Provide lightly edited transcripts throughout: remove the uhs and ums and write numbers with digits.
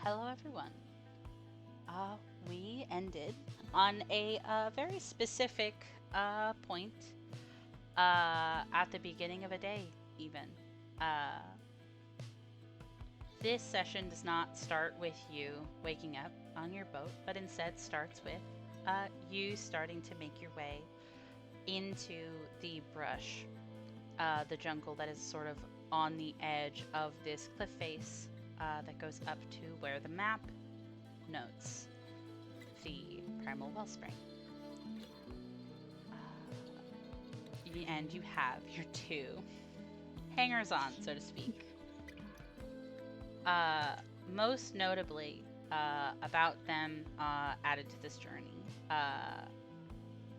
Hello, everyone. We ended on a very specific point at the beginning of a day, even. Uh, this session does not start with you waking up on your boat, but instead starts with you starting to make your way into the brush, the jungle that is sort of on the edge of this cliff face that goes up to where the map notes the primal wellspring. And you have your two hangers on, so to speak. Uh, Most notably, about them added to this journey.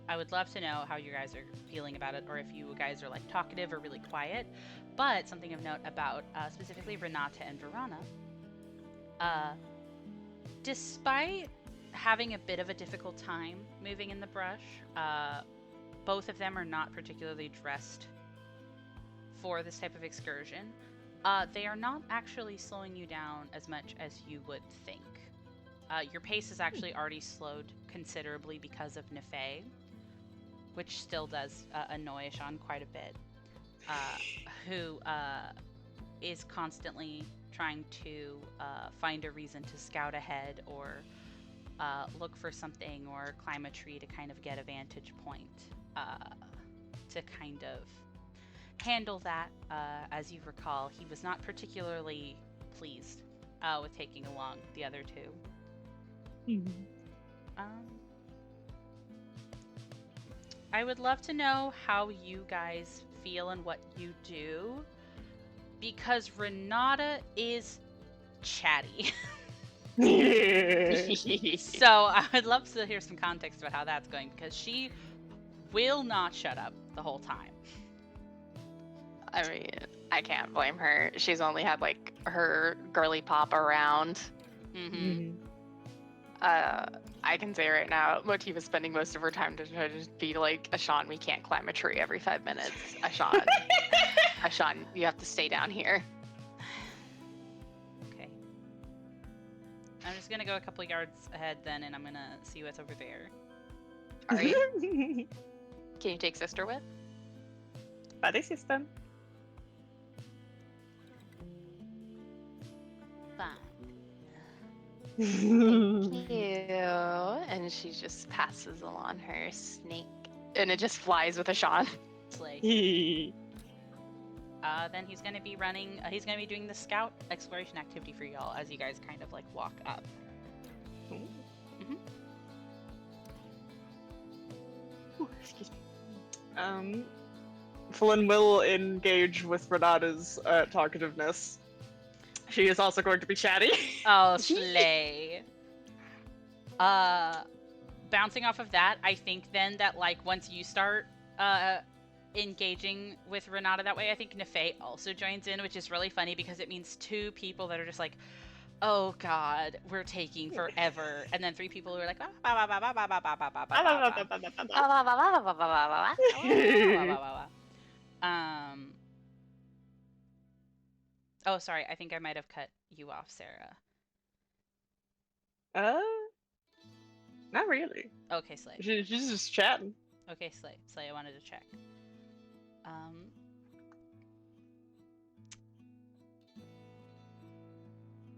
I would love to know how you guys are feeling about it, or if you guys are like talkative or really quiet. But something of note about specifically Renata and Verana. Uh, Despite having a bit of a difficult time moving in the brush, both of them are not particularly dressed for this type of excursion. They are not actually slowing you down as much as you would think. Your pace is actually already slowed considerably because of Nefei, which still does annoy Ashan quite a bit, who is constantly trying to find a reason to scout ahead or look for something or climb a tree to kind of get a vantage point to kind of handle that. As you recall, he was not particularly pleased with taking along the other two. Um, I would love to know how you guys feel and what you do, because Renata is chatty. So I would love to hear some context about how that's going, because she will not shut up the whole time. I mean, I can't blame her. She's only had like her girly pop around. Mm-hmm. I can say right now, Motiva is spending most of her time to try to be like, Ashan, we can't climb a tree every 5 minutes. Ashan, you have to stay down here. Okay. I'm just gonna go a couple yards ahead then, and I'm gonna see what's over there. Are you? Can you take sister with? Buddy system. Fine. Thank you. And she just passes along her snake. And it just flies with Ashan. Slay. Then he's gonna be running. He's gonna be doing the scout exploration activity for y'all as you guys kind of like walk up. Mm-hmm. Excuse me. Flynn will engage with Renata's talkativeness. She is also going to be chatty. Oh, slay. Bouncing off of that, I think then that like once you start engaging with Renata that way, I think Nefei also joins in, which is really funny because it means two people that are just like, oh god, we're taking forever, and then three people who are like, oh sorry, I think I might have cut you off, Sarah. Not really. Okay, Slay. She's just chatting. Okay, Slay, I wanted to check.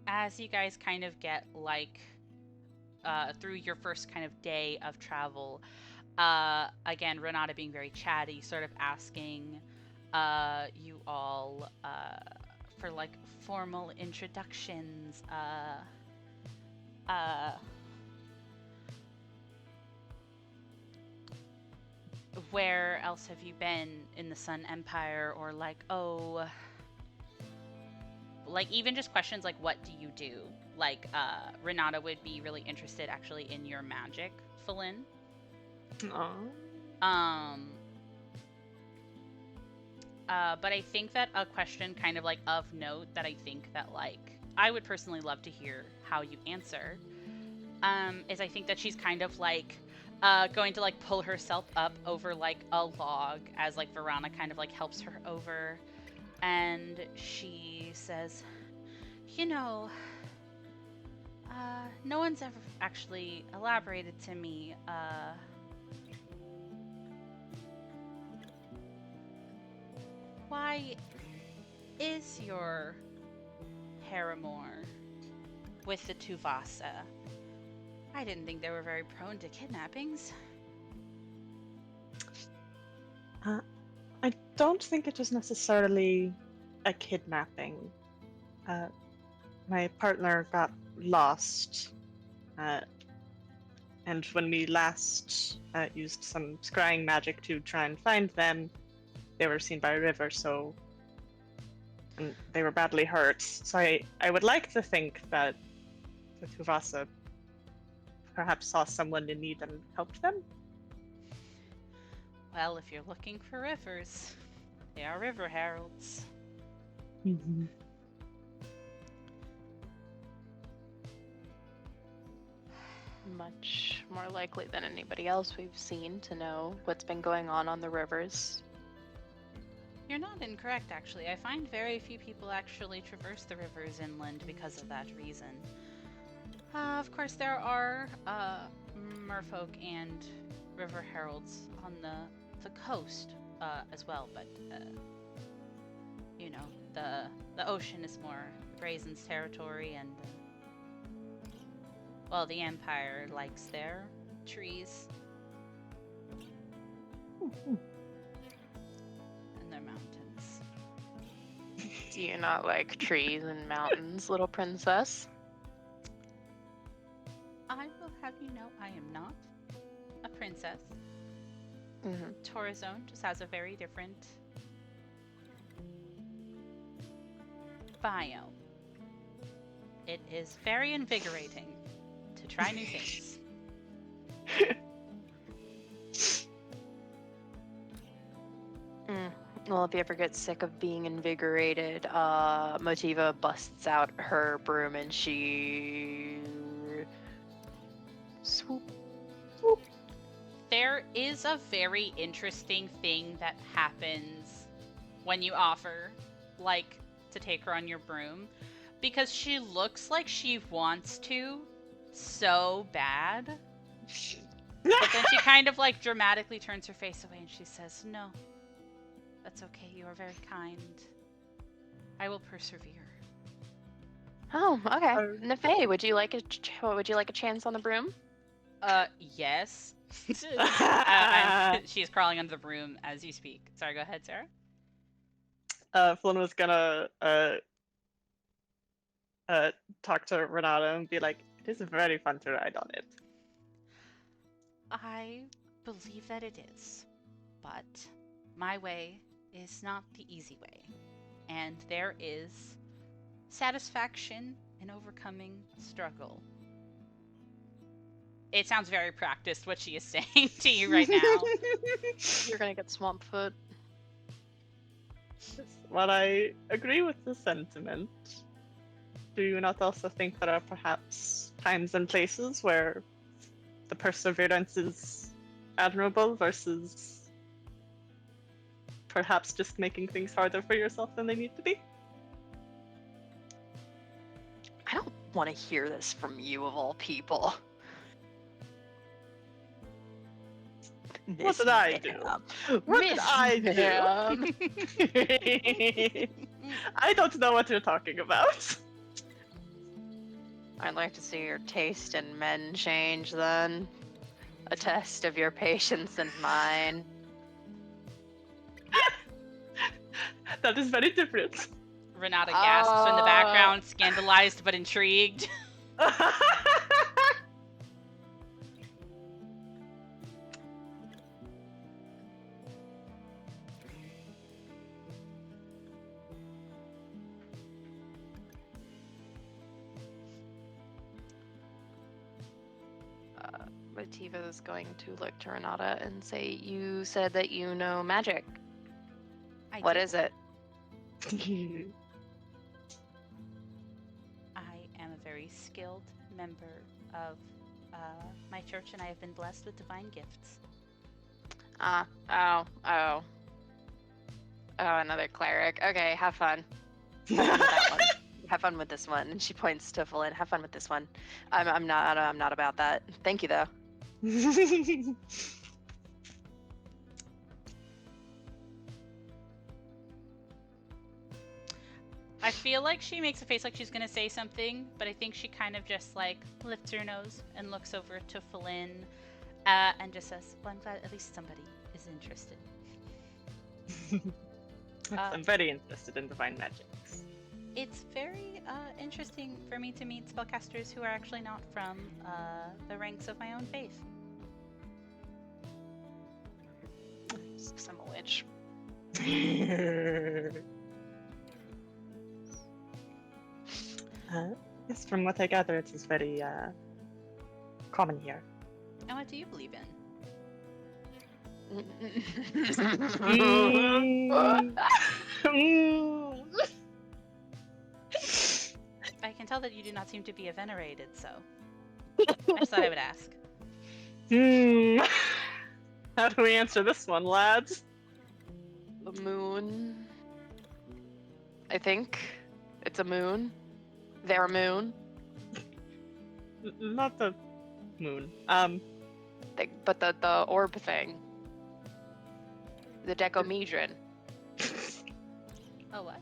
As you guys kind of get like through your first kind of day of travel, again, Renata being very chatty, sort of asking you all for like formal introductions. Where else have you been in the Sun Empire? Or like, oh, like even just questions like, what do you do? Like, Renata would be really interested actually in your magic, Falin. But I think that a question kind of like of note that I think that like I would personally love to hear how you answer, is I think that she's kind of like going to like pull herself up over like a log as like Verana kind of like helps her over, and she says, you know, No one's ever actually elaborated to me, why is your paramour with the Tuvasa? I didn't think they were very prone to kidnappings. I don't think it was necessarily a kidnapping. My partner got lost, and when we last used some scrying magic to try and find them, they were seen by a river, and they were badly hurt. So I would like to think that the Tuvasa perhaps saw someone in need and helped them. Well, if you're looking for rivers, they are river heralds. Mm-hmm. Much more likely than anybody else we've seen to know what's been going on the rivers. You're not incorrect, actually. I find very few people actually traverse the rivers inland because of that reason. Of course, there are merfolk and river heralds on the coast as well, but you know, the ocean is more Brazen's territory, and well, the Empire likes their trees and their mountains. Do you not like trees and mountains, little princess? I will have you know I am not a princess. Mm-hmm. Torazone just has a very different biome. It is very invigorating to try new things. Well, if you ever get sick of being invigorated, Motiva busts out her broom and she swoop. There is a very interesting thing that happens when you offer, like, to take her on your broom, because she looks like she wants to so bad, but then she kind of, like, dramatically turns her face away and she says, "No, that's okay. You are very kind. I will persevere." Oh, okay. Nefay, would you like a chance on the broom? Yes. She's crawling under the broom as you speak. Sorry, go ahead, Sarah. Flynn was gonna talk to Renata and be like, "It is very fun to ride on it." I believe that it is, but my way is not the easy way, and there is satisfaction in overcoming struggle. It sounds very practiced what she is saying to you right now. You're gonna get swamp foot. While I agree with the sentiment, do you not also think there are perhaps times and places where the perseverance is admirable versus perhaps just making things harder for yourself than they need to be? I don't want to hear this from you of all people. What did I do? What did I do? I don't know what you're talking about. I'd like to see your taste in men change then. A test of your patience and mine. That is very different. Renata gasps in the background, scandalized but intrigued. Motiva is going to look to Renata and say, "You said that you know magic. What is it?" I am a very skilled member of my church, and I have been blessed with divine gifts. Oh, another cleric. Okay, have fun. Have fun with that one. Have fun with this one. And she points to Flynn. Have fun with this one. I'm not about that. Thank you though. I feel like she makes a face like she's gonna say something, but I think she kind of just like lifts her nose and looks over to Flynn, and just says, "Well, I'm glad at least somebody is interested." I'm very interested in divine magics. It's very interesting for me to meet spellcasters who are actually not from the ranks of my own faith. I'm a witch. Yes, from what I gather, it is very common here. And what do you believe in? I can tell that you do not seem to be a venerated, so I just thought I would ask. How do we answer this one, lads? The moon. I think it's a moon. Their moon. Not the moon. But the orb thing. The decomedron. Oh, what?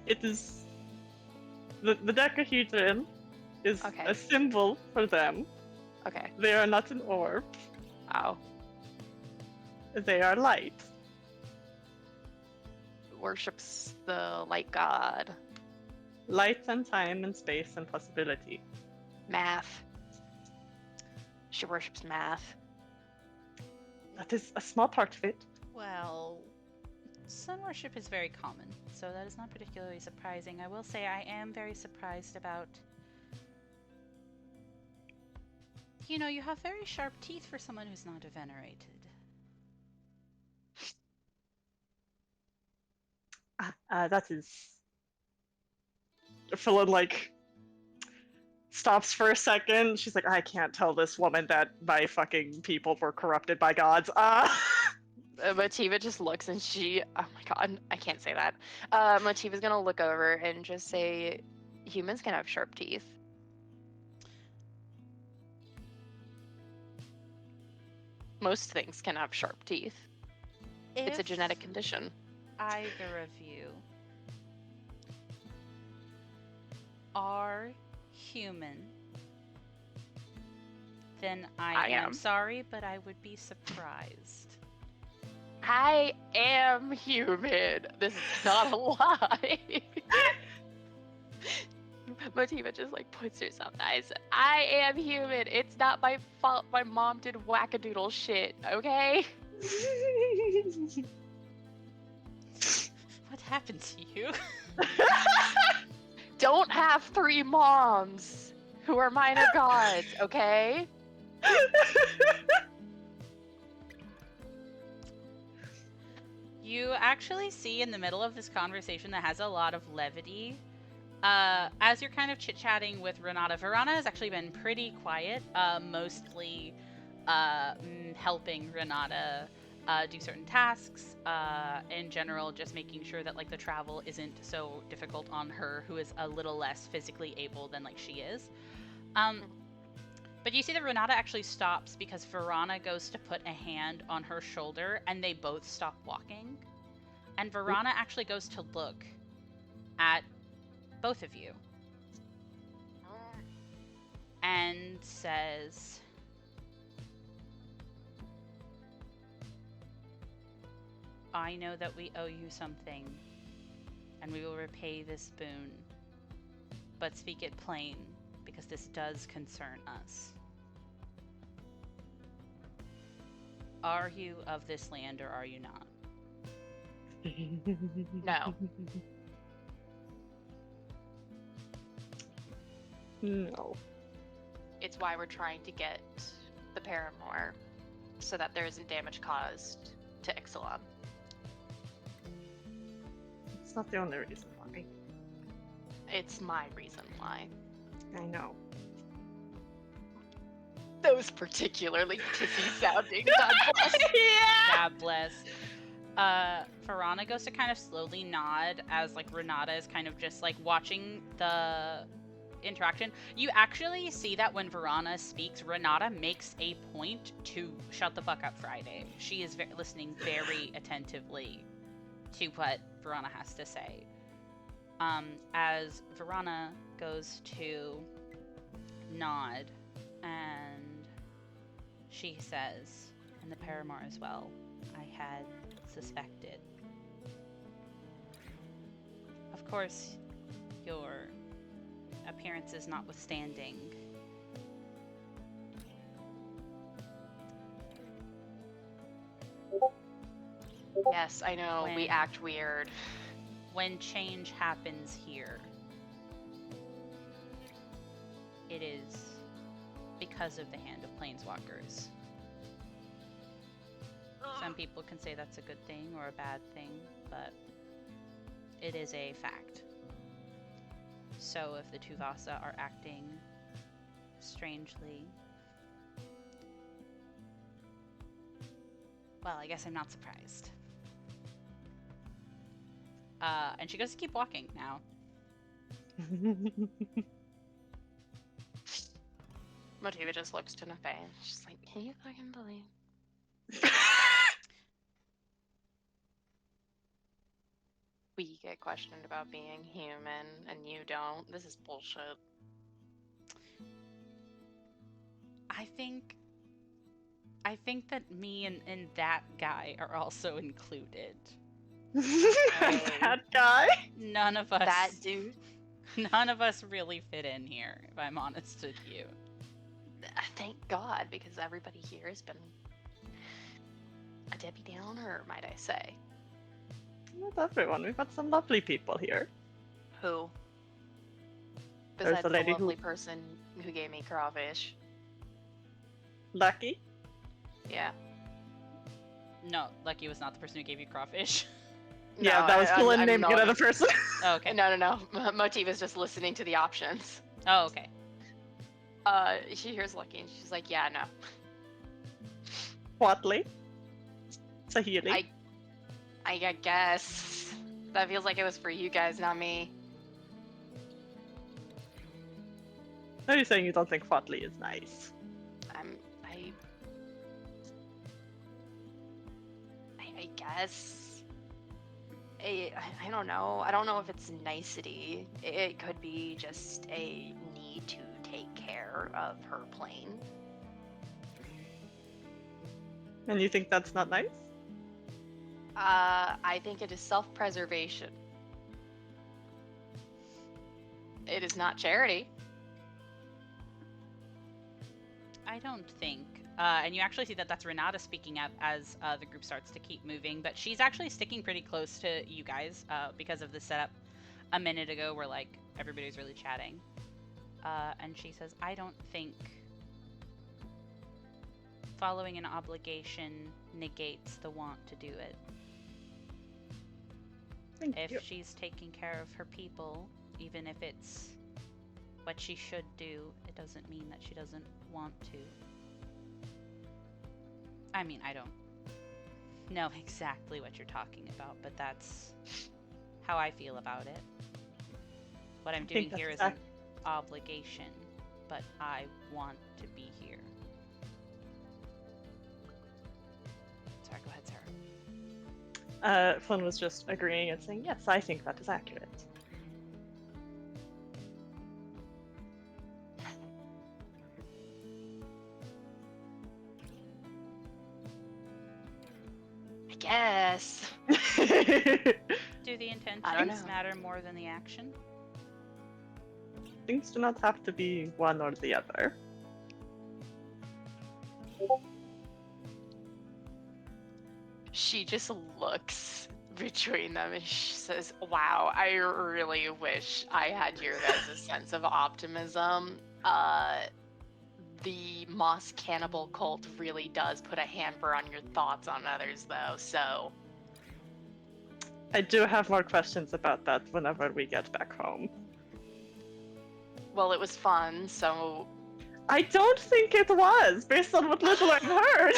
It is the decahedron is Okay. a symbol for them. Okay. They are not an orb. Oh. They are light. Worships the light god. Light and time and space and possibility. Math. She worships math. That is a small part of it. Well, sun worship is very common, so that is not particularly surprising. I will say I am very surprised about... You know, you have very sharp teeth for someone who's not a venerated. That is... Philin, like, stops for a second. She's like, I can't tell this woman that my fucking people were corrupted by gods. Motiva just looks and she... Oh my god, I can't say that. Motiva's gonna look over and just say, humans can have sharp teeth. Most things can have sharp teeth. It's a If genetic condition. either of you are human, then I am am. sorry, but I would be surprised. I am human. This is not a lie. Motiva just like puts herself nice. I am human. It's not my fault my mom did wackadoodle shit, okay? What happened to you? Don't have 3 moms who are minor gods, okay? You actually see in the middle of this conversation that has a lot of levity, as you're kind of chit-chatting with Renata. Verana has actually been pretty quiet, mostly helping Renata do certain tasks, in general, just making sure that like the travel isn't so difficult on her, who is a little less physically able than like she is. But you see that Renata actually stops because Verana goes to put a hand on her shoulder and they both stop walking. And Verana actually goes to look at both of you and says, I know that we owe you something and we will repay this boon, but speak it plain, because this does concern us. Are you of this land or are you not? No. No. It's why we're trying to get the Paramore, so that there isn't damage caused to Ixalan. It's not the only reason why. It's my reason why. I know. Those particularly pissy sounding. God bless. God bless. Verana goes to kind of slowly nod as like Renata is kind of just like watching the interaction. You actually see that when Verana speaks, Renata makes a point to shut the fuck up Friday. She is listening very attentively to what Verana has to say. As Verana goes to nod, and she says, and the Paramour as well, I had suspected. Of course, your appearances notwithstanding. Yes, I know, we act weird. When change happens here, it is because of the Hand of Planeswalkers. Some people can say that's a good thing or a bad thing, but it is a fact. So if the Tuvasa are acting strangely, well, I guess I'm not surprised. And she goes to keep walking now. Motiva just looks to Nefay and she's like, can you fucking believe? We get questioned about being human and you don't. This is bullshit. I think that me and that guy are also included. That guy? None of us. That dude? None of us really fit in here, if I'm honest with you. Thank God, because everybody here has been a Debbie Downer, might I say. Not everyone. We've got some lovely people here. Who? There's Besides the the lady lovely person who gave me crawfish. Lucky? Yeah. No, Lucky was not the person who gave you crawfish. Yeah, that was still a name another person. Oh, okay. No. Motiva's just listening to the options. Oh, okay. She hears Lucky and she's like, yeah, no. Watley? Sahili? I guess. That feels like it was for you guys, not me. Are you saying you don't think Watley is nice? I guess. I don't know. I don't know if it's nicety. It could be just a need to take care of her plane. And you think that's not nice? I think it is self-preservation. It is not charity. I don't think. And you actually see that that's Renata speaking up as the group starts to keep moving, but she's actually sticking pretty close to you guys because of the setup a minute ago where like everybody's really chatting. And she says, I don't think following an obligation negates the want to do it. If she's taking care of her people, even if it's what she should do, it doesn't mean that she doesn't want to. I mean, I don't know exactly what you're talking about, but that's how I feel about it. What I'm doing here is an obligation, but I want to be here. Sorry, go ahead, Sarah. Flynn was just agreeing and saying, yes, I think that is accurate. I guess. Do the intentions matter more than the action? Things do not have to be one or the other. She just looks between them and she says, wow, I really wish I had your guys' sense of optimism. The Moss Cannibal cult really does put a hamper on your thoughts on others, though, so... I do have more questions about that whenever we get back home. Well, it was fun, so... I don't think it was, based on what little I've heard.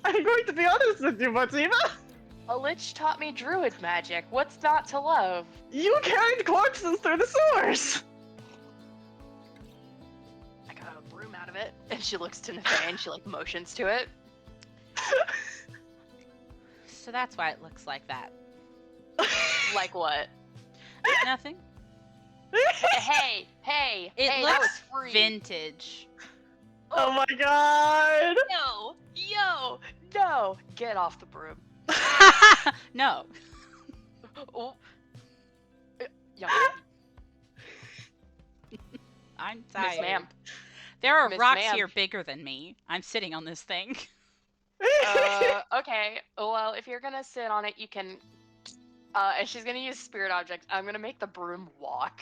I'm going to be honest with you, Motiva. A lich taught me druid magic. What's not to love? You carried corpses through the sewers! I got a broom out of it. And she looks to Nefay and she like motions to it. So that's why it looks like that. Like what? Nothing. Hey, It that looks was free. vintage. Oh my god! No, get off the broom. No. Oh. Young I'm Miss tired. ma'am. There are Miss rocks ma'am. here bigger than me. I'm sitting on this thing. Okay. Well, if you're gonna sit on it, you can. And she's gonna use spirit object. I'm gonna make the broom walk.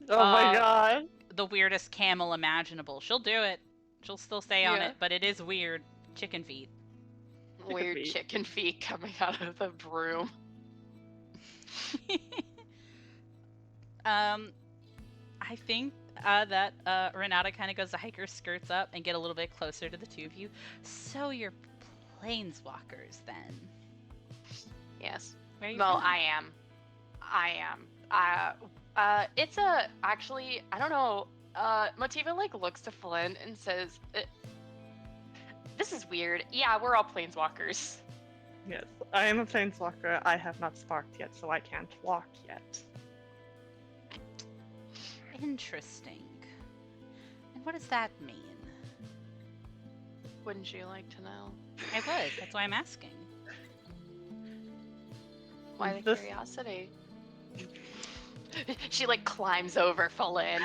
Oh my Uh, god. The weirdest camel imaginable. She'll do it. She'll still stay on Yeah. it, but it is weird. Chicken feet. Weird feet. chicken feet coming out of the broom. I think that Renata kind of goes to hike her skirts up and get a little bit closer to the two of you. So you're planeswalkers then? Yes. Where are you No, from? I am. It's actually, I don't know. Motiva like looks to Flynn and says, "This is weird. Yeah, we're all planeswalkers." Yes, I am a planeswalker. I have not sparked yet, so I can't walk yet. Interesting. And what does that mean? Wouldn't you like to know? I would. That's why I'm asking. Why the This- curiosity? She like climbs over Flynn.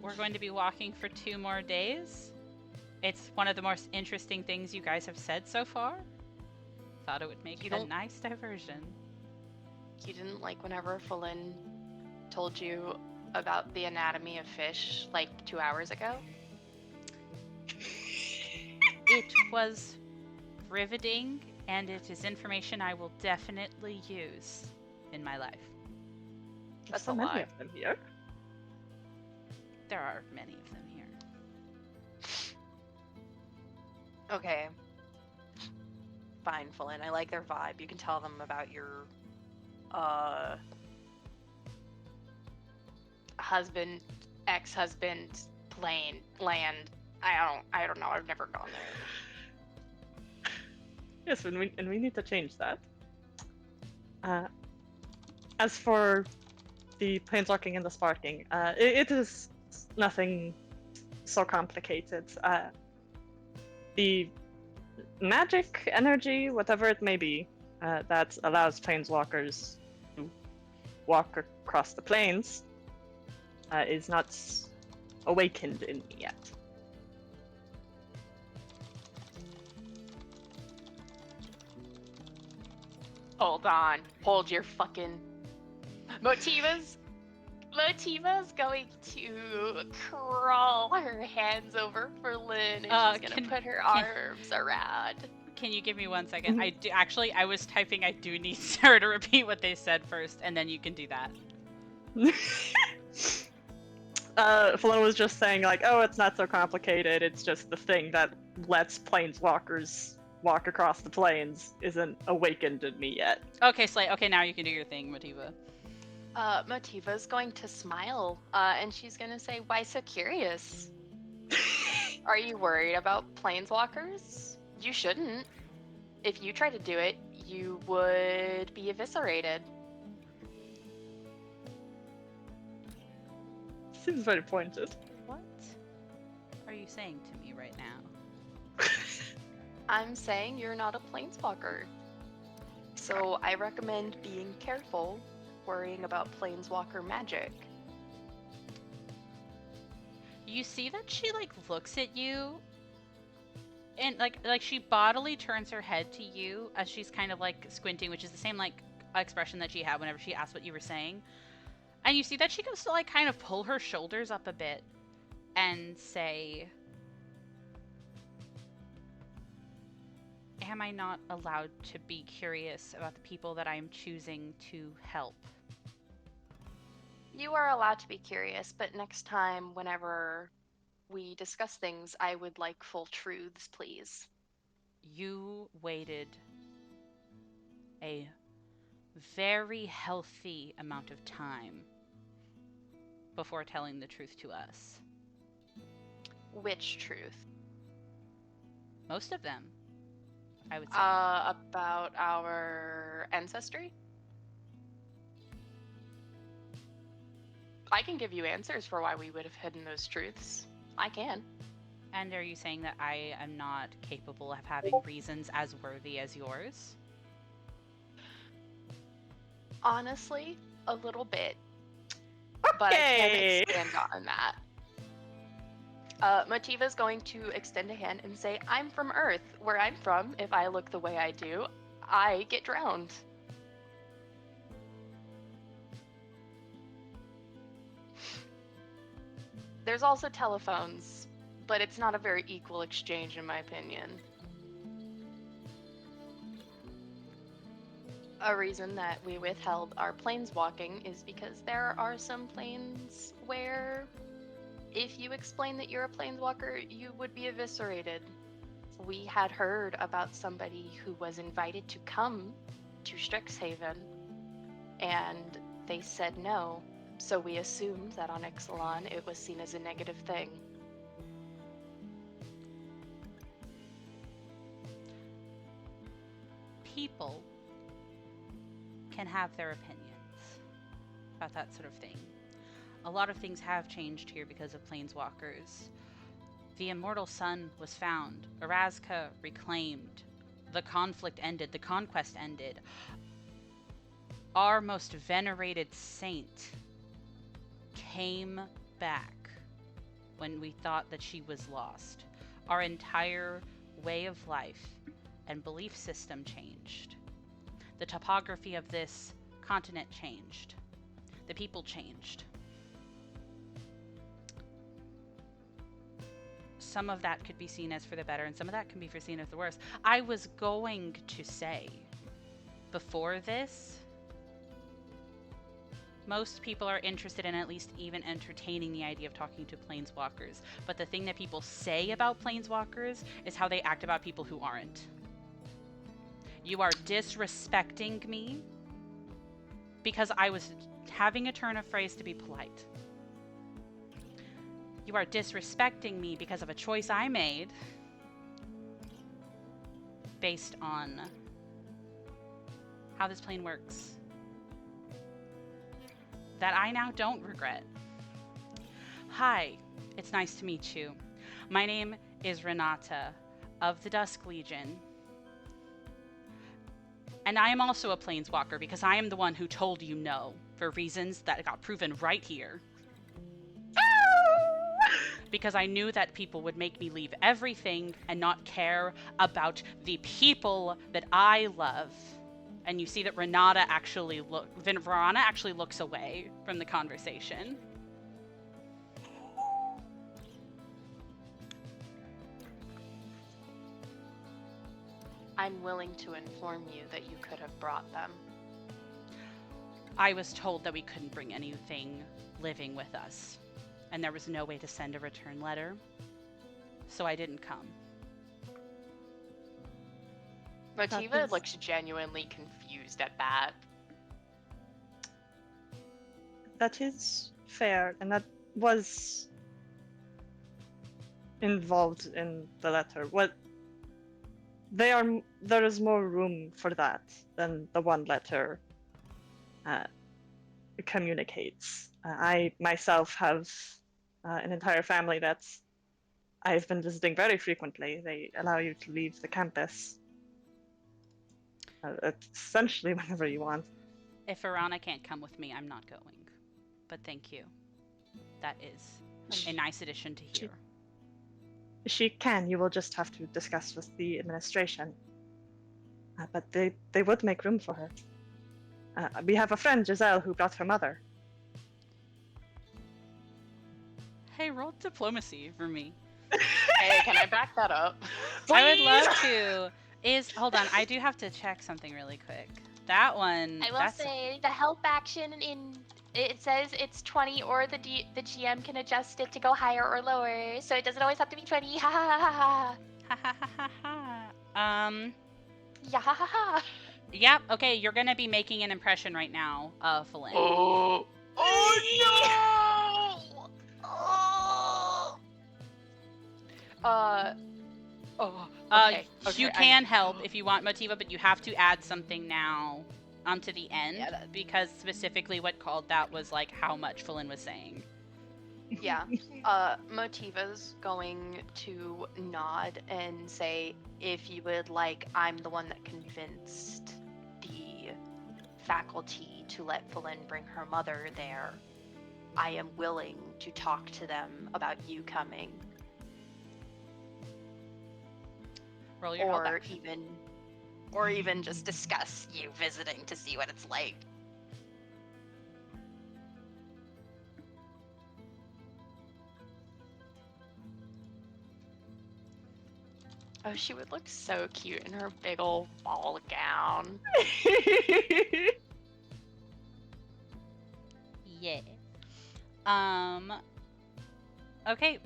We're going to be walking for 2 more days. It's one of the most interesting things you guys have said so far. Thought it would make You it a don't- nice diversion. You didn't like whenever Flynn told you about the anatomy of fish like 2 hours ago? It was riveting, and it is information I will definitely use in my life. There's That's so a many lie. of them here. There are many of them here. Okay. Fine, Flynn. I like their vibe. You can tell them about your husband, ex-husband, plane, land. I don't know. I've never gone there. Yes, and we need to change that. As for the planeswalking and the sparking, it is nothing so complicated. The magic, energy, whatever it may be, that allows planeswalkers to walk across the plains is not awakened in me yet. Hold on. Hold your fucking... Motiva's going to crawl her hands over for Lynn, and she's gonna put her arms around. Can you give me 1 second? I do actually. I was typing. I do need Sarah to repeat what they said first, and then you can do that. Fallon was just saying, like, oh, it's not so complicated, it's just the thing that lets planeswalkers walk across the plains isn't awakened in me yet. Okay, Slay. Okay, now you can do your thing, Motiva. Motiva's going to smile, and she's gonna say, "Why so curious? Are you worried about planeswalkers? You shouldn't. If you try to do it, you would be eviscerated." Seems very pointed. What are you saying to me right now? I'm saying you're not a planeswalker. So I recommend being careful worrying about planeswalker magic. You see that she like looks at you, and like she bodily turns her head to you as she's kind of like squinting, which is the same like expression that she had whenever she asked what you were saying. And you see that she goes to like kind of pull her shoulders up a bit and say, "Am I not allowed to be curious about the people that I'm choosing to help?" You are allowed to be curious, but next time, whenever we discuss things, I would like full truths, please. You waited a very healthy amount of time before telling the truth to us. Which truth? Most of them, I would say. About our ancestry? I can give you answers for why we would have hidden those truths. I can. And are you saying that I am not capable of having reasons as worthy as yours? Honestly, a little bit. But I Okay. can't expand on that. Motiva's going to extend a hand and say, I'm from Earth. Where I'm from, if I look the way I do, I get drowned. There's also telephones, but it's not a very equal exchange in my opinion. A reason that we withheld our planeswalking is because there are some planes where if you explain that you're a planeswalker, you would be eviscerated. We had heard about somebody who was invited to come to Strixhaven, and they said no, so we assumed that on Ixalan it was seen as a negative thing. People can have their opinions about that sort of thing. A lot of things have changed here because of planeswalkers. The immortal sun was found, Erazka reclaimed, the conflict ended, the conquest ended. Our most venerated saint came back when we thought that she was lost. Our entire way of life and belief system changed. The topography of this continent changed. The people changed. Some of that could be seen as for the better, and some of that can be seen as the worse. I was going to say, before this, most people are interested in at least even entertaining the idea of talking to planeswalkers. But the thing that people say about planeswalkers is how they act about people who aren't. You are disrespecting me because I was having a turn of phrase to be polite. You are disrespecting me because of a choice I made based on how this plane works that I now don't regret. Hi, it's nice to meet you. My name is Renata of the Dusk Legion. And I am also a planeswalker because I am the one who told you no for reasons that got proven right here. Because I knew that people would make me leave everything and not care about the people that I love. And you see that Verana actually looks away from the conversation. I'm willing to inform you that you could have brought them. I was told that we couldn't bring anything living with us, and there was no way to send a return letter, so I didn't come. Motiva looks genuinely confused at that. That is fair, and that was involved in the letter. There is more room for that than the one letter communicates. I myself have an entire family that I've been visiting very frequently. They allow you to leave the campus essentially whenever you want. If Verana can't come with me, I'm not going. But thank you. That is a nice addition to hear. She can. You will just have to discuss with the administration. But they would make room for her. We have a friend, Giselle, who brought her mother. Hey, roll diplomacy for me. Hey, can I back that up? I would love to. Hold on, I do have to check something really quick. That one. I will say the help action it says it's 20, or the GM can adjust it to go higher or lower, so it doesn't always have to be 20. Ha ha ha ha. Ha ha ha ha ha. Yeah ha ha ha. Yep. Okay, you're gonna be making an impression right now, Falin. Oh no! Oh. Okay. You can help if you want, Motiva, but you have to add something now to the end, Yeah, because specifically what called that was like how much Falin was saying. Yeah. Motiva's going to nod and say, if you would like, I'm the one that convinced the faculty to let Falin bring her mother there. I am willing to talk to them about you coming. Roll your help Or action. even just discuss you visiting to see what it's like. Oh, she would look so cute in her big old ball gown. Yeah. Okay,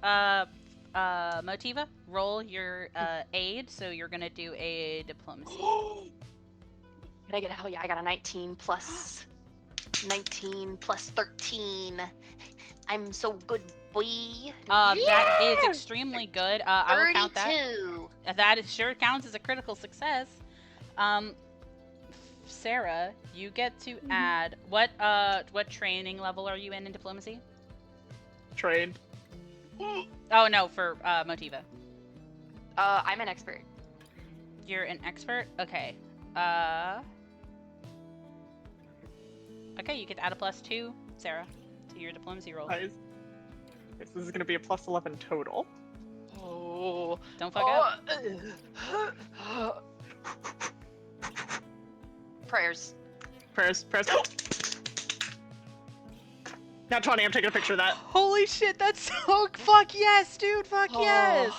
Motiva, roll your aid, so you're gonna do a diplomacy. Can I get a hell yeah? I got a 19 plus 13. I'm so good, boy. That is extremely good. I will count that. 32. That sure counts as a critical success. Sarah, you get to add what training level are you in diplomacy? Trained. Oh no, for Motiva. I'm an expert. You're an expert? Okay. Okay, you get to add a +2, Sarah, to your diplomacy roll. Nice. This is gonna be a +11 total. Oh. Don't fuck up. Prayers. Prayers. Now, 20, I'm taking a picture of that. Holy shit, that's so fuck yes, dude, fuck yes.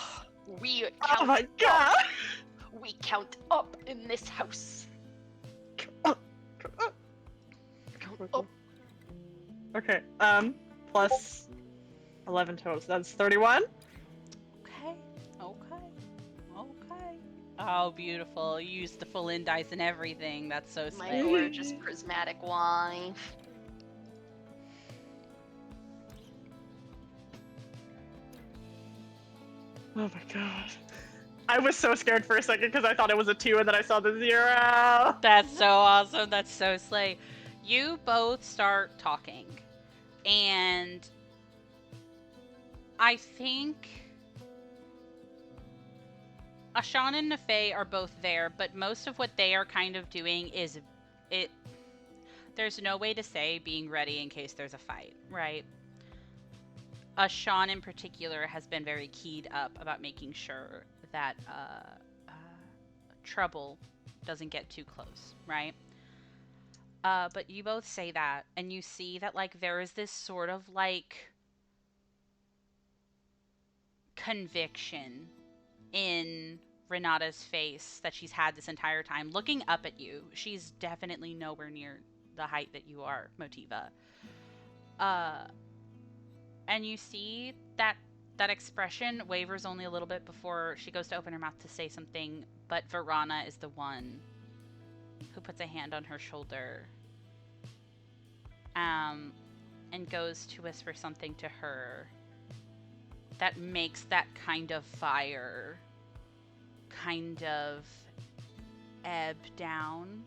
We Oh count my god! We count up in this house. Up. Okay, plus 11 total, so that's 31. Okay. Oh, beautiful. You used the full in dice and everything. That's so My sweet. gorgeous prismatic wife. Oh my god. I was so scared for a second because I thought it was a 2 and then I saw the 0. That's so awesome. That's so slay. You both start talking. And I think Ashan and Nefei are both there, but most of what they are kind of doing is there's no way to say being ready in case there's a fight, right? Ashan in particular has been very keyed up about making sure that trouble doesn't get too close, right? But you both say that, and you see that like there is this sort of like conviction in Renata's face that she's had this entire time, looking up at you. She's definitely nowhere near the height that you are, Motiva. And you see that expression wavers only a little bit before she goes to open her mouth to say something, but Verana is the one who puts a hand on her shoulder and goes to whisper something to her that makes that kind of fire kind of ebb down.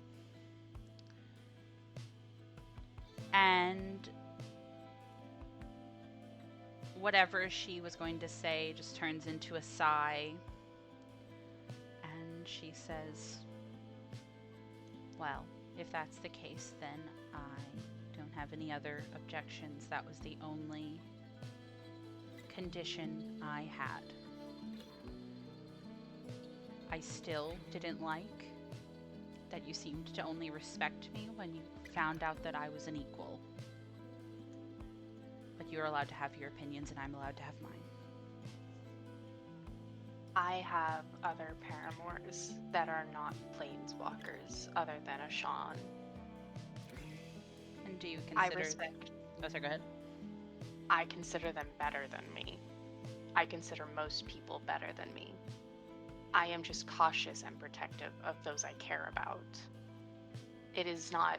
And whatever she was going to say just turns into a sigh. And she says, well, if that's the case, then I don't have any other objections. That was the only condition I had. I still didn't like that you seemed to only respect me when you found out that I was an equal. But you're allowed to have your opinions and I'm allowed to have mine. I have other paramours that are not planeswalkers other than Ashan. And do you I consider... respect. Oh, sorry, go ahead. I consider them better than me. I consider most people better than me. I am just cautious and protective of those I care about. it is not,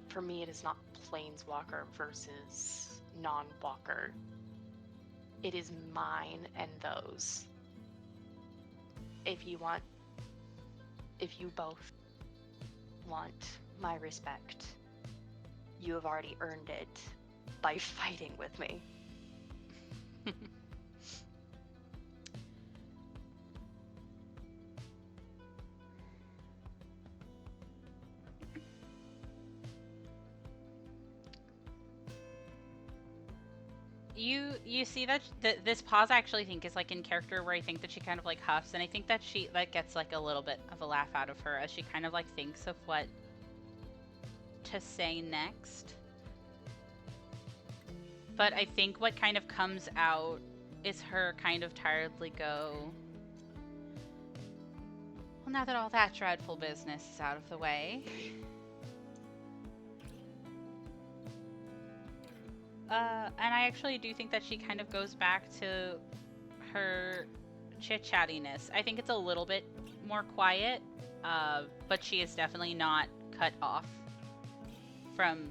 for me, it is not planeswalker versus non-walker. It is mine and those. If you both want my respect, you have already earned it by fighting with me. You see that this pause I actually think is like in character, where I think that she kind of like huffs, and I think that that gets like a little bit of a laugh out of her as she kind of like thinks of what to say next. But I think what kind of comes out is her kind of tiredly go, well, now that all that dreadful business is out of the way, and I actually do think that she kind of goes back to her chit-chattiness. I think it's a little bit more quiet, but she is definitely not cut off from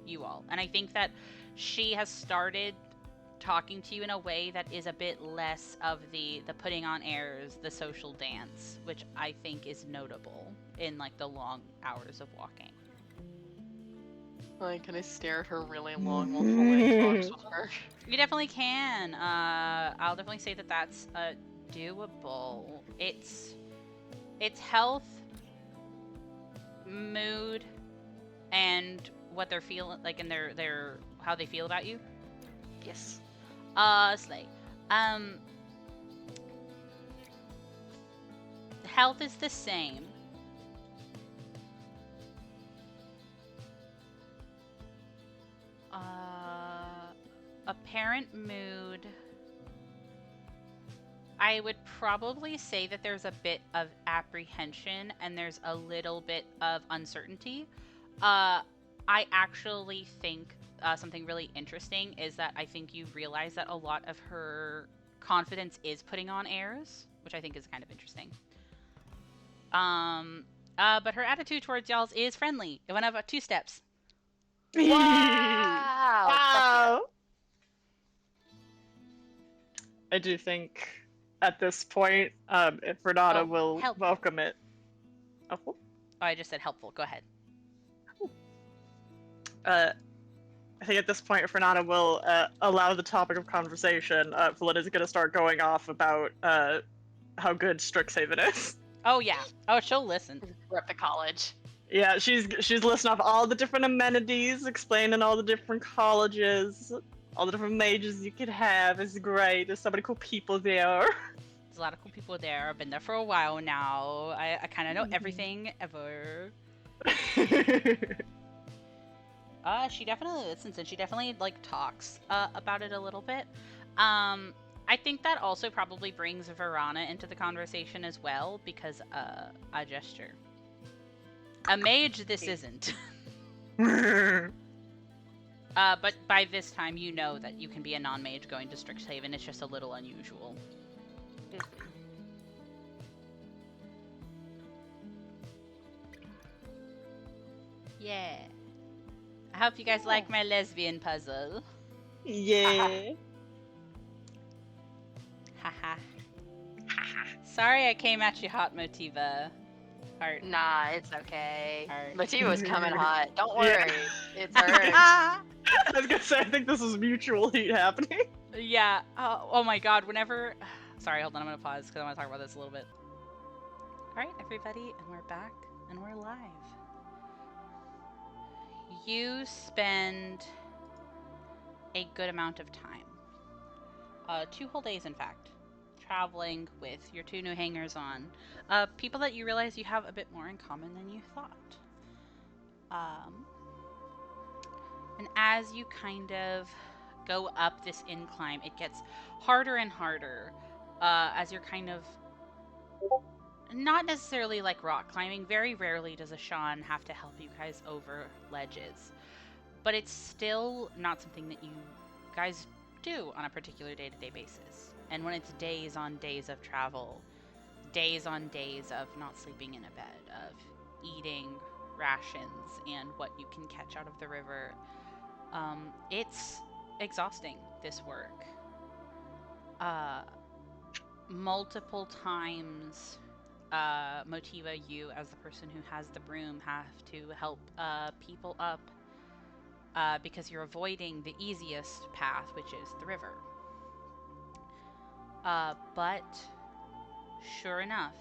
you all. And I think that she has started talking to you in a way that is a bit less of the putting on airs, the social dance, which I think is notable in like the long hours of walking. Like, can I stare at her really long while Fuller talks with her? You definitely can. I'll definitely say that that's doable. It's health, mood, and what they're feeling like, and their how they feel about you. Yes. Slay. Health is the same. Apparent mood. I would probably say that there's a bit of apprehension and there's a little bit of uncertainty. I actually think something really interesting is that I think you realize that a lot of her confidence is putting on airs, which I think is kind of interesting. But her attitude towards y'all is friendly. It went up 2 steps. Wow. Wow. I do think at this point, if Renata will helpful. welcome it. Oh, Oh, I just said helpful. Go ahead. I think at this point, if Renata will allow the topic of conversation, Valida's going to start going off about how good Strixhaven is. Oh yeah. Oh, she'll listen. We're at the college. Yeah, she's listing off all the different amenities, explaining all the different colleges, all the different majors you could have. It's great. There's so many cool people there. There's a lot of cool people there. I've been there for a while now. I kind of know everything ever. She definitely listens, and she definitely like talks about it a little bit. I think that also probably brings Verana into the conversation as well, because a gesture. A mage, this isn't. But by this time, you know that you can be a non-mage going to Strixhaven. It's just a little unusual. Yeah. I hope you guys like my lesbian puzzle. Yeah. Haha. Sorry I came at you hot, Motiva. Heart. Nah, it's okay. Heart. Mativa's coming hot. Don't Yeah. worry. It's earned. I was gonna say, I think this is mutual heat happening. Yeah. Oh my god, whenever... Sorry, hold on, I'm gonna pause because I want to talk about this a little bit. Alright, everybody, and we're back, and we're live. You spend a good amount of time. 2 whole days, in fact. Traveling with your 2 new hangers-on. People that you realize you have a bit more in common than you thought. And as you kind of go up this incline, it gets harder and harder as you're kind of not necessarily like rock climbing. Very rarely does a Sean have to help you guys over ledges, but it's still not something that you guys do on a particular day-to-day basis. And when it's days on days of travel, days on days of not sleeping in a bed, of eating rations and what you can catch out of the river. It's exhausting, this work. Multiple times, Motiva, you as the person who has the broom, have to help people up because you're avoiding the easiest path, which is the river. But sure enough,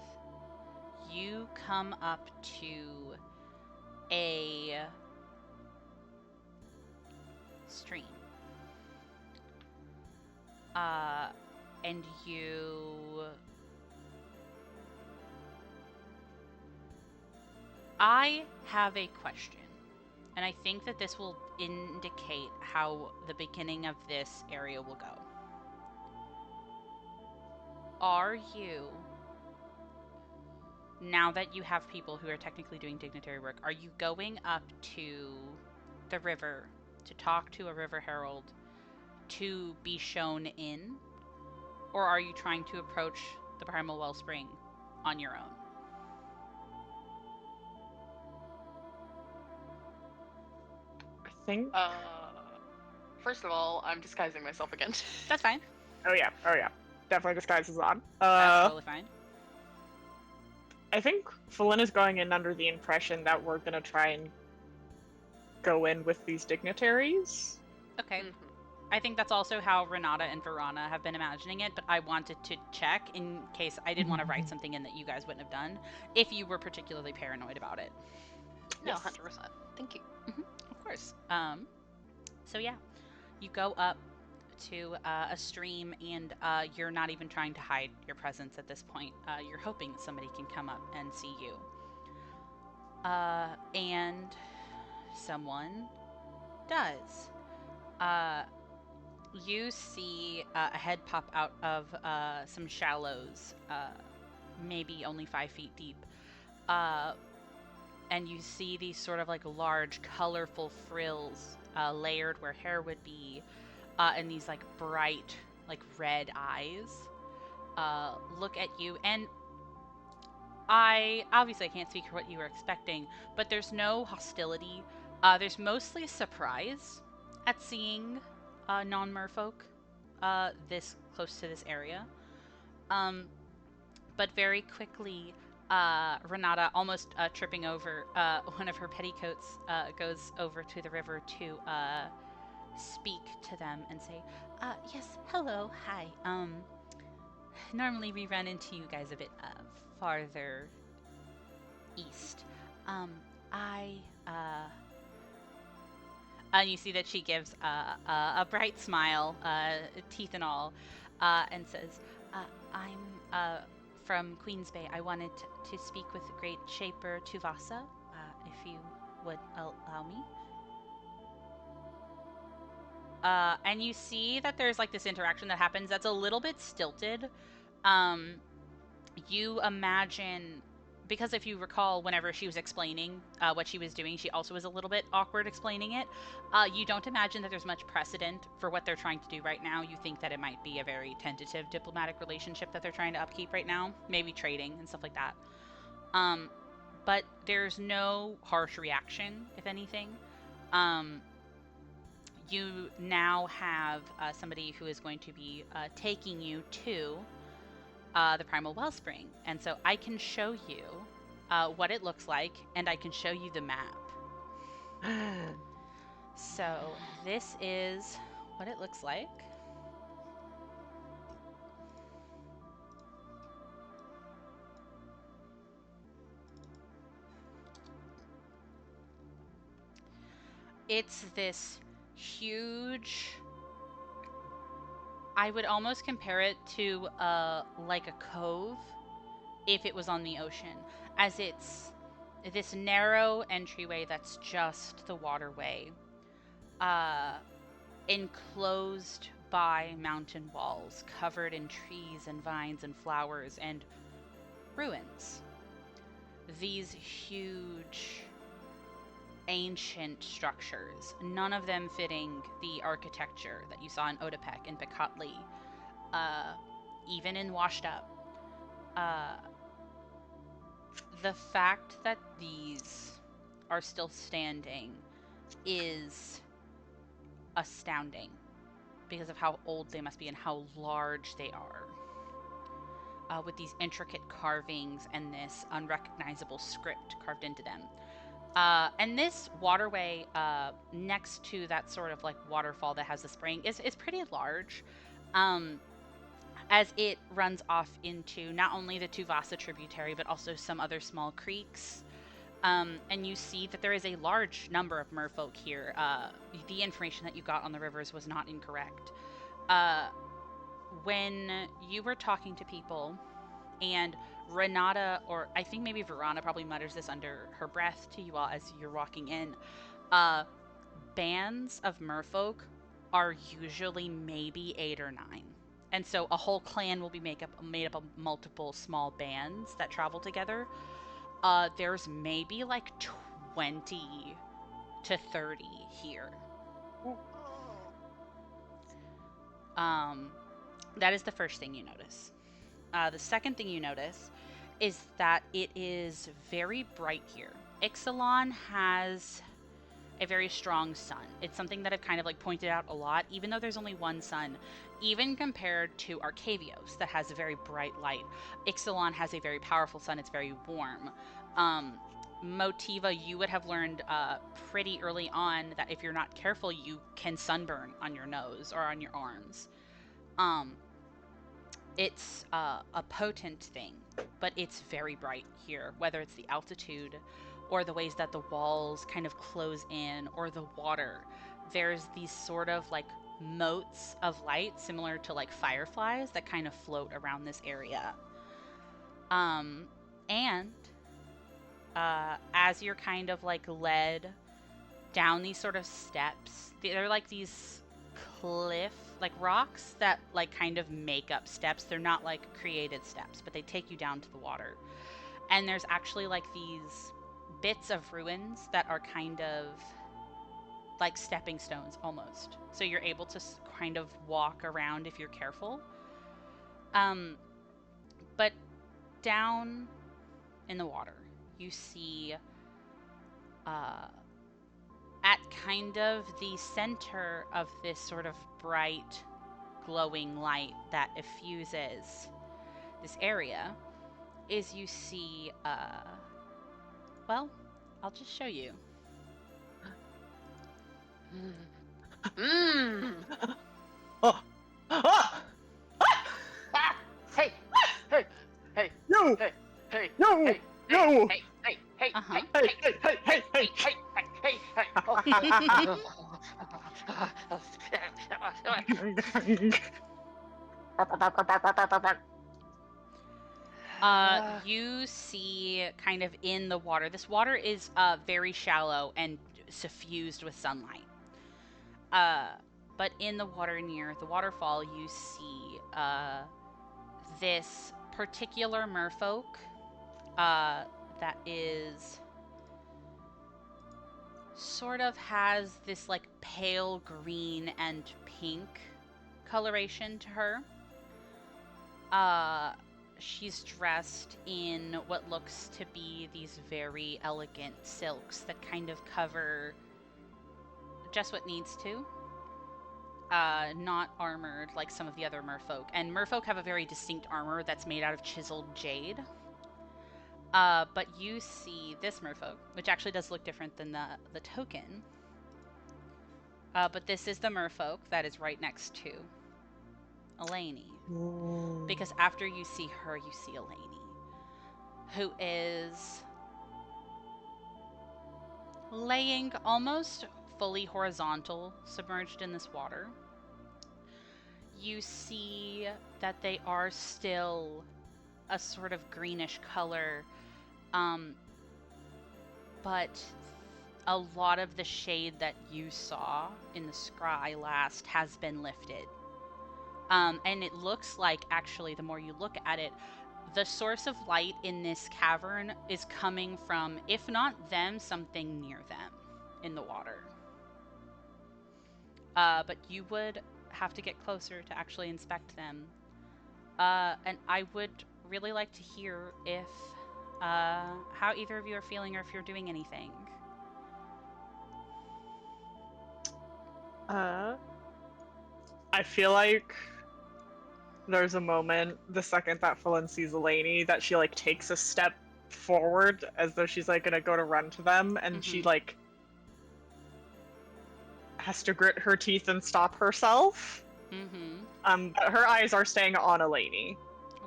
you come up to a stream. And I have a question, and I think that this will indicate how the beginning of this area will go. Are you, now that you have people who are technically doing dignitary work, are you going up to the river to talk to a river herald to be shown in? Or are you trying to approach the Primal Wellspring on your own? I think. First of all, I'm disguising myself again. That's fine. Oh yeah. Definitely disguise is on. That's totally fine. I think Felin is going in under the impression that we're gonna try and go in with these dignitaries. Okay. I think that's also how Renata and Verana have been imagining it, but I wanted to check in case I didn't want to write something in that you guys wouldn't have done if you were particularly paranoid about it. No, Yes. 100%. Thank you. Of course. So yeah, you go up to a stream, and you're not even trying to hide your presence at this point. You're hoping that somebody can come up and see you. And someone does. You see a head pop out of some shallows, maybe only 5 feet deep. And you see these sort of like large, colorful frills layered where hair would be, and these like bright, like red eyes look at you. And I can't speak for what you were expecting, but there's no hostility. There's mostly surprise at seeing non-merfolk this close to this area. But very quickly, Renata, almost tripping over one of her petticoats, goes over to the river to speak to them and say, yes, hello, hi. Normally we run into you guys a bit farther east. And you see that she gives a bright smile, teeth and all, and says, I'm from Queens Bay. I wanted to speak with the Great Shaper Tuvasa, if you would allow me. And you see that there's like this interaction that happens that's a little bit stilted. You imagine, because if you recall, whenever she was explaining what she was doing, she also was a little bit awkward explaining it. You don't imagine that there's much precedent for what they're trying to do right now. You think that it might be a very tentative diplomatic relationship that they're trying to upkeep right now, maybe trading and stuff like that. But there's no harsh reaction, if anything. You now have somebody who is going to be taking you to the Primal Wellspring. And so I can show you what it looks like, and I can show you the map. So this is what it looks like. It's this huge, I would almost compare it to like a cove if it was on the ocean, as it's this narrow entryway that's just the waterway, enclosed by mountain walls, covered in trees and vines and flowers and ruins. These huge, ancient structures, none of them fitting the architecture that you saw in Odapek and Pekatli, even in Washed Up. The fact that these are still standing is astounding because of how old they must be and how large they are. With these intricate carvings and this unrecognizable script carved into them. And this waterway next to that sort of like waterfall that has the spring is pretty large. As it runs off into not only the Tuvasa tributary, but also some other small creeks. And you see that there is a large number of merfolk here. The information that you got on the rivers was not incorrect. When you were talking to people, and Renata, or I think maybe Verana probably mutters this under her breath to you all as you're walking in, bands of merfolk are usually maybe 8 or 9. And so a whole clan will be made up of multiple small bands that travel together. There's maybe like 20 to 30 here. That is the first thing you notice. The second thing you notice is that it is very bright here. Ixalan has a very strong sun. It's something that I've kind of like pointed out a lot, even though there's only one sun, even compared to Arcavios that has a very bright light. Ixalan has a very powerful sun. It's very warm. Motiva, you would have learned pretty early on that if you're not careful, you can sunburn on your nose or on your arms. It's a potent thing, but it's very bright here, whether it's the altitude or the ways that the walls kind of close in or the water. There's these sort of like motes of light similar to like fireflies that kind of float around this area. And as you're kind of like led down these sort of steps, they're like these cliff like rocks that like kind of make up steps. They're not like created steps, but they take you down to the water. And there's actually like these bits of ruins that are kind of like stepping stones almost. So you're able to kind of walk around if you're careful. But down in the water, you see at kind of the center of this sort of bright, glowing light that effuses this area is you see, well, I'll just show you. Oh. Ah! Ah! Hey! Hey! Hey! No! Hey! Hey! No! Hey! No! Hey! Hey! Hey! Uh-huh. Hey! Hey! Hey! Hey! Hey! Hey! Hey! You see kind of in the water. This water is very shallow and suffused with sunlight. But in the water near the waterfall, you see this particular merfolk that is sort of has this like pale green and pink coloration to her. She's dressed in what looks to be these very elegant silks that kind of cover just what needs to. Not armored like some of the other merfolk. And merfolk have a very distinct armor that's made out of chiseled jade. But you see this merfolk, which actually does look different than the token. But this is the merfolk that is right next to Eleni. Because after you see her, you see Eleni, who is laying almost fully horizontal, submerged in this water. You see that they are still a sort of greenish color, but a lot of the shade that you saw in the scry last has been lifted. And it looks like, actually, the more you look at it, the source of light in this cavern is coming from, if not them, something near them in the water. But you would have to get closer to actually inspect them. And I would really like to hear if how either of you are feeling or if you're doing anything. I feel like there's a moment the second that Phelan sees Eleni that she like takes a step forward as though she's like gonna go to run to them, and she like has to grit her teeth and stop herself. But her eyes are staying on Eleni. Okay.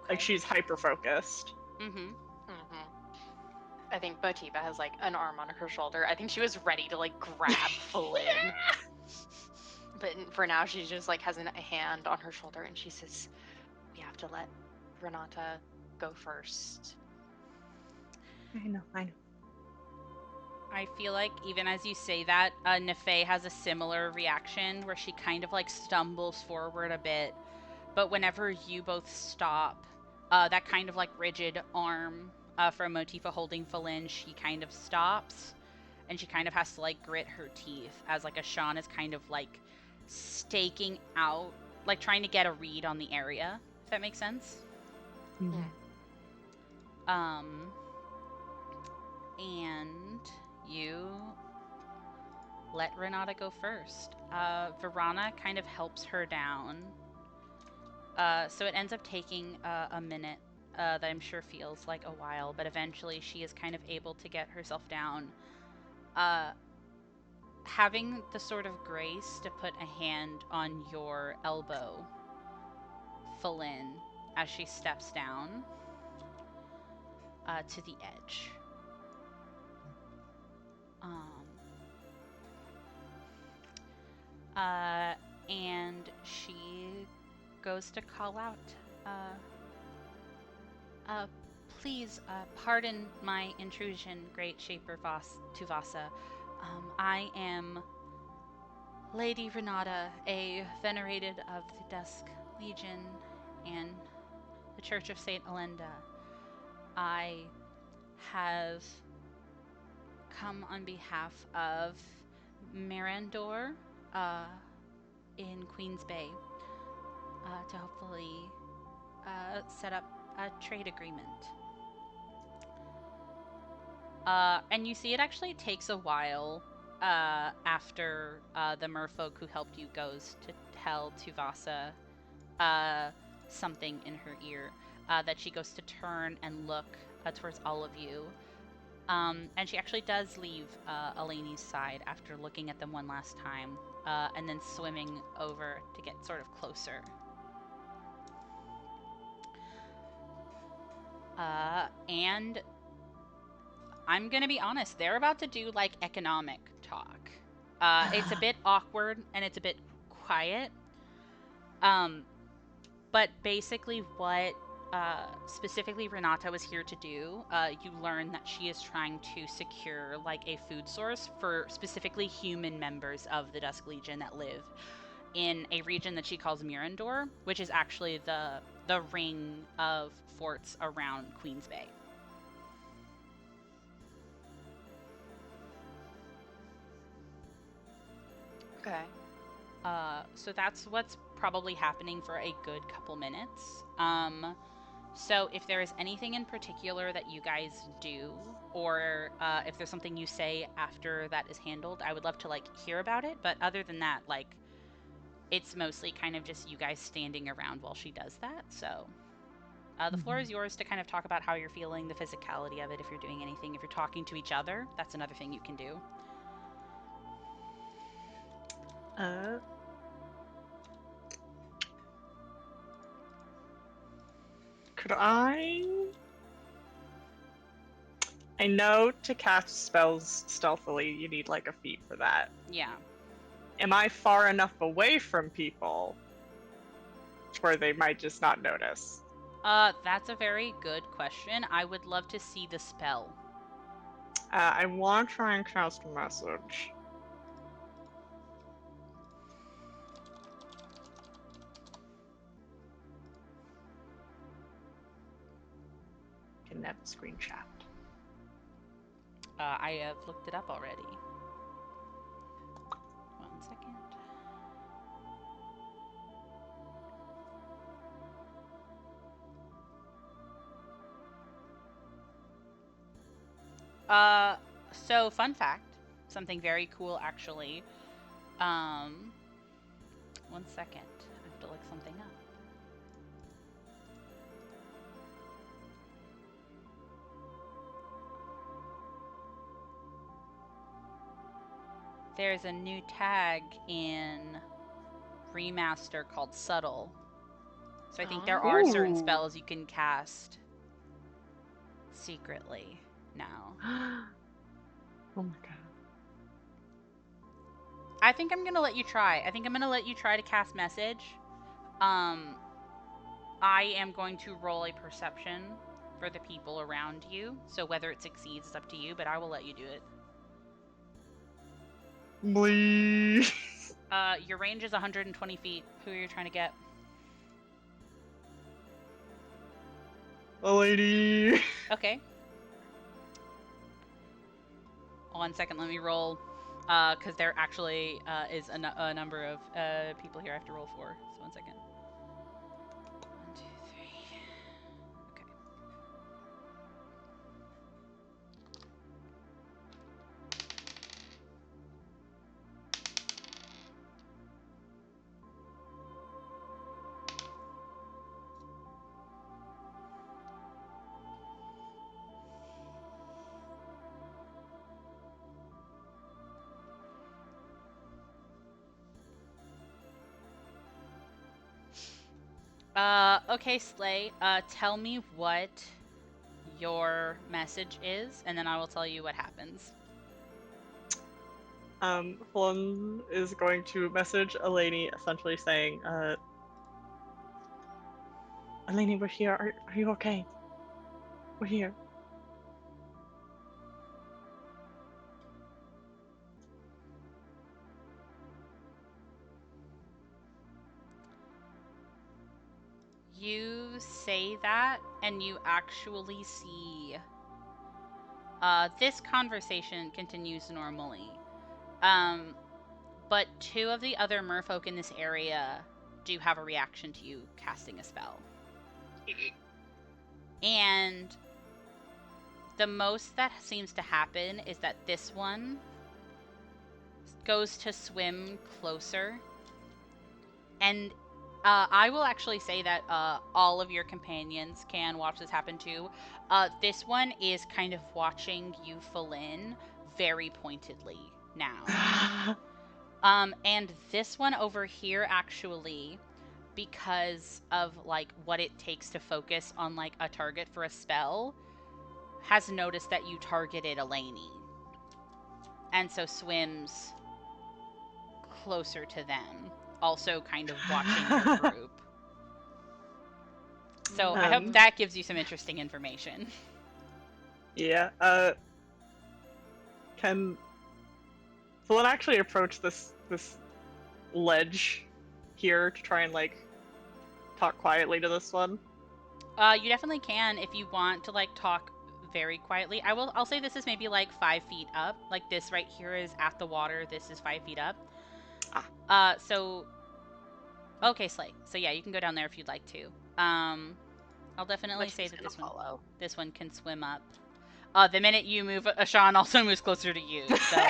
Like she's hyper focused. I think Motiva has like an arm on her shoulder. I think she was ready to like grab Flynn. But for now, she just like has a hand on her shoulder and she says, "We have to let Renata go first." I know. I feel like even as you say that, Nefei has a similar reaction where she kind of like stumbles forward a bit. But whenever you both stop, that kind of like rigid arm from Motifa holding Phelan, she kind of stops. And she kind of has to like grit her teeth as like Ashan is kind of like staking out, like trying to get a read on the area, if that makes sense. And you let Renata go first. Verana kind of helps her down. So it ends up taking a minute that I'm sure feels like a while, but eventually she is kind of able to get herself down. Having the sort of grace to put a hand on your elbow, Phelan, as she steps down to the edge. And she goes to call out, please, pardon my intrusion, great Shaper Tuvasa. I am Lady Renata, a venerated of the Dusk Legion and the Church of St. Elenda. I have come on behalf of Mirandor in Queens Bay to hopefully set up a trade agreement. And you see it actually takes a while after the merfolk who helped you goes to tell Tuvasa something in her ear, that she goes to turn and look towards all of you. And she actually does leave Eleni's side after looking at them one last time, and then swimming over to get sort of closer. And I'm gonna be honest, they're about to do like economic talk. It's a bit awkward and it's a bit quiet. But basically what specifically Renata was here to do, you learn that she is trying to secure like a food source for specifically human members of the Dusk Legion that live in a region that she calls Mirandor, which is actually the ring of forts around Queens Bay. Okay. So that's what's probably happening for a good couple minutes. So if there is anything in particular that you guys do, or if there's something you say after that is handled, I would love to like hear about it. But other than that, like, it's mostly kind of just you guys standing around while she does that. So the floor is yours to kind of talk about how you're feeling, the physicality of it, if you're doing anything. If you're talking to each other, that's another thing you can do. Could I know to cast spells stealthily, you need like a feat for that. Yeah. Am I far enough away from people where they might just not notice? That's a very good question. I would love to see the spell. I want to try and cast a message. Can have a screenshot. I have looked it up already. 1 second. So fun fact, something very cool actually. 1 second. I have to look something up. There's a new tag in Remaster called Subtle. So I think there are certain Ooh. spells you can cast secretly now. Oh my god. I think I'm gonna let you try. I think I'm gonna let you try to cast Message. I am going to roll a perception for the people around you. So whether it succeeds is up to you, but I will let you do it. Please. Your range is 120 feet. Who are you trying to get? A lady. Okay. 1 second, let me roll. Because there actually is a number of people here I have to roll for. So 1 second. 1, 2, 3. Okay. Okay, Slay. Tell me what your message is, and then I will tell you what happens. Flynn is going to message Eleni, essentially saying, Eleni, we're here. Are you okay? We're here. You say that, and you actually see this conversation continues normally. But 2 of the other merfolk in this area do have a reaction to you casting a spell. And the most that seems to happen is that this one goes to swim closer. And I will actually say that all of your companions can watch this happen too. This one is kind of watching you, Falin, very pointedly now. And this one over here, actually, because of like what it takes to focus on like a target for a spell, has noticed that you targeted Eleni, and so swims closer to them, also kind of watching your group. So I hope that gives you some interesting information. Yeah, can Flynn actually approach this ledge here to try and like talk quietly to this one? You definitely can if you want to like talk very quietly. I'll say this is maybe like 5 feet up. Like this right here is at the water. This is 5 feet up. So okay, Slay. So yeah, you can go down there if you'd like to. I'll definitely say that this one can swim up. The minute you move, Ashan also moves closer to you. So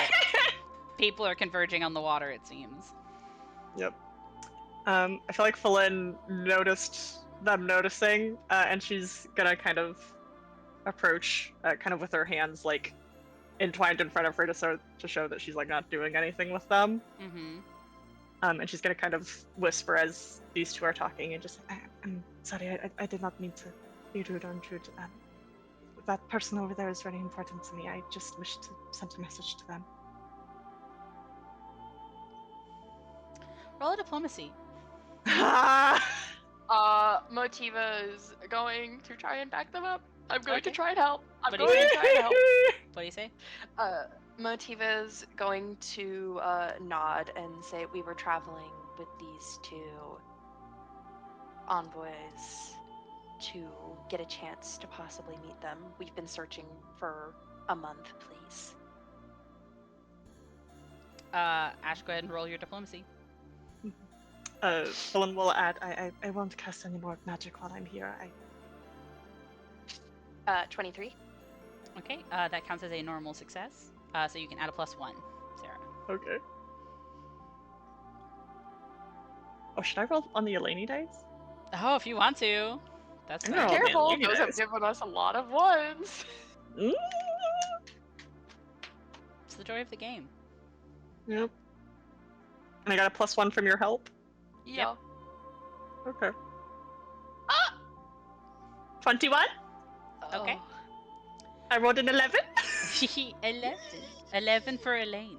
people are converging on the water, it seems. Yep. I feel like Falin noticed them noticing, and she's gonna kind of approach, kind of with her hands like entwined in front of her to show that she's like not doing anything with them. Mm-hmm. And she's gonna kind of whisper as these 2 are talking and just like, I'm sorry, I did not mean to be rude or intrude. That person over there is very important to me. I just wish to send a message to them. Roll a diplomacy. Motiva is going to try and back them up. I'm going to Okay. try and help. I'm What do you going say? to try and help. What do you say? Motiva's going to nod and say we were traveling with these 2 envoys to get a chance to possibly meet them. We've been searching for a month, please. Ash, go ahead and roll your diplomacy. Falin will add, I won't cast any more magic while I'm here. 23. Okay, that counts as a normal success. So you can add a +1, Sarah. Okay. Oh, should I roll on the Eleni dice? Oh, if you want to. That's I'm fine. gonna roll the Careful, Eleni those have dice. given us a lot of ones. Mm. It's the joy of the game. Yep. And I got a +1 from your help. Yeah. Okay. Ah! 21. Okay. Oh. I rolled an 11. 11. 11 for Elaine.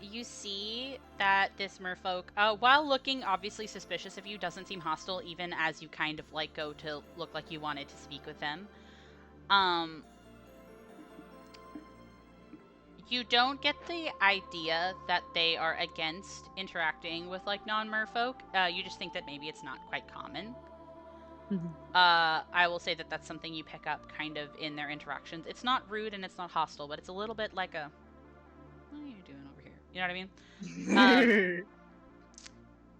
You see that this merfolk, while looking obviously suspicious of you, doesn't seem hostile even as you kind of like go to look like you wanted to speak with them. You don't get the idea that they are against interacting with like non-merfolk. You just think that maybe it's not quite common. I will say that that's something you pick up kind of in their interactions. It's not rude and it's not hostile, but it's a little bit like a, what are you doing over here? You know what I mean?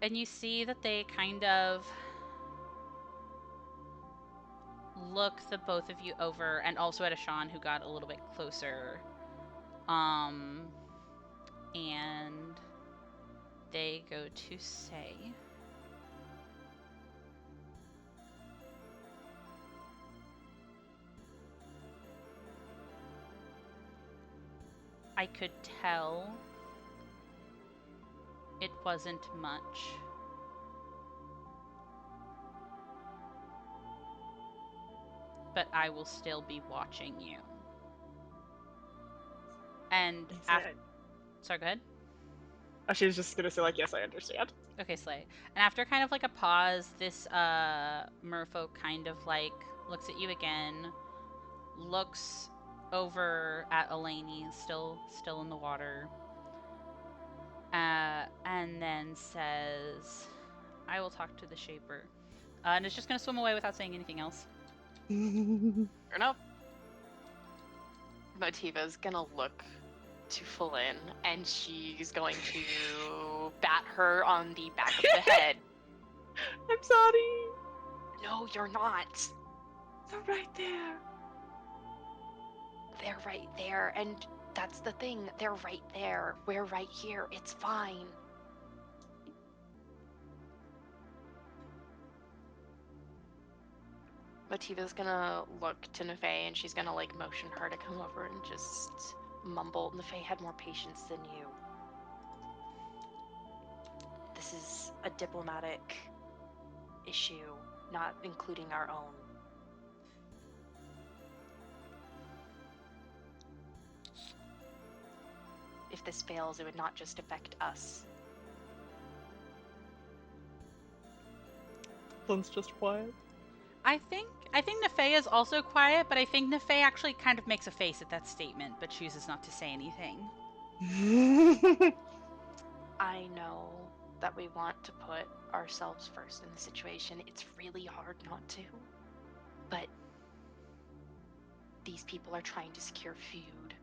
And you see that they kind of look the both of you over, and also at Ashan, who got a little bit closer. And they go to say, I could tell it wasn't much. But I will still be watching you. And after... Sorry, go ahead. Oh, she was just gonna say, like, yes, I understand. Okay, Slay. And after kind of like a pause, this merfolk kind of like looks at you again, looks over at Eleni, still in the water, and then says, I will talk to the Shaper. And it's just gonna swim away without saying anything else. Fair enough. Motiva's gonna look to Flynn, and she's going to bat her on the back of the head. I'm sorry. No, you're not. They're right there. They're right there, and that's the thing. They're right there. We're right here. It's fine. Motiva's gonna look to Nefei, and she's gonna like motion her to come over and just mumble. Nefei had more patience than you. This is a diplomatic issue, not including our own. If this fails, it would not just affect us. Flynn's just quiet. I think Nefei is also quiet, but I think Nefei actually kind of makes a face at that statement, but chooses not to say anything. I know that we want to put ourselves first in the situation. It's really hard not to. But these people are trying to secure food.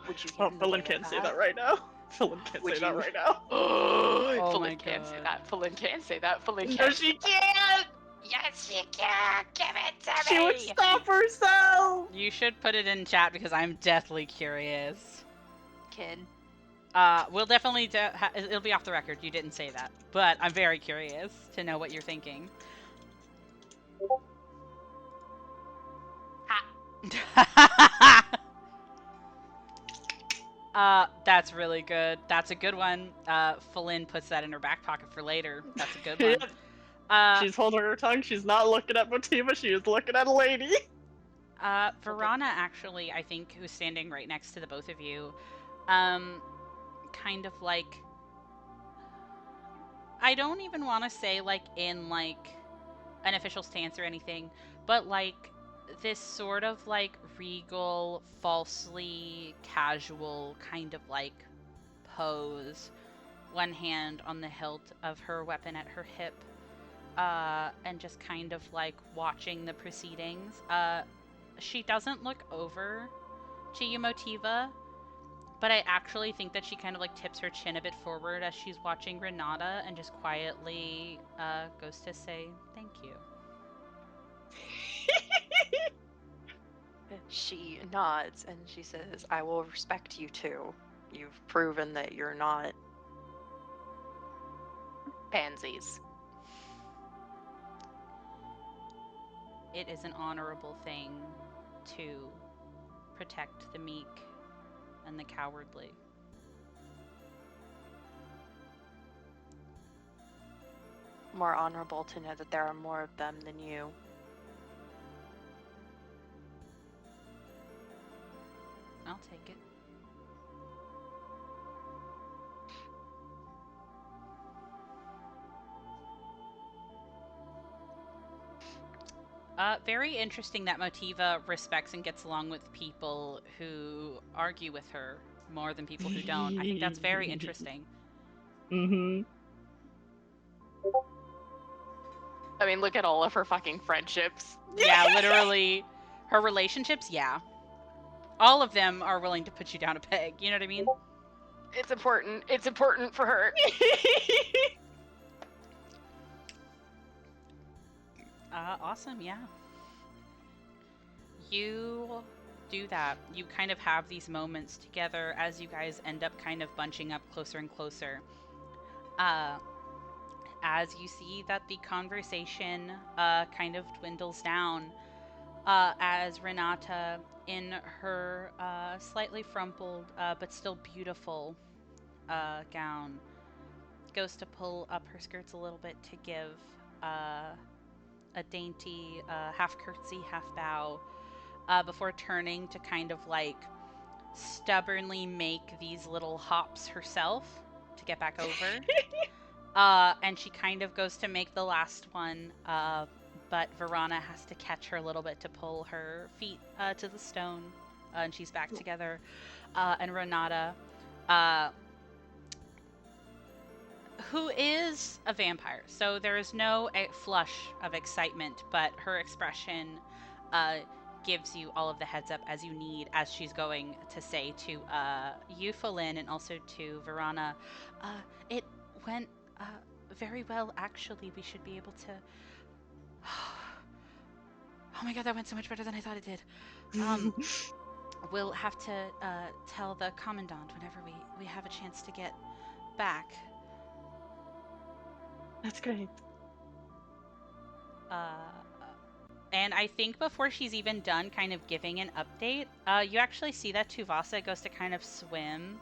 Would you get in the way Flynn of can't say that right now. Flynn can't Would say that you? right now. Oh Flynn my can't say God. that. Flynn can't say that. Flynn No, can't. she can't. Yes, she can. Give it to She me. would stop herself. You should put it in chat because I'm deathly curious. Kid. We'll definitely it'll be off the record. You didn't say that, but I'm very curious to know what you're thinking. That's really good. That's a good one. Flynn puts that in her back pocket for later. That's a good one. She's holding her tongue. She's not looking at Motiva. She is looking at a lady. Verana, actually, I think, who's standing right next to the both of you, kind of like, I don't even want to say, like, in, like, an official stance or anything, but, like, this sort of, like, regal, falsely casual kind of, like, pose, one hand on the hilt of her weapon at her hip, and just kind of, like, watching the proceedings. She doesn't look over to you, Motiva, but I actually think that she kind of like tips her chin a bit forward as she's watching Renata and just quietly goes to say thank you. She nods and she says, I will respect you too. You've proven that you're not pansies. It is an honorable thing to protect the meek and the cowardly. More honorable to know that there are more of them than you. I'll take it. Very interesting that Motiva respects and gets along with people who argue with her more than people who don't. I think that's very interesting. Mm-hmm. I mean, look at all of her fucking friendships. Yeah, literally, her relationships, yeah. All of them are willing to put you down a peg, you know what I mean? It's important. It's important for her. Awesome, yeah. You do that. You kind of have these moments together as you guys end up kind of bunching up closer and closer. As you see that the conversation kind of dwindles down, as Renata, in her slightly frumpled but still beautiful gown, goes to pull up her skirts a little bit to give a dainty half curtsy, half bow, before turning to kind of like stubbornly make these little hops herself to get back over. And she kind of goes to make the last one, but Verana has to catch her a little bit to pull her feet to the stone, and she's back together. And Renata, who is a vampire, so there is no flush of excitement, but her expression gives you all of the heads up as you need, as she's going to say to you, Falin, and also to Verana, it went very well, actually. We should be able to... Oh my god, that went so much better than I thought it did. We'll have to tell the Commandant whenever we have a chance to get back. That's great. And I think before she's even done kind of giving an update, you actually see that Tuvasa goes to kind of swim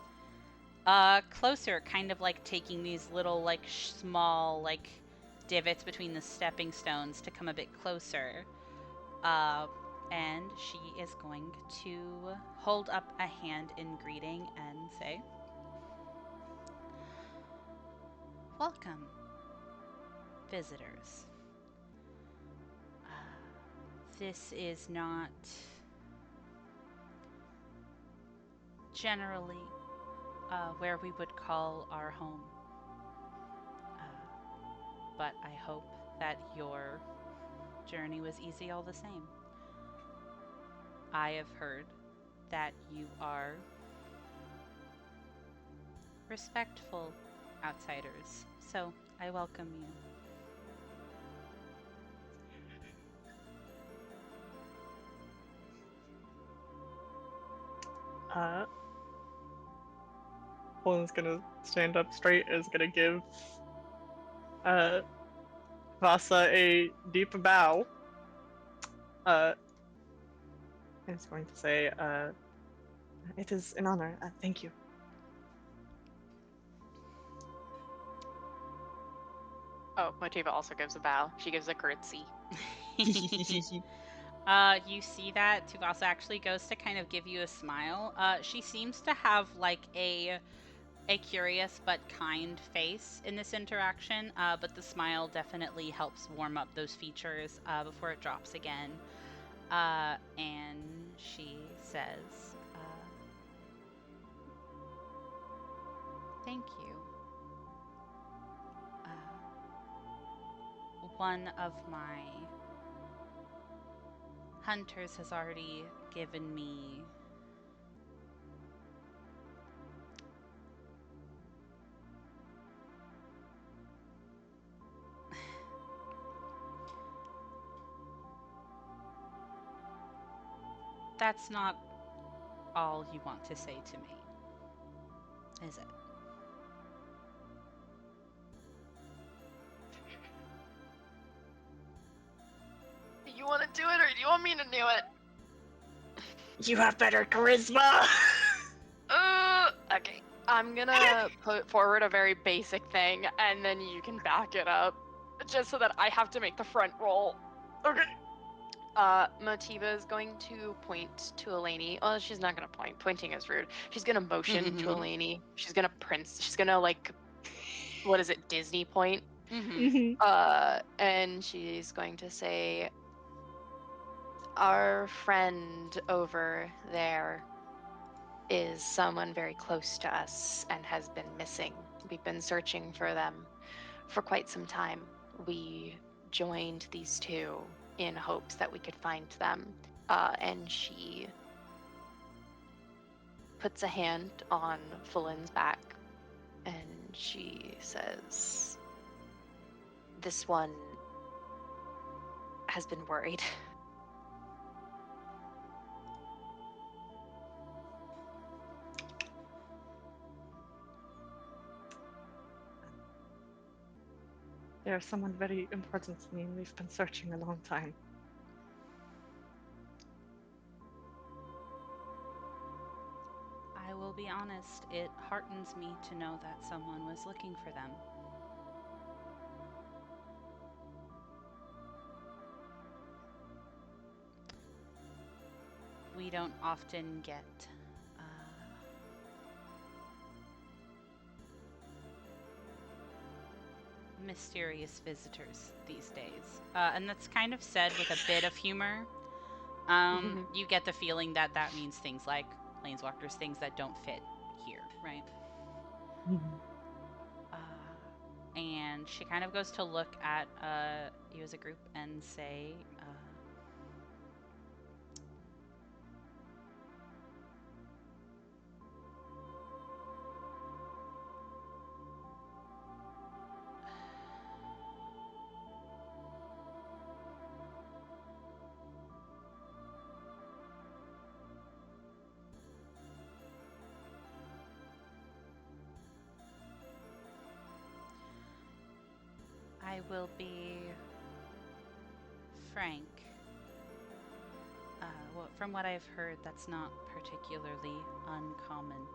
closer, kind of like taking these little like small like divots between the stepping stones to come a bit closer. And she is going to hold up a hand in greeting and say, "Welcome, visitors. This is not generally where we would call our home. But I hope that your journey was easy all the same. I have heard that you are respectful outsiders, so I welcome you." Poland's gonna stand up straight, is gonna give Vasa a deep bow. And is going to say, it is an honor. Thank you. Oh, Motiva also gives a bow. She gives a curtsy. You see that Tuvasa actually goes to kind of give you a smile. She seems to have like a curious but kind face in this interaction, but the smile definitely helps warm up those features before it drops again. And she says, "Thank you. One of my hunters has already given me That's not all you want to say to me, is it? Do you want to do it or do you want me to do it? You have better charisma. Okay. I'm gonna put forward a very basic thing and then you can back it up. Just so that I have to make the front roll. Okay. Motiva is going to point to Eleni. Well, she's not gonna point. Pointing is rude. She's gonna motion to Eleni. She's gonna She's gonna like, what is it? Disney point. Mm-hmm. And she's going to say, "Our friend over there is someone very close to us and has been missing. We've been searching for them for quite some time. We joined these two in hopes that we could find them." And she puts a hand on Fullen's back and she says, "This one has been worried." There's someone very important to me, and we've been searching a long time. I will be honest, it heartens me to know that someone was looking for them. We don't often get mysterious visitors these days. And that's kind of said with a bit of humor. You get the feeling that that means things like planeswalkers, things that don't fit here, right? And she kind of goes to look at you as a group and say, I will be frank. From what I've heard, that's not particularly uncommon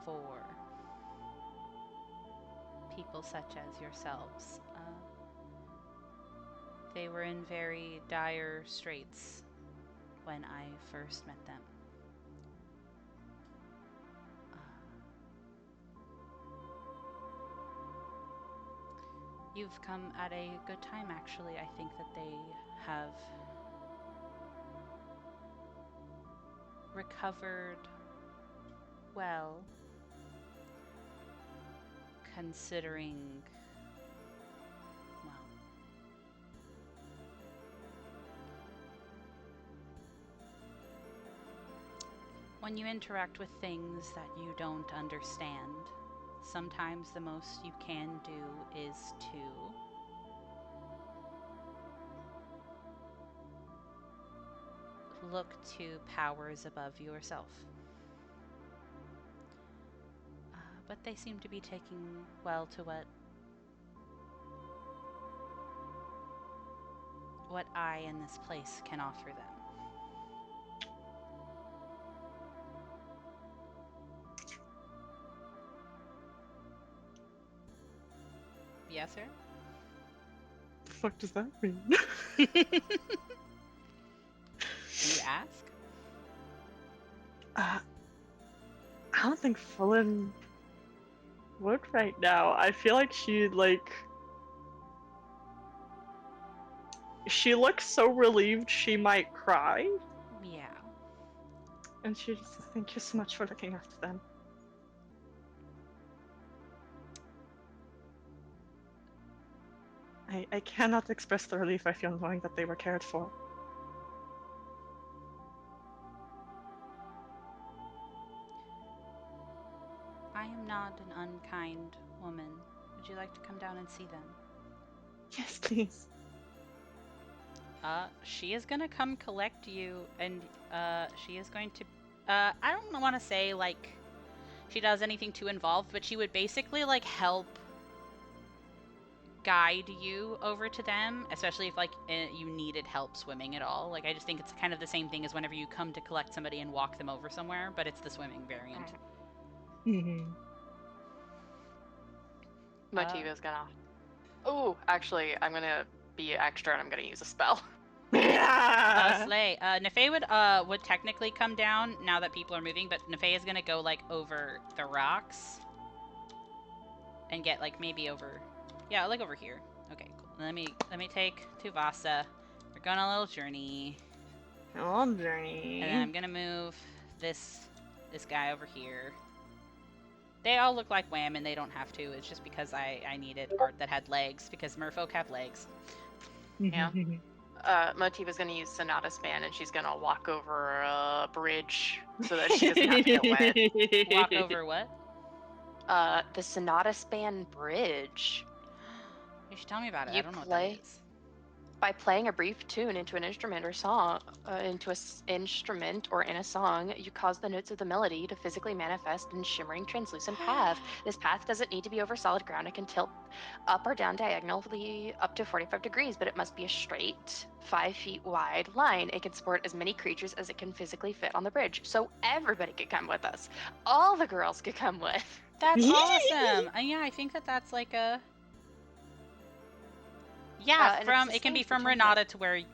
for people such as yourselves. They were in very dire straits when I first met them. You've come at a good time, actually. I think that they have recovered well, considering, well, when you interact with things that you don't understand, sometimes the most you can do is to look to powers above yourself. But they seem to be taking well to what I and this place can offer them. Yes, sir? The fuck does that mean? You ask? I don't think Fullen would right now. I feel like she looks so relieved she might cry. Yeah. And she just says, "Thank you so much for looking after them." I cannot express the relief I feel knowing that they were cared for. I am not an unkind woman. Would you like to come down and see them? Yes, please. She is gonna come collect you, and she is going to. I don't want to say like she does anything too involved, but she would basically like help guide you over to them, especially if like you needed help swimming at all. Like I just think it's kind of the same thing as whenever you come to collect somebody and walk them over somewhere, but it's the swimming variant. Mhm. Motiva's gonna. Oh, actually, I'm gonna be extra and I'm gonna use a spell. Slay. Nefei would technically come down now that people are moving, but Nefei is gonna go like over the rocks and get like maybe over, yeah, like over here. Okay, cool. Let me take Tuvasa. We're going on a little journey, Oh, journey. and then I'm gonna move this guy over here. They all look like Wham, and they don't have to. It's just because I needed art that had legs, because merfolk have legs. Yeah. Motiva's gonna use Sonata Span and she's gonna walk over a bridge so that she doesn't have to get wet. Walk over what? The Sonata Span bridge. You should tell me about it. I You don't know what play- that is. By playing a brief tune into an instrument or song, instrument or in a song, you cause the notes of the melody to physically manifest in shimmering, translucent path. This path doesn't need to be over solid ground. It can tilt up or down diagonally up to 45 degrees, but it must be a straight, 5 feet wide line. It can support as many creatures as it can physically fit on the bridge. So everybody could come with us. All the girls could come with. That's awesome. Yeah, I think that's like a. Yeah, and from it's it can be sustained from for 10 Renata to where. Yeah.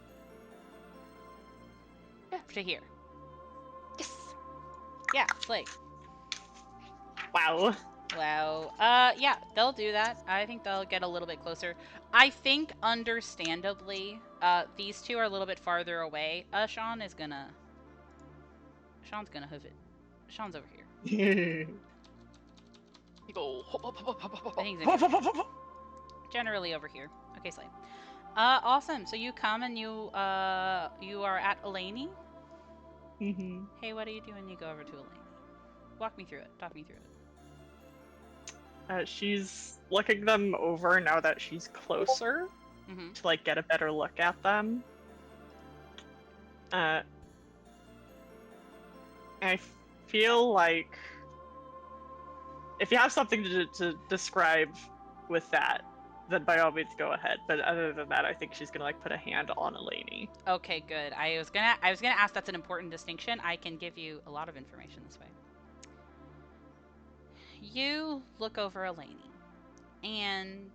To here. Yes. Yeah, slay. Wow. Wow. Yeah, they'll do that. I think they'll get a little bit closer. I think, understandably, these two are a little bit farther away. Sean's gonna hoof it. Sean's over here. You go. I think he's gonna generally over here. Okay, slay. Awesome. So you come and you are at Eleni. Mhm. Hey, what do you do when you go over to Eleni? Walk me through it. Talk me through it. She's looking them over now that she's closer Mm-hmm. to like get a better look at them. I feel like if you have something to describe with that, then by all means go ahead. But other than that, I think she's gonna like put a hand on Eleni. Okay, good. I was gonna ask. That's an important distinction. I can give you a lot of information this way. You look over Eleni, and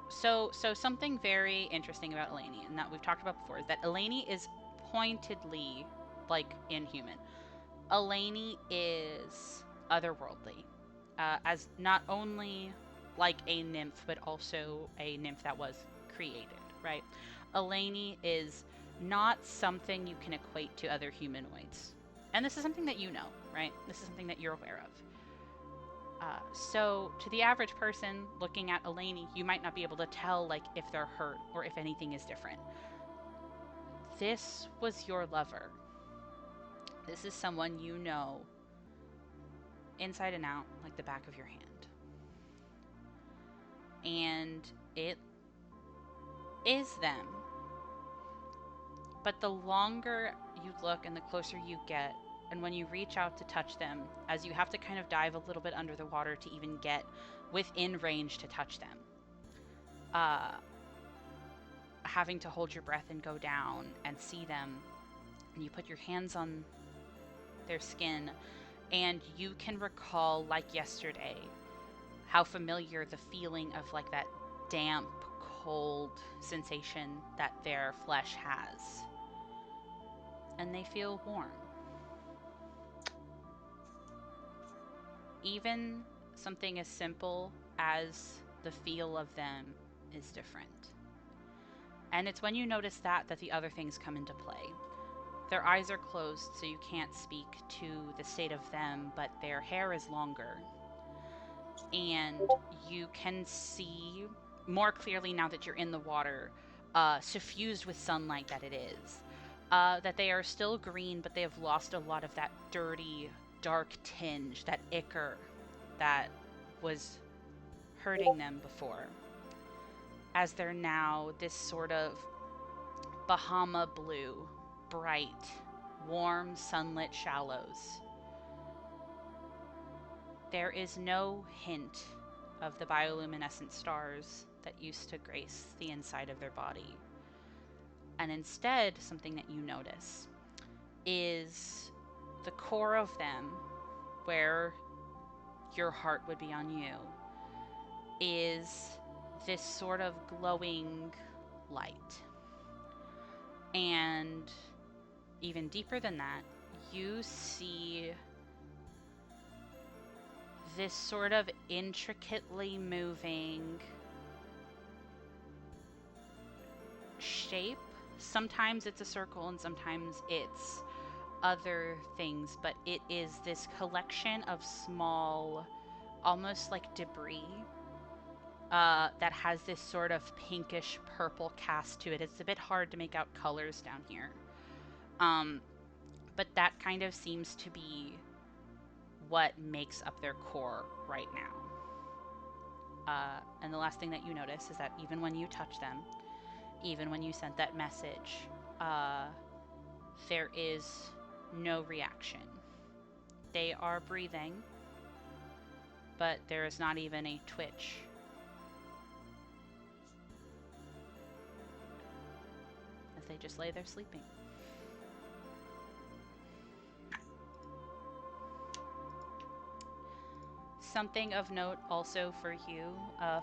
so something very interesting about Eleni, and that we've talked about before, is that Eleni is pointedly like inhuman. Eleni is otherworldly, as not only like a nymph, but also a nymph that was created, right? Eleni is not something you can equate to other humanoids. And this is something that you know, right? This is something that you're aware of. So to the average person looking at Eleni, you might not be able to tell like if they're hurt or if anything is different. This was your lover. This is someone you know inside and out, like the back of your hand. And it is them. But the longer you look and the closer you get, and when you reach out to touch them, as you have to kind of dive a little bit under the water to even get within range to touch them, having to hold your breath and go down and see them, and you put your hands on their skin, and you can recall, like yesterday, how familiar the feeling of like that damp, cold sensation that their flesh has. And they feel warm. Even something as simple as the feel of them is different. And it's when you notice that the other things come into play. Their eyes are closed, so you can't speak to the state of them, but their hair is longer. And you can see more clearly now that you're in the water, suffused with sunlight that it is. That they are still green, but they have lost a lot of that dirty, dark tinge, that ichor that was hurting them before. as they're now this sort of Bahama blue, bright, warm, sunlit shallows. There is no hint of the bioluminescent stars that used to grace the inside of their body. And instead, something that you notice is the core of them, where your heart would be on you, is this sort of glowing light. And even deeper than that, you see this sort of intricately moving shape. Sometimes it's a circle and sometimes it's other things, but it is this collection of small, almost like debris, that has this sort of pinkish purple cast to it. It's a bit hard to make out colors down here. But that kind of seems to be what makes up their core right now. And the last thing that you notice is that even when you touch them, even when you sent that message, there is no reaction. They are breathing, but there is not even a twitch. As they just lay there sleeping. Something of note also for you,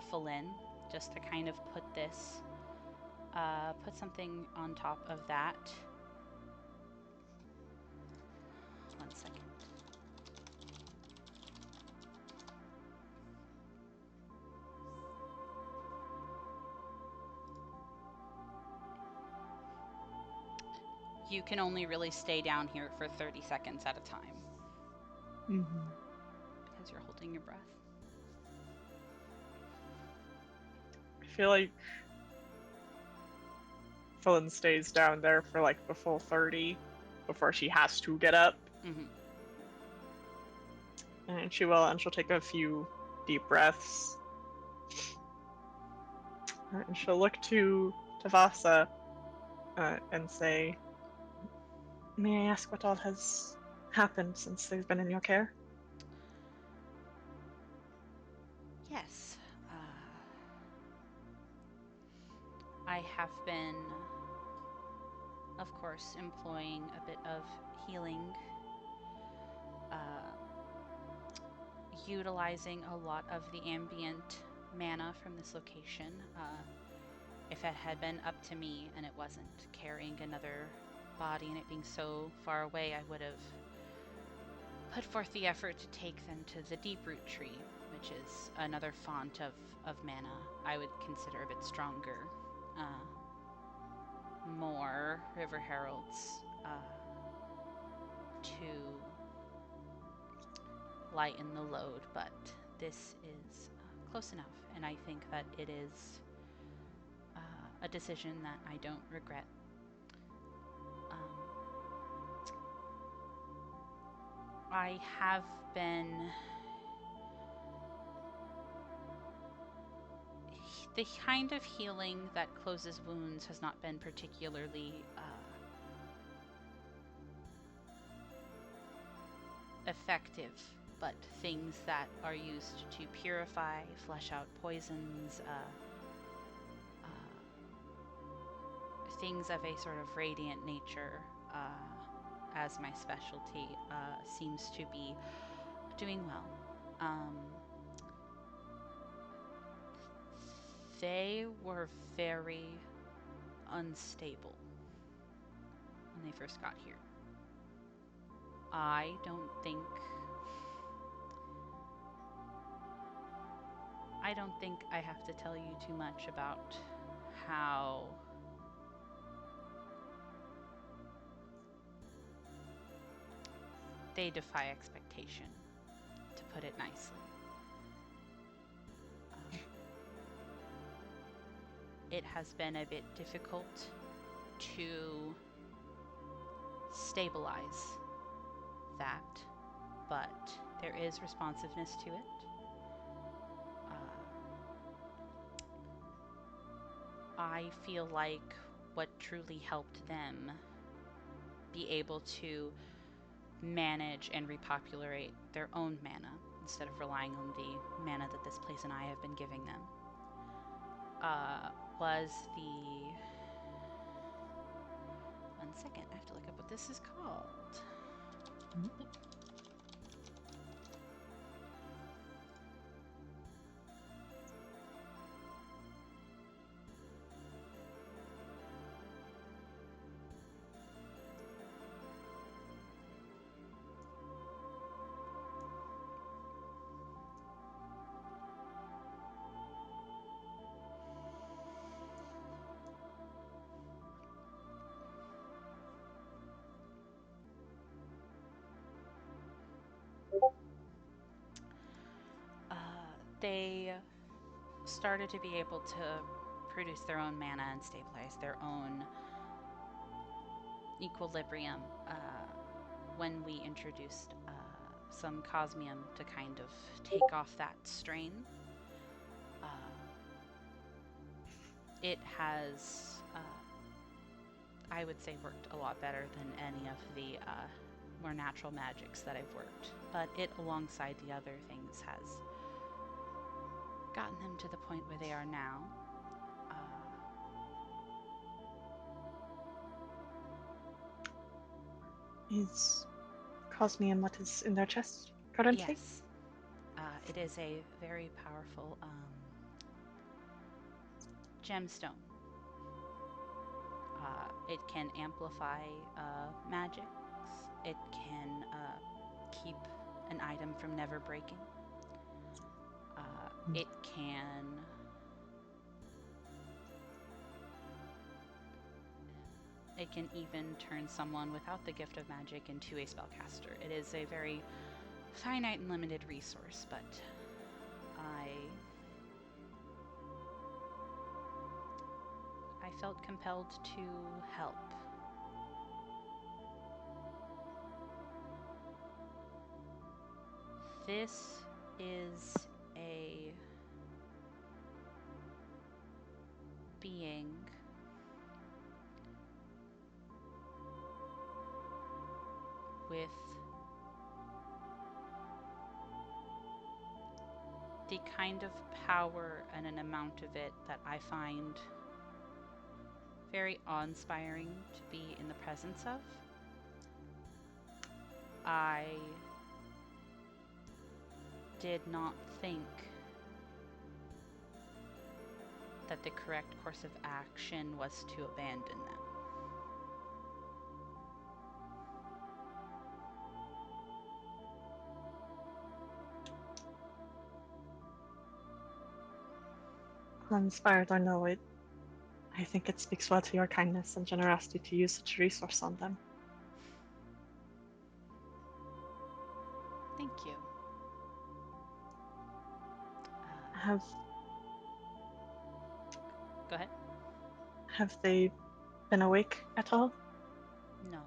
Falin, just to kind of put this, put something on top of that. 1 second. You can only really stay down here for 30 seconds at a time. Because you're holding your breath. I feel like Phelan stays down there for like the full 30 before she has to get up. And she will, and she'll take a few deep breaths. And she'll look to Tavasa and say, "May I ask what all has happened since they've been in your care?" Yes. I have been, of course, employing a bit of healing, utilizing a lot of the ambient mana from this location. If it had been up to me and it wasn't carrying another body and it being so far away, I would have put forth the effort to take them to the deep root tree, which is another font of mana. I would consider a bit stronger. More river heralds to lighten the load, but this is close enough, and I think that it is a decision that I don't regret. I have been the kind of healing that closes wounds has not been particularly effective, but things that are used to purify, flesh out poisons, things of a sort of radiant nature, as my specialty, seems to be doing well. They were very unstable when they first got here. I don't think I have to tell you too much about how they defy expectation, to put it nicely. It has been a bit difficult to stabilize that, but there is responsiveness to it. I feel like what truly helped them be able to manage and repopulate their own mana instead of relying on the mana that this place and I have been giving them was the. One second, I have to look up what this is called. They started to be able to produce their own mana and stabilize their own equilibrium when we introduced some cosmium to kind of take off that strain. It has, I would say, worked a lot better than any of the more natural magics that I've worked. But it, alongside the other things, has gotten them to the point where they are now. Is Cosmium what is in their chest currently? Yes. It is a very powerful gemstone. It can amplify magics. It can keep an item from never breaking. It can even turn someone without the gift of magic into a spellcaster. It is a very finite and limited resource, but I felt compelled to help. This is a being with the kind of power and an amount of it that I find very awe-inspiring to be in the presence of. I did not think that the correct course of action was to abandon them. Uninspired or no, I think it speaks well to your kindness and generosity to use such a resource on them. Thank you. Go ahead. Have they been awake at all? No.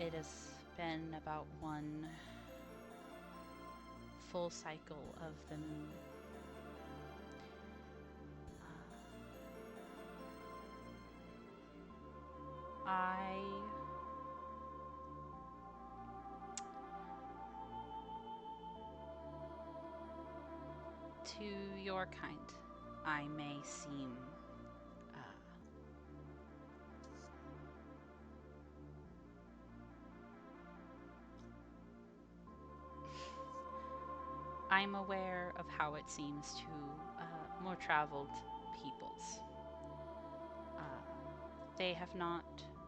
It has been about one full cycle of the moon. To your kind, I may seem I'm aware of how it seems to more traveled peoples. They have not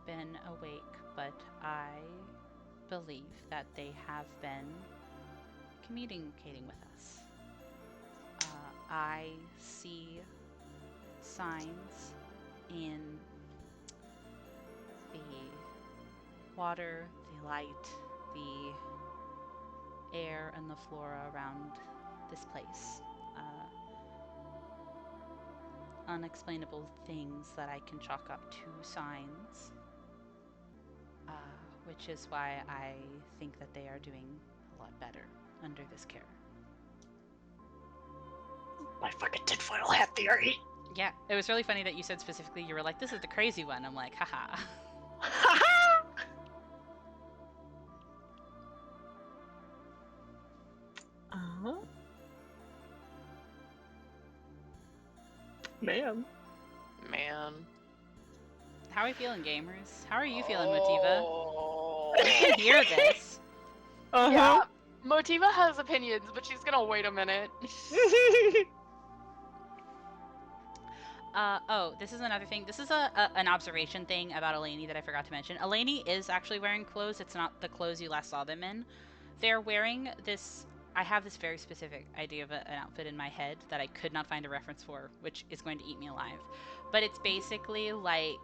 been awake, but I believe that they have been communicating with us. I see signs in the water, the light, the air, and the flora around this place. Unexplainable things that I can chalk up to signs, which is why I think that they are doing a lot better under this care. My fucking tinfoil hat theory. Yeah, it was really funny that you said specifically you were like, this is the crazy one. I'm like, haha. uh-huh. Man. How are you feeling, gamers? How are you feeling, Motiva? Oh. You can hear this. Uh-huh. Yeah, Motiva has opinions, but she's gonna wait a minute. Oh, this is another thing. This is an observation thing about Eleni that I forgot to mention. Eleni is actually wearing clothes. It's not the clothes you last saw them in. They're wearing this. I have this very specific idea of an outfit in my head that I could not find a reference for, which is going to eat me alive. But it's basically like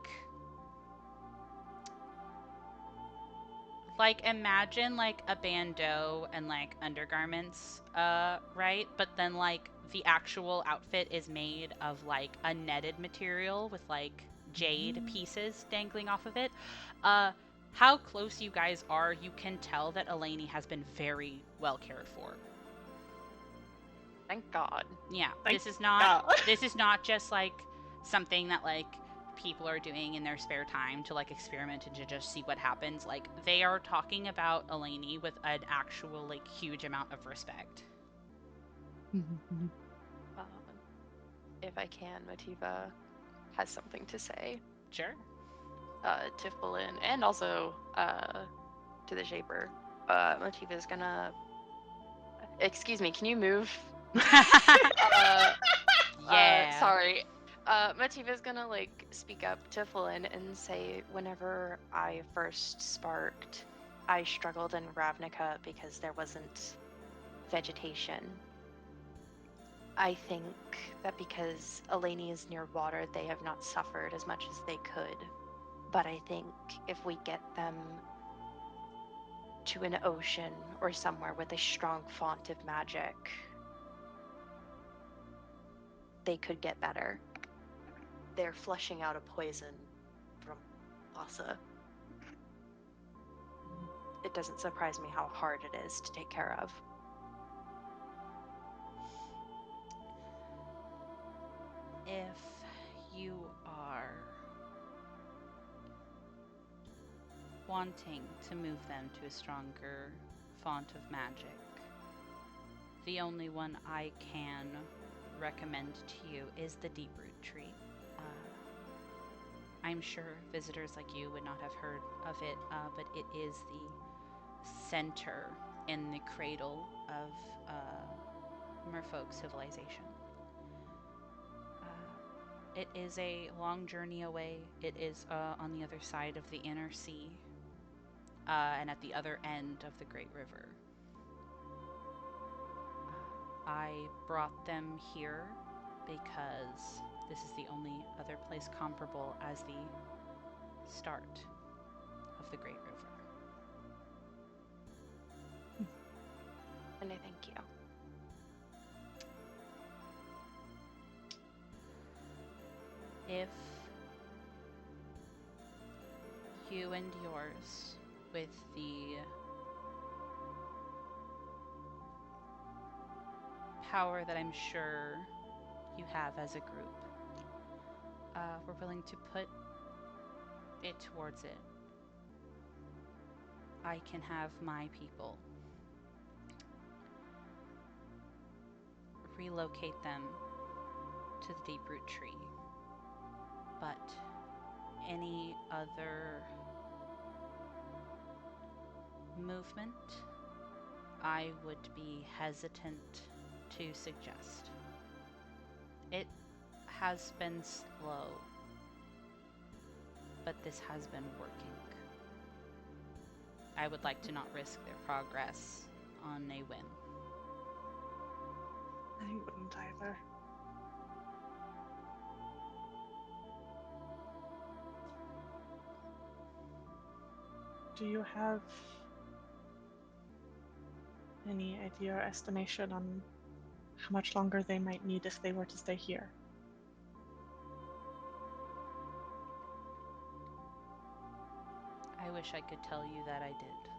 imagine like a bandeau and like undergarments, right? But then like the actual outfit is made of like a netted material with like jade pieces dangling off of it. How close you guys are, you can tell that Eleni has been very well cared for. Thank God. Yeah, Thank this is not God. this is not just like something that like people are doing in their spare time to like experiment and to just see what happens. Like they are talking about Eleni with an actual like huge amount of respect. Um, if I can, Motiva has something to say Sure. to Flynn and also to the Shaper. Motiva's gonna. Excuse me, can you move? Yeah. Sorry. Motiva's gonna like speak up to Flynn and say, whenever I first sparked, I struggled in Ravnica because there wasn't vegetation. I think that because Eleni is near water, they have not suffered as much as they could. But I think if we get them to an ocean or somewhere with a strong font of magic, they could get better. They're flushing out a poison from Lhasa. It doesn't surprise me how hard it is to take care of. If you are wanting to move them to a stronger font of magic, the only one I can recommend to you is the deep root tree. I'm sure visitors like you would not have heard of it, but it is the center in the cradle of merfolk civilization. It is a long journey away. It is on the other side of the inner sea and at the other end of the Great River. I brought them here because this is the only other place comparable as the start of the Great River. And I thank you. If you and yours, with the power that I'm sure you have as a group, were willing to put it towards it, I can have my people relocate them to the deep root tree. But any other movement, I would be hesitant to suggest. It has been slow, but this has been working. I would like to not risk their progress on a whim. I wouldn't either. Do you have any idea or estimation on how much longer they might need if they were to stay here? I wish I could tell you that I did.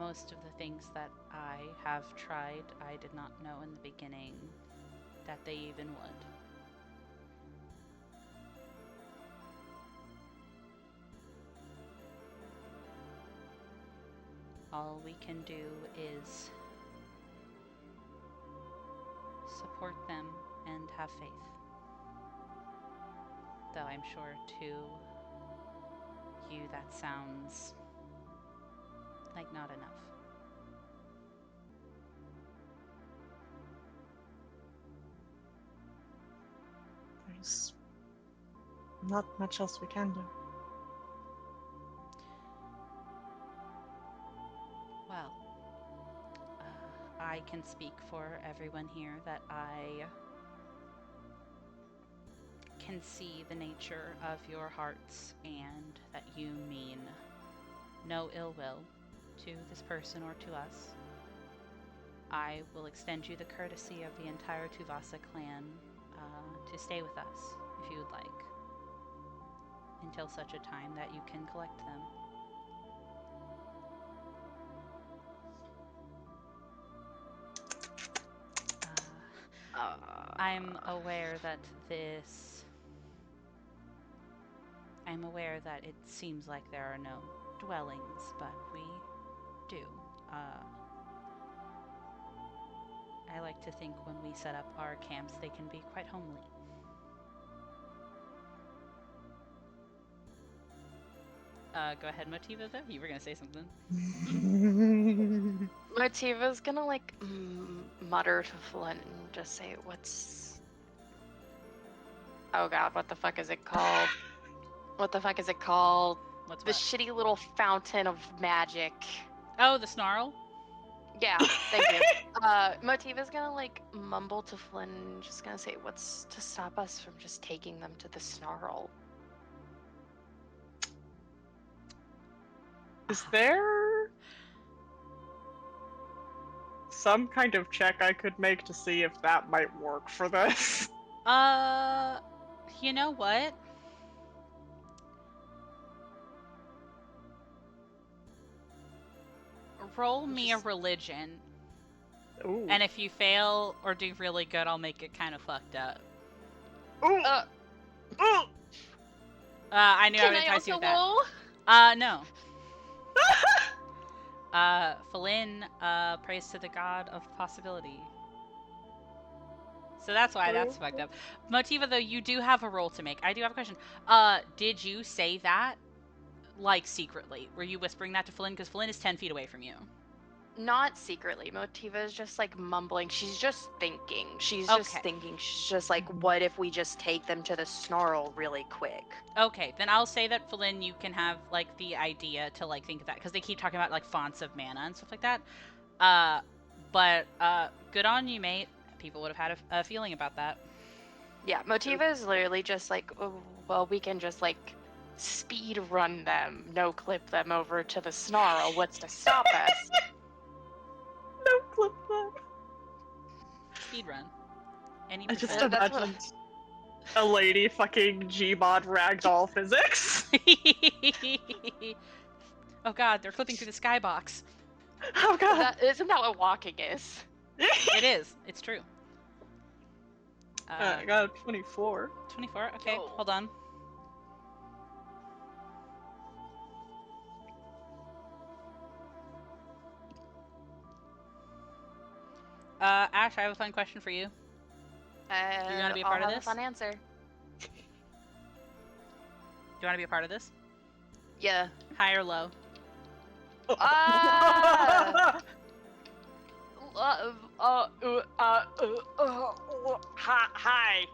most of the things that I have tried, I did not know in the beginning that they even would. All we can do is support them and have faith. Though I'm sure to you that sounds like not enough. There's not much else we can do. Well, I can speak for everyone here that I can see the nature of your hearts and that you mean no ill will to this person or to us. I will extend you the courtesy of the entire Tuvasa clan to stay with us, if you would like, until such a time that you can collect them. I'm aware that it seems like there are no dwellings, but we do. I like to think when we set up our camps, they can be quite homely. Go ahead, Motiva, though. You were gonna say something. Motiva's gonna like mutter to Flint and just say, "What's? Oh God, what the fuck is it called? What the fuck is it called? What's The what? shitty little fountain of magic." Oh, the snarl? Yeah, thank you. Motiva's gonna like mumble to Flynn and just gonna say, "What's to stop us from just taking them to the snarl?" Is there some kind of check I could make to see if that might work for this? You know what? Roll me a religion. Ooh. And if you fail or do really good, I'll make it kind of fucked up. Ooh. Ooh. I knew I Can would I entice you also with that. roll? No. Felin, prays to the god of possibility. So that's why that's fucked up. Motiva, though, you do have a roll to make. I do have a question. Did you say that, like, secretly? Were you whispering that to Felin? Because Felin is 10 feet away from you. Not secretly. Motiva is just like mumbling. She's just thinking. She's Okay. just thinking. She's just like, what if we just take them to the snarl really quick? Okay, then I'll say that Felin, you can have like the idea to like think of that because they keep talking about like fonts of mana and stuff like that. But good on you, mate. People would have had a feeling about that. Yeah, Motiva is literally just like, oh, well, we can just like speed run them, no clip them over to the snarl. What's to stop us? No clip that. Speed run. Any I just percent. imagined a lady fucking Gmod ragdoll physics. Oh god, they're flipping through the skybox. Oh god. Isn't that what walking is? It is. It's true. I got a 24. 24? Okay, Oh. hold on. Ash, I have a fun question for you. You want to be a part of I'll this? have a fun answer. Do you want to be a part of this? Yeah. High or low? Ah! Hi.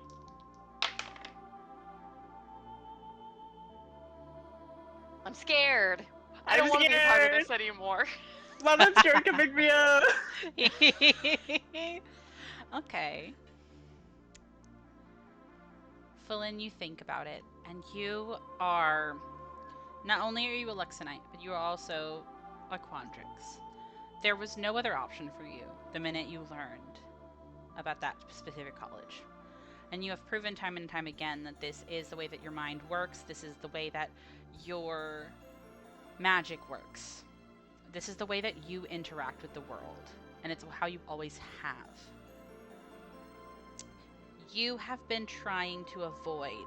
I'm scared. I don't want to be a part of this anymore. Mother's scared to pick me up. Okay. Felin, you think about it, and you are... Not only are you a Luxonite, but you are also a Quandrix. There was no other option for you the minute you learned about that specific college. And you have proven time and time again that this is the way that your mind works, this is the way that your magic works. This is the way that you interact with the world, and it's how you always have. You have been trying to avoid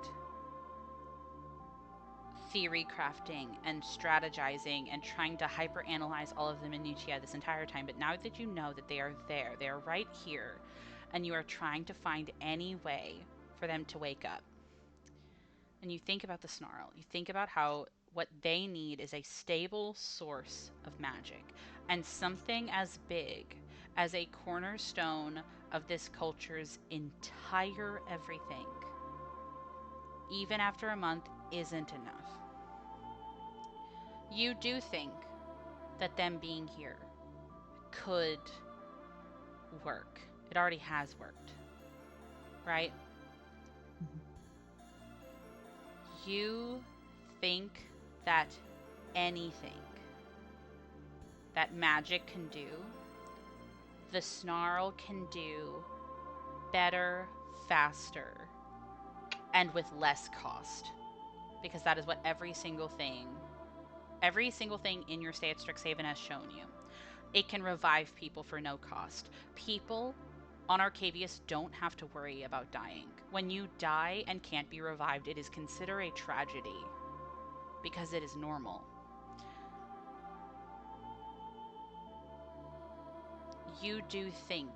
theory crafting and strategizing and trying to hyperanalyze all of the minutiae this entire time, but now that you know that they are there, they are right here, and you are trying to find any way for them to wake up. And you think about the Snarl. You think about how what they need is a stable source of magic, and something as big as a cornerstone of this culture's entire everything, even after a month, isn't enough. You do think that them being here could work. It already has worked, right? You think that anything that magic can do, the Snarl can do better, faster, and with less cost. Because that is what every single thing in your stay at Strixhaven has shown you. It can revive people for no cost. People on Arcavius don't have to worry about dying. When you die and can't be revived, it is considered a tragedy because it is normal. You do think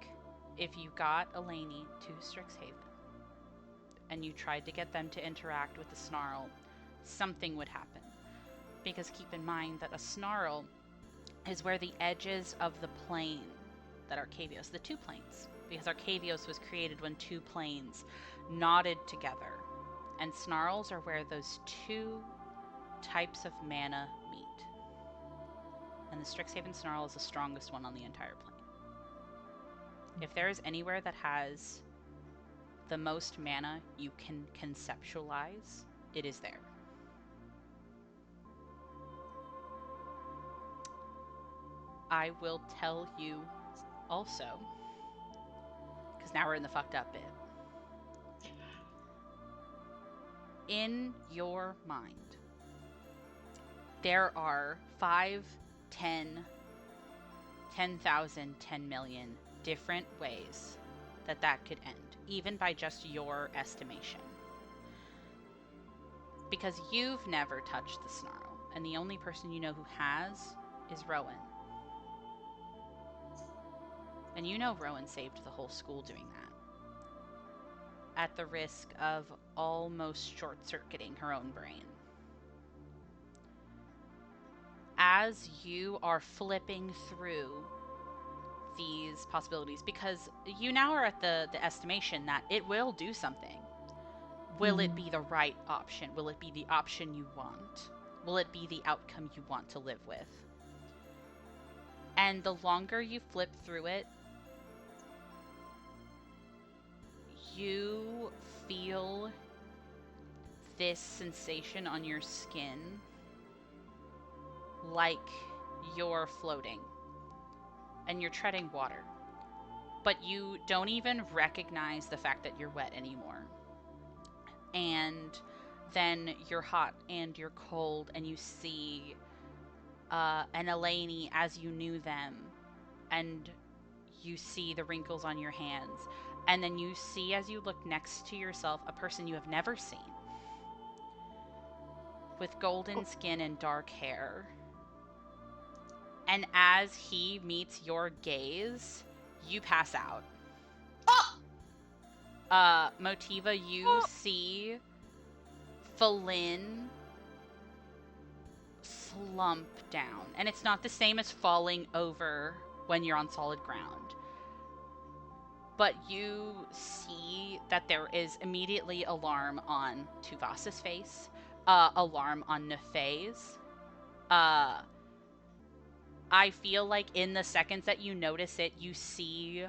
if you got Eleni to Strixhaven and you tried to get them to interact with the Snarl, something would happen. Because keep in mind that a Snarl is where the edges of the plane that Arcavios, the two planes, because Arcavios was created when two planes knotted together, and Snarls are where those two types of mana meet. And the Strixhaven Snarl is the strongest one on the entire plane. If there is anywhere that has the most mana you can conceptualize, it is there. I will tell you also, because now we're in the fucked up bit. In your mind, there are 5, 10, 10,000, 10 million different ways that could end, even by just your estimation. Because you've never touched the Snarl, and the only person you know who has is Rowan. And you know Rowan saved the whole school doing that, at the risk of almost short-circuiting her own brain. As you are flipping through these possibilities, because you now are at the estimation that it will do something. Will it be the right option? Will it be the option you want? Will it be the outcome you want to live with? And the longer you flip through it, you feel this sensation on your skin like you're floating and you're treading water, but you don't even recognize the fact that you're wet anymore. And then you're hot and you're cold, and you see an Eleni as you knew them, and you see the wrinkles on your hands. And then you see, as you look next to yourself, a person you have never seen, with golden skin and dark hair. And as he meets your gaze, you pass out. Motiva, you see Falin slump down. And it's not the same as falling over when you're on solid ground. But you see that there is immediately alarm on Tuvas's face, alarm on Nefe's. I feel like in the seconds that you notice it, you see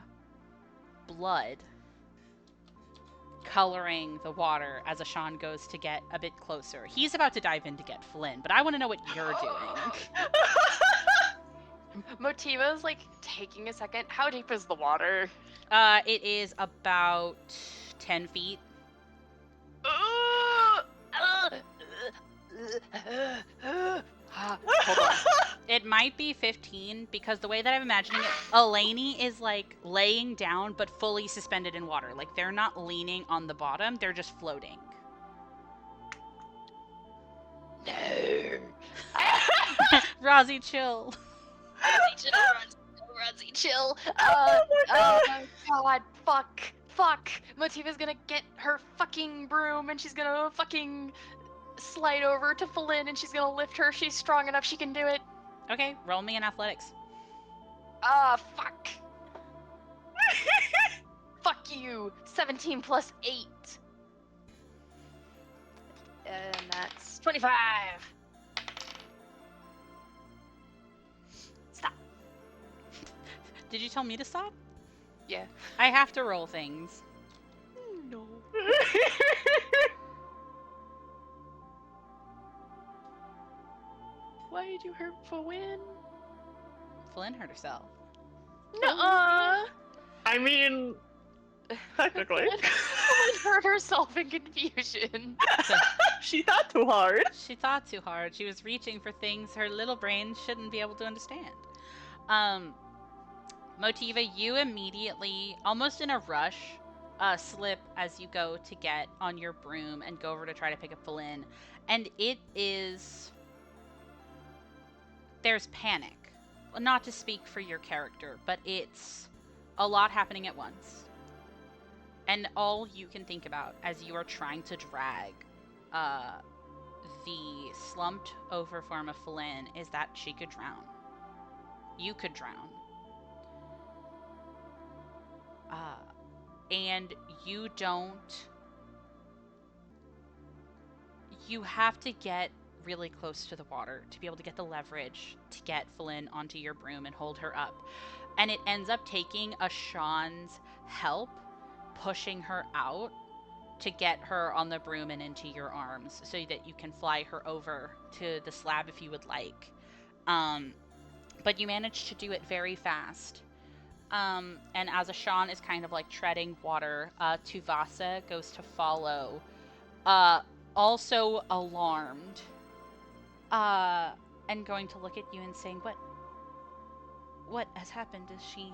blood coloring the water as Ashan goes to get a bit closer. He's about to dive in to get Flynn, but I want to know what you're doing. Motiva's like taking a second. How deep is the water? It is about 10 feet. Hold on. It might be 15 because the way that I'm imagining it, Elaney is like laying down but fully suspended in water. Like they're not leaning on the bottom, they're just floating. No. Rozzy, chill. Rosie, chill. Oh my God, fuck. Motiva's gonna get her fucking broom and she's gonna fucking slide over to Flynn and she's gonna lift her. She's strong enough. She can do it. Okay, roll me in athletics. Fuck. Fuck you. 17 plus 8. And that's 25. Stop. Did you tell me to stop? Yeah. I have to roll things. No. Why did you hurt Flynn? Flynn hurt herself. Nuh-uh. I mean, technically. Flynn hurt herself in confusion. She thought too hard. She thought too hard. She was reaching for things her little brain shouldn't be able to understand. Motiva, you immediately, almost in a rush, slip as you go to get on your broom and go over to try to pick up Flynn. And it is... There's panic. Well, not to speak for your character, but it's a lot happening at once. And all you can think about as you are trying to drag the slumped over form of Flynn is that she could drown. You could drown. And you don't... You have to get really close to the water to be able to get the leverage to get Flynn onto your broom and hold her up. And it ends up taking a Sean's help pushing her out to get her on the broom and into your arms so that you can fly her over to the slab if you would like. But you manage to do it very fast. And as Ashan is kind of like treading water, Tuvasa goes to follow, also alarmed, and going to look at you and saying, what has happened? Does she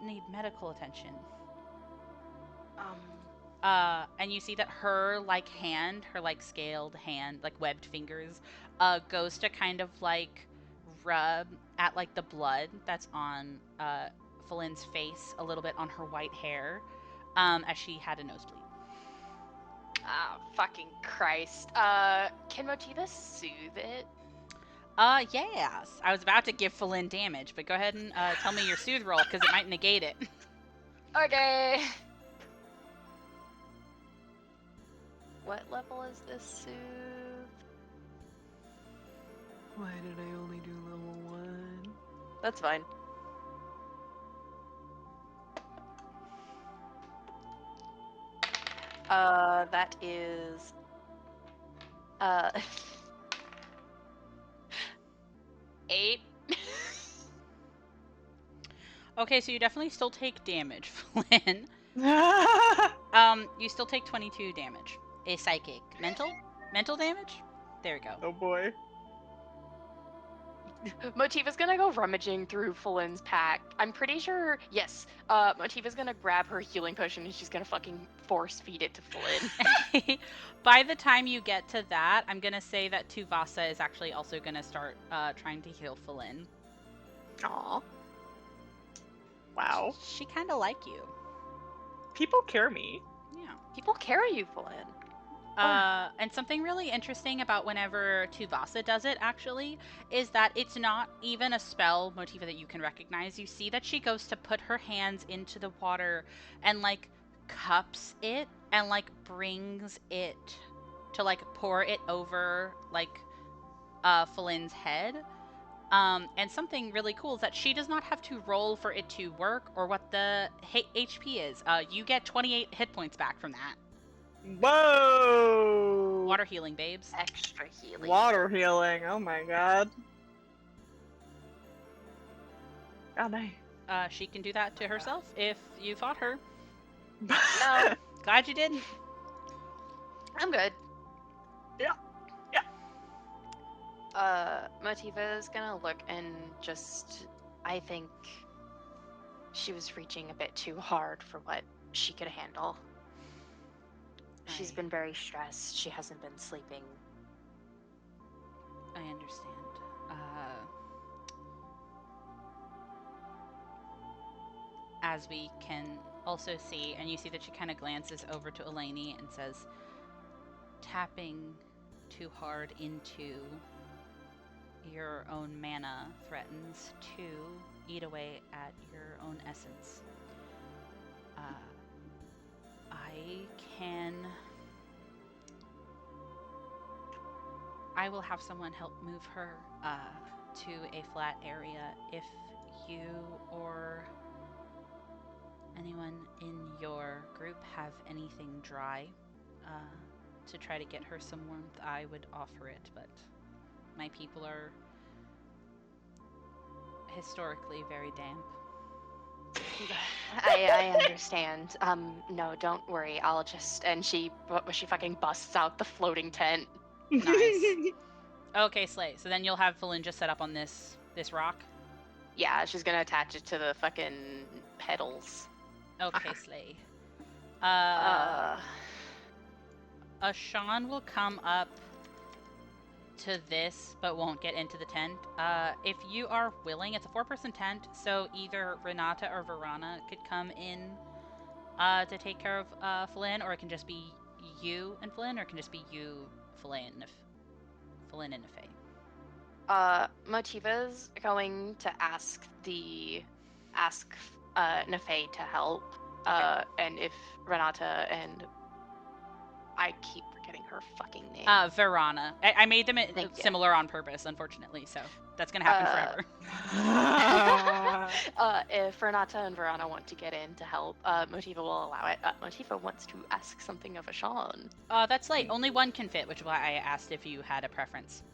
need medical attention? And you see that her like hand, her like scaled hand, like webbed fingers, goes to kind of like rub at like the blood that's on Flynn's face a little bit on her white hair, as she had a nosebleed. Oh, fucking Christ. Can Motiva soothe it? Yes. I was about to give Flynn damage, but go ahead and tell me your soothe roll, because it might negate it. Okay. What level is this soothe? Why did I only do level 1? That's fine. That is... 8. Okay, so you definitely still take damage, Flynn. You still take 22 damage. A psychic. Mental damage? There we go. Oh boy. Motiva's gonna go rummaging through Flynn's pack. I'm pretty sure, yes, Motiva's gonna grab her healing potion and she's gonna fucking force feed it to Flynn. By the time you get to that, I'm gonna say that Tuvasa is actually also gonna start trying to heal Flynn. Aw. Wow. She kind of like you. People care me. Yeah. People carry you, Flynn. And something really interesting about whenever Tuvasa does it, actually, is that it's not even a spell, Motiva, that you can recognize. You see that she goes to put her hands into the water and, like, cups it and, like, brings it to, like, pour it over, like, Flynn's head. And something really cool is that she does not have to roll for it to work or what the HP is. You get 28 hit points back from that. Whoa! Water healing, babes. Extra healing. Water healing. Oh my god. God, She can do that to herself if you fought her. No, Glad you didn't. I'm good. Yeah. Motiva is gonna look and just, I think she was reaching a bit too hard for what she could handle. She's I- been very stressed. She hasn't been sleeping. I understand. As we can also see, and you see that she kind of glances over to Eleni and says, tapping too hard into your own mana threatens to eat away at your own essence. I will have someone help move her to a flat area if you or anyone in your group have anything dry to try to get her some warmth. I would offer it, but my people are historically very damp. I understand. No, don't worry. I'll just, and she fucking busts out the floating tent. Nice. Okay, Slay. So then you'll have Falin just set up on this rock. Yeah, she's gonna attach it to the fucking pedals. Okay, Slay. Ashan will come up to this, but won't get into the tent. If you are willing, it's a 4-person tent, so either Renata or Verana could come in to take care of Falin, or it can just be you and Falin, or it can just be you, Falin, and Nefay. Motiva's going to ask Nefay to help. And if Renata and I keep forgetting her fucking name. Verana. I made them similar on purpose, unfortunately, so that's gonna happen forever. If Renata and Verana want to get in to help, Motiva will allow it. Motiva wants to ask something of Ashan. That's late. Only one can fit, which is why I asked if you had a preference.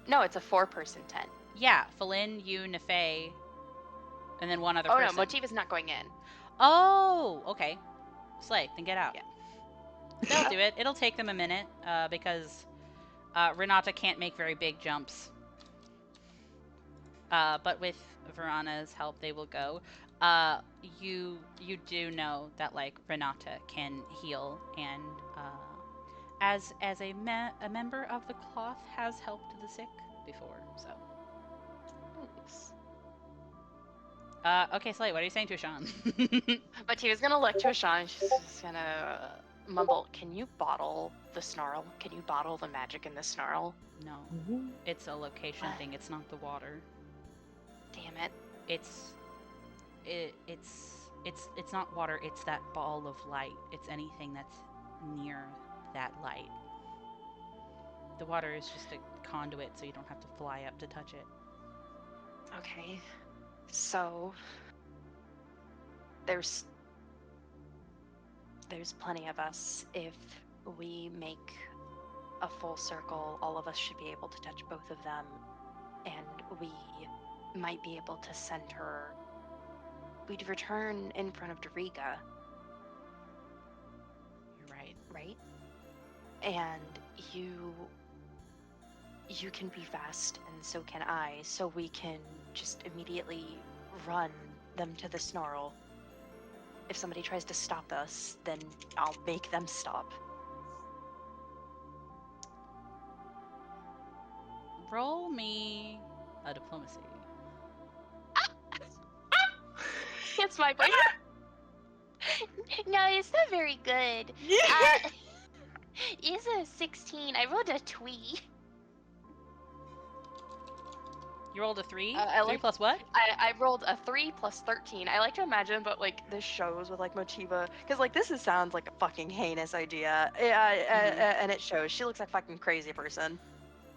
No, it's a 4-person tent. Yeah, Falin, you, Nefay, and then one other person. Oh no, Motiva's not going in. Oh, okay. Slay, then get out. Yeah. They'll do it. It'll take them a minute, because Renata can't make very big jumps. But with Verana's help, they will go. You do know that, like, Renata can heal, and as a member of the cloth has helped the sick before, so. Nice. Okay, Slay, what are you saying to Ashan? Motiva's gonna look to Ashan. She's just gonna mumble, "Can you bottle the snarl? Can you bottle the magic in the snarl?" No, it's a location thing. It's not the water. Damn it. It's not water. It's that ball of light. It's anything that's near that light. The water is just a conduit, so you don't have to fly up to touch it. Okay. So there's plenty of us. If we make a full circle, all of us should be able to touch both of them, and we might be able to send her. We'd return in front of Doriga. You're right. Right? And you can be fast, and so can I, so we can just immediately run them to the snarl. If somebody tries to stop us, then I'll make them stop. Roll me a diplomacy. It's my point. No, it's not very good. It's a 16. I rolled a twee. You rolled a 3? I 3 plus what? I rolled a 3 plus 13. I like to imagine, but like this shows with like Motiva, because like this sounds like a fucking heinous idea. And it shows. She looks like a fucking crazy person.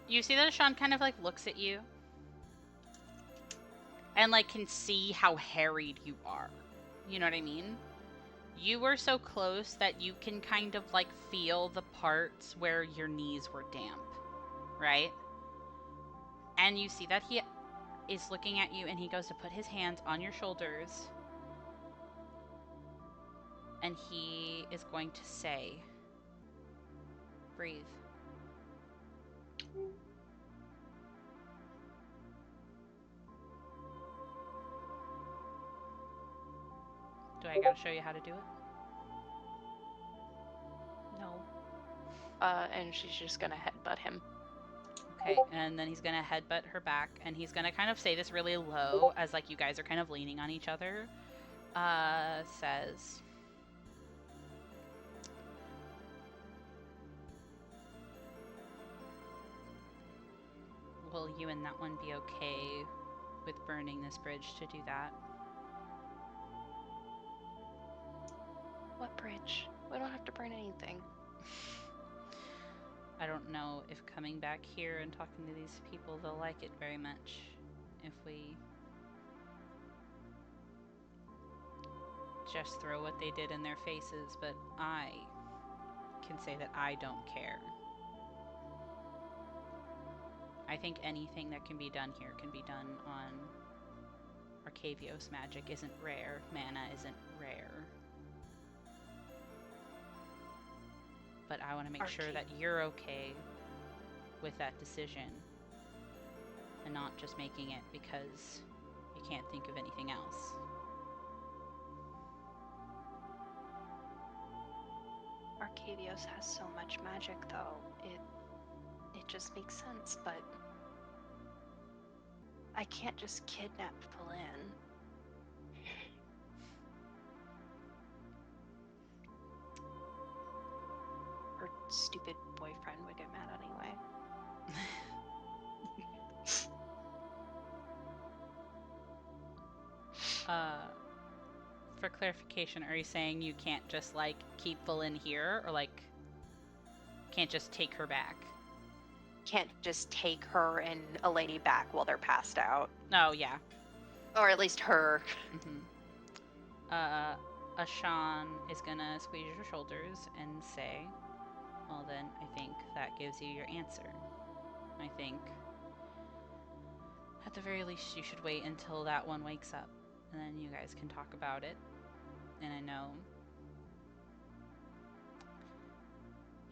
You see that Ashan kind of like looks at you and like can see how harried you are. You know what I mean? You were so close that you can kind of like feel the parts where your knees were damp, right? And you see that he is looking at you, and he goes to put his hands on your shoulders, and he is going to say, breathe. Do I gotta show you how to do it? No. And she's just gonna headbutt him. Okay, and then he's gonna headbutt her back, and he's gonna kind of say this really low, as like you guys are kind of leaning on each other. Says, will you and that one be okay with burning this bridge to do that? What bridge? We don't have to burn anything. I don't know if coming back here and talking to these people, they'll like it very much if we just throw what they did in their faces, but I can say that I don't care. I think anything that can be done here can be done on Arcavios. Magic isn't rare, mana isn't rare. But I want to make sure that you're okay with that decision and not just making it because you can't think of anything else. Arcavios has so much magic, though. It just makes sense, but I can't just kidnap Falin. Her stupid boyfriend would get mad anyway. For clarification, are you saying you can't just like keep Falin here, or like can't just take her back? Can't just take her and Eleni back while they're passed out. Oh yeah. Or at least her. Ashan is gonna squeeze your shoulders and say, well then, I think that gives you your answer. I think at the very least you should wait until that one wakes up, and then you guys can talk about it. And I know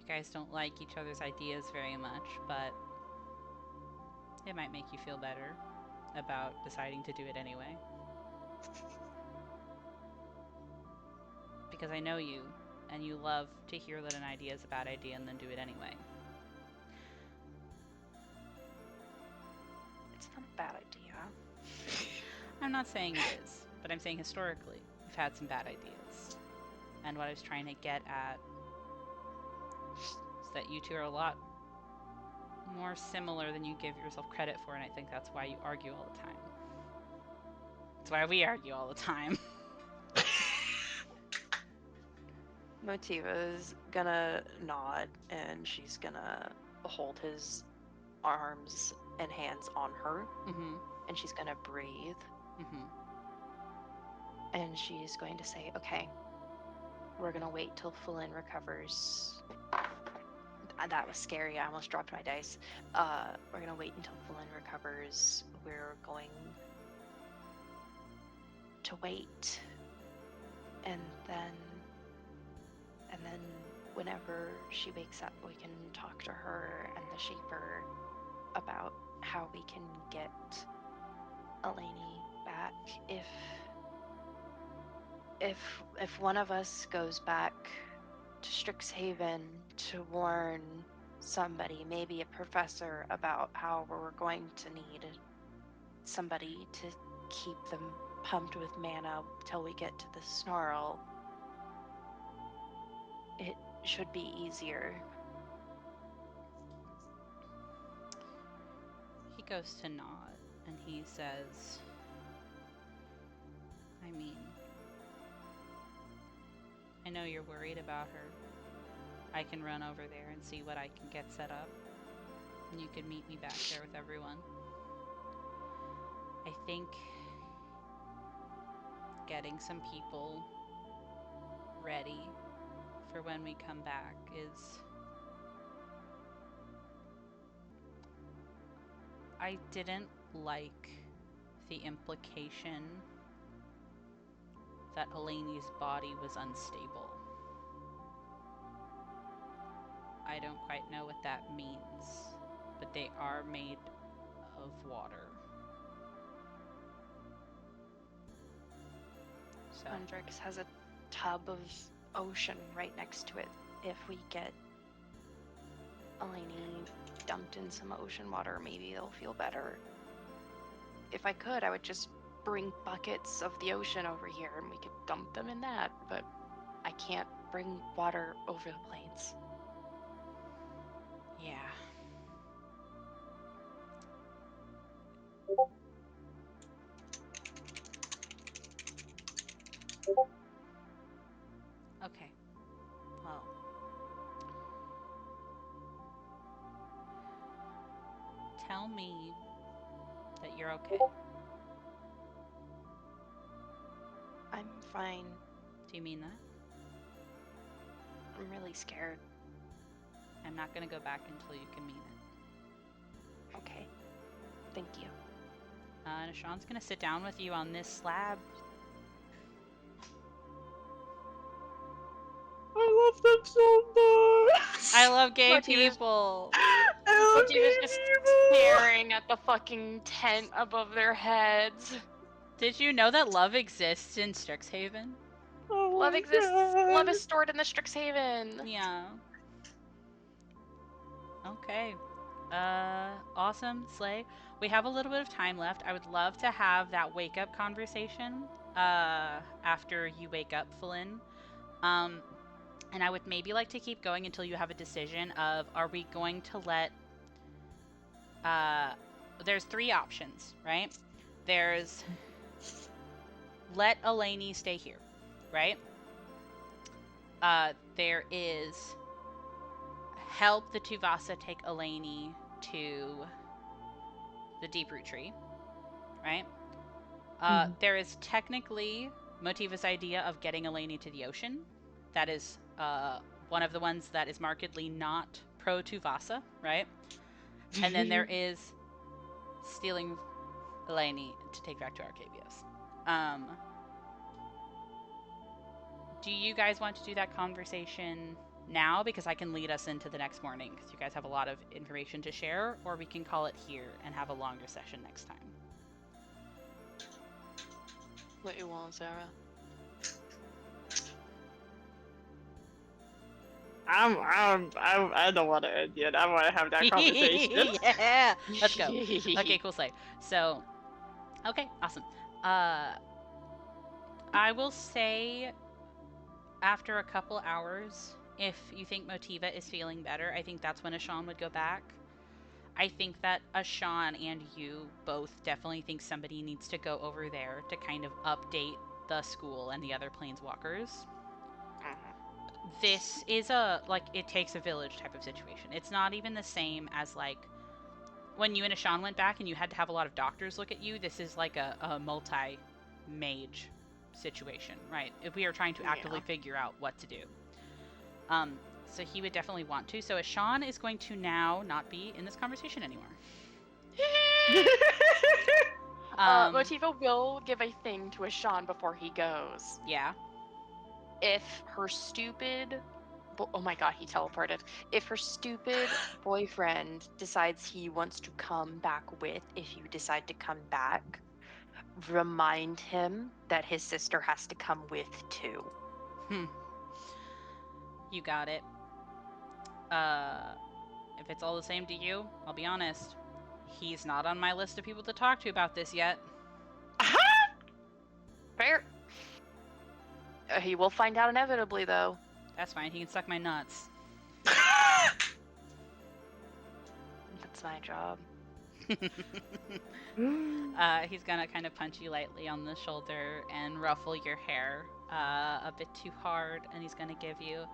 you guys don't like each other's ideas very much, but it might make you feel better about deciding to do it anyway. Because I know you, and you love to hear that an idea is a bad idea and then do it anyway. It's not a bad idea. I'm not saying it is, but I'm saying historically, we've had some bad ideas. And what I was trying to get at is that you two are a lot more similar than you give yourself credit for, and I think that's why you argue all the time. That's why we argue all the time. Motiva's gonna nod and she's gonna hold his arms and hands on her. Mm-hmm. And she's gonna breathe. Mm-hmm. And she's going to say, okay, we're gonna wait till Falin recovers. That was scary. I almost dropped my dice. We're gonna wait until Falin recovers. We're going to wait. And then whenever she wakes up, we can talk to her and the Shaper about how we can get Eleni back. If one of us goes back to Strixhaven to warn somebody, maybe a professor, about how we're going to need somebody to keep them pumped with mana till we get to the Snarl, it should be easier. He goes to nod, and he says, I mean, I know you're worried about her. I can run over there and see what I can get set up, and you can meet me back there with everyone. I think getting some people ready for when we come back is... I didn't like the implication that Eleni's body was unstable. I don't quite know what that means, but they are made of water. So Hendrix has a tub of ocean right next to it. If we get Eleni dumped in some ocean water, maybe they'll feel better. If I could, I would just bring buckets of the ocean over here and we could dump them in that, but I can't bring water over the plains. yeah. Okay. Well. Tell me that you're okay. I'm fine. Do you mean that? I'm really scared. I'm not gonna go back until you can mean it. Okay. Thank you. And Sean's gonna sit down with you on this slab. I love them so much. I love gay Motiva's- people. I love Motiva's gay just people. staring at the fucking tent above their heads. Did you know that love exists in Strixhaven? Oh Love my exists. God. Love is stored in the Strixhaven. Yeah. Okay. Awesome, Slay. We have a little bit of time left. I would love to have that wake up conversation after you wake up, Flynn. And I would maybe like to keep going until you have a decision of, are we going to let there's 3 options, right? There's let Eleni stay here, right? There is help the Tuvasa take Eleni to the Deeproot Tree, right? There is technically Motiva's idea of getting Eleni to the ocean. That is one of the ones that is markedly not pro Tuvasa, right? And then there is stealing Eleni to take back to Arcabios. Do you guys want to do that conversation now? Because I can lead us into the next morning, because you guys have a lot of information to share, or we can call it here and have a longer session next time. What you want, Sarah? I don't want to end yet. I want to have that conversation. Yeah, let's go. Okay, cool, Slay. So, okay, awesome. I will say after a couple hours, if you think Motiva is feeling better, I think that's when Ashawn would go back. I think that Ashawn and you both definitely think somebody needs to go over there to kind of update the school and the other planeswalkers. This is a, like, it takes a village type of situation. It's not even the same as, like, when you and Ashawn went back and you had to have a lot of doctors look at you. This is like a multi-mage situation, right? If we are trying to actively figure out what to do. So he would definitely want to. So Ashawn is going to now not be in this conversation anymore. Motiva will give a thing to Ashawn before he goes. Yeah. If her stupid... Oh my god, he teleported. If her stupid boyfriend decides he wants to come back with, if you decide to come back, remind him that his sister has to come with too. You got it. If it's all the same to you, I'll be honest. He's not on my list of people to talk to about this yet. Fair. He will find out inevitably, though. That's fine. He can suck my nuts. That's my job. He's gonna kind of punch you lightly on the shoulder and ruffle your hair a bit too hard, and he's gonna give you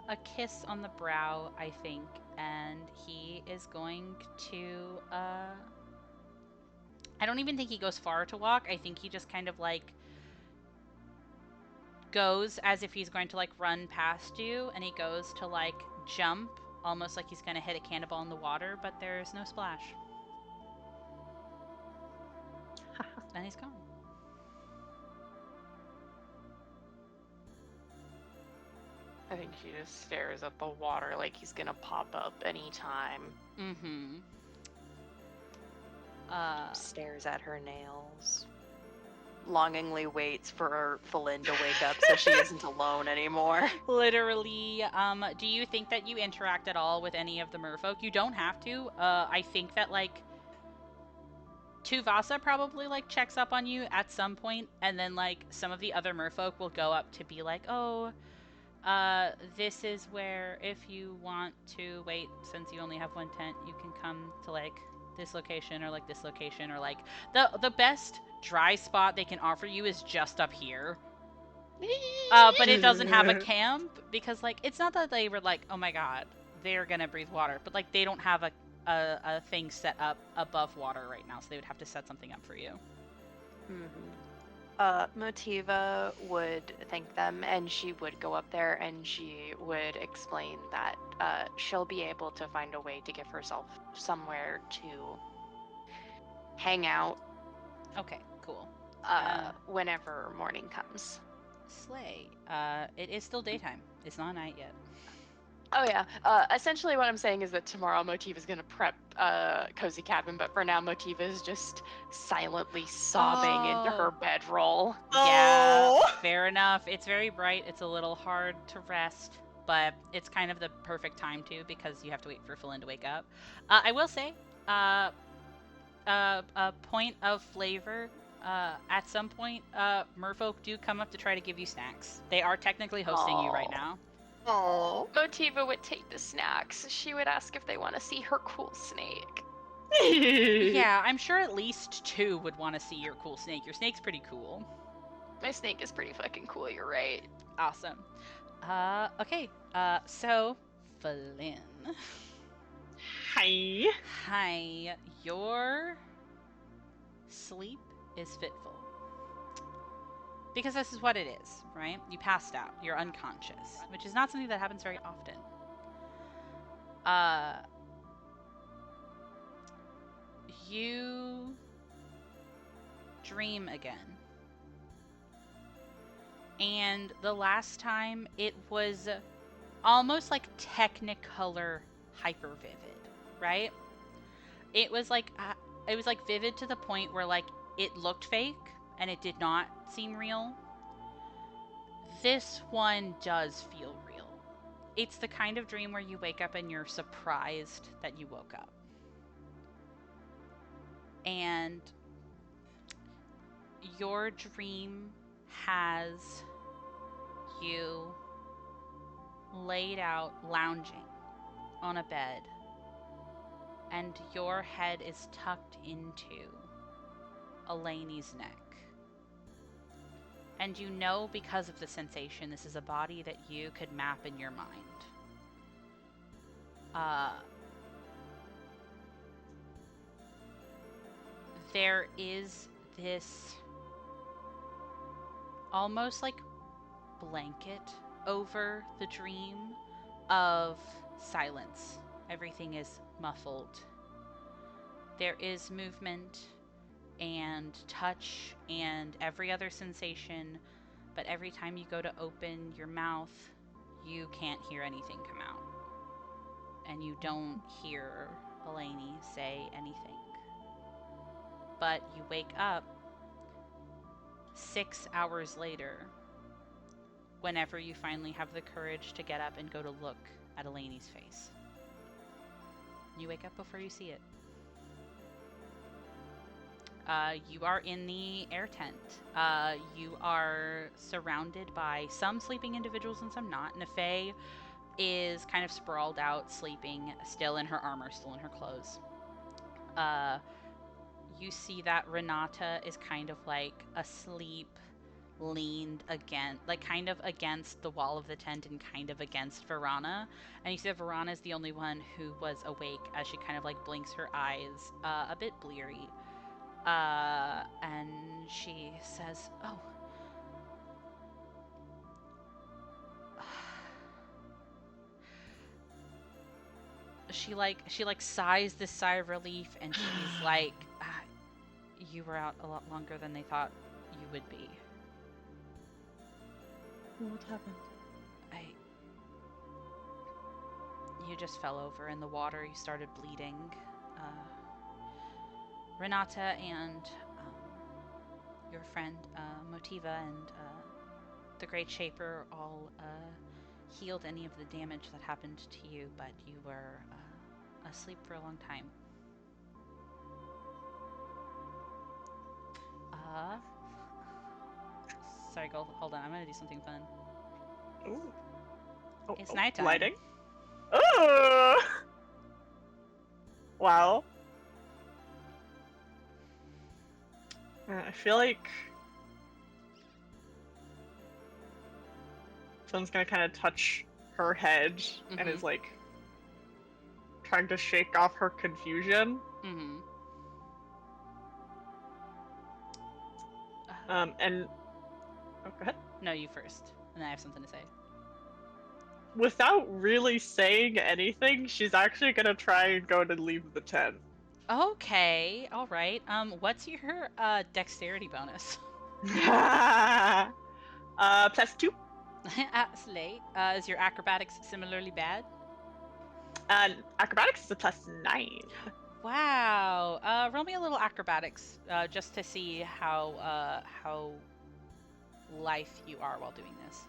a kiss on the brow, I think, and he is going to I don't even think he goes far to walk. I think he just kind of like goes as if he's going to like run past you, and he goes to like jump almost like he's going to hit a cannonball in the water, but there's no splash. And he's gone. I think she just stares at the water like he's gonna pop up anytime. Mm-hmm. Stares at her nails. longingly waits for Felin to wake up so she isn't alone anymore. Literally, do you think that you interact at all with any of the merfolk? You don't have to. I think that, like, Tuvasa probably, like, checks up on you at some point, and then, like, some of the other merfolk will go up to be like, oh, this is where, if you want to wait, since you only have one tent, you can come to, like, this location, or, like, this location, or, like, the best dry spot they can offer you is just up here. But it doesn't have a camp, because, like, it's not that they were like, oh my god, they're gonna breathe water, but, like, they don't have a thing set up above water right now, so they would have to set something up for you. Motiva would thank them, and she would go up there, and she would explain that she'll be able to find a way to give herself somewhere to hang out Okay, cool. whenever morning comes. Slay. It is still daytime. It's not night yet. Oh yeah. Essentially, what I'm saying is that tomorrow Motiva is gonna prep cozy cabin, but for now Motiva is just silently sobbing into her bedroll. Yeah, Oh. fair enough. It's very bright. It's a little hard to rest, but it's kind of the perfect time to, because you have to wait for Felin to wake up. I will say, a point of flavor. At some point, merfolk do come up to try to give you snacks. They are technically hosting you right Aw. now. Oh. Motiva would take the snacks. She would ask if they want to see her cool snake. Yeah, I'm sure at least 2 would want to see your cool snake. Your snake's pretty cool. My snake is pretty fucking cool, you're right. Awesome. Okay. So, Felin. Hi. Hi. Your sleep is fitful. Because this is what it is, right? You passed out. You're unconscious, which is not something that happens very often. You dream again. And the last time it was almost like Technicolor hyper vivid, right? It was like vivid to the point where, like, it looked fake and it did not seem real. This one does feel real. It's the kind of dream where you wake up and you're surprised that you woke up. And your dream has you laid out lounging on a bed, and your head is tucked into Eleni's neck. And you know, because of the sensation, this is a body that you could map in your mind. There is this almost like blanket over the dream of silence. Everything is muffled. There is movement and touch and every other sensation, but every time you go to open your mouth, you can't hear anything come out. And you don't hear Eleni say anything. But you wake up 6 hours later, whenever you finally have the courage to get up and go to look at Eleni's face. You wake up before you see it. You are in the air tent. You are surrounded by some sleeping individuals and some not. Nefei is kind of sprawled out, sleeping, still in her armor, still in her clothes. You see that Renata is kind of like asleep, leaned against, like kind of against the wall of the tent and kind of against Varana. And you see that Varana is the only one who was awake as she kind of like blinks her eyes, a bit bleary. And she says, "Oh, she sighs this sigh of relief, and she's like, you were out a lot longer than they thought you would be. What happened? You just fell over in the water. You started bleeding. Renata and your friend Motiva and the Great Shaper all healed any of the damage that happened to you, but you were asleep for a long time. Sorry, hold on. I'm gonna do something fun. Ooh. Oh, It's nighttime. Lighting. Oh! Wow. I feel like someone's gonna kind of touch her head and is like trying to shake off her confusion. Mm-hmm. And oh, go ahead. No, you first, and then I have something to say. Without really saying anything, she's actually gonna try and go to leave the tent. Okay, all right. What's your dexterity bonus? +2. Slate. Is your acrobatics similarly bad? Acrobatics is a +9. Wow. Roll me a little acrobatics, just to see how lithe you are while doing this.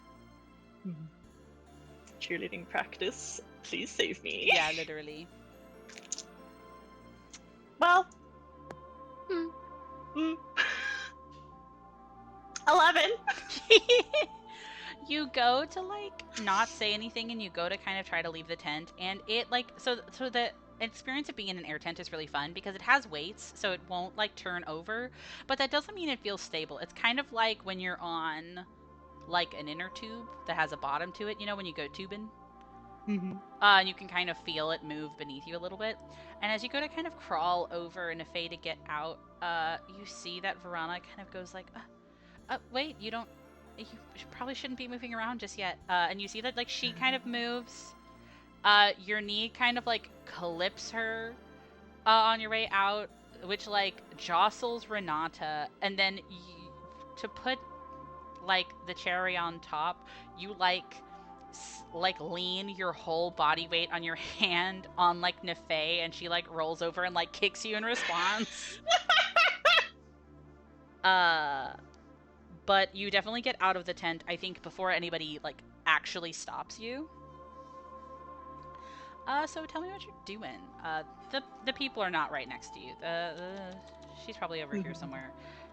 Cheerleading practice. Please save me. Yeah, literally. Well. 11. You go to not say anything, and you go to kind of try to leave the tent, and it so the experience of being in an air tent is really fun because it has weights, so it won't turn over, but that doesn't mean it feels stable. It's kind of like when you're on an inner tube that has a bottom to it, when you go tubing. And you can kind of feel it move beneath you a little bit. And as you go to kind of crawl over in a fay to get out, you see that Verona kind of goes wait, you probably shouldn't be moving around just yet. And you see that she kind of moves. Your knee kind of clips her on your way out, which jostles Renata, and then to put the cherry on top, you lean your whole body weight on your hand on Nefay, and she rolls over and kicks you in response. But you definitely get out of the tent, I think, before anybody actually stops you. So tell me what you're doing. The people are not right next to you. She's probably over here somewhere.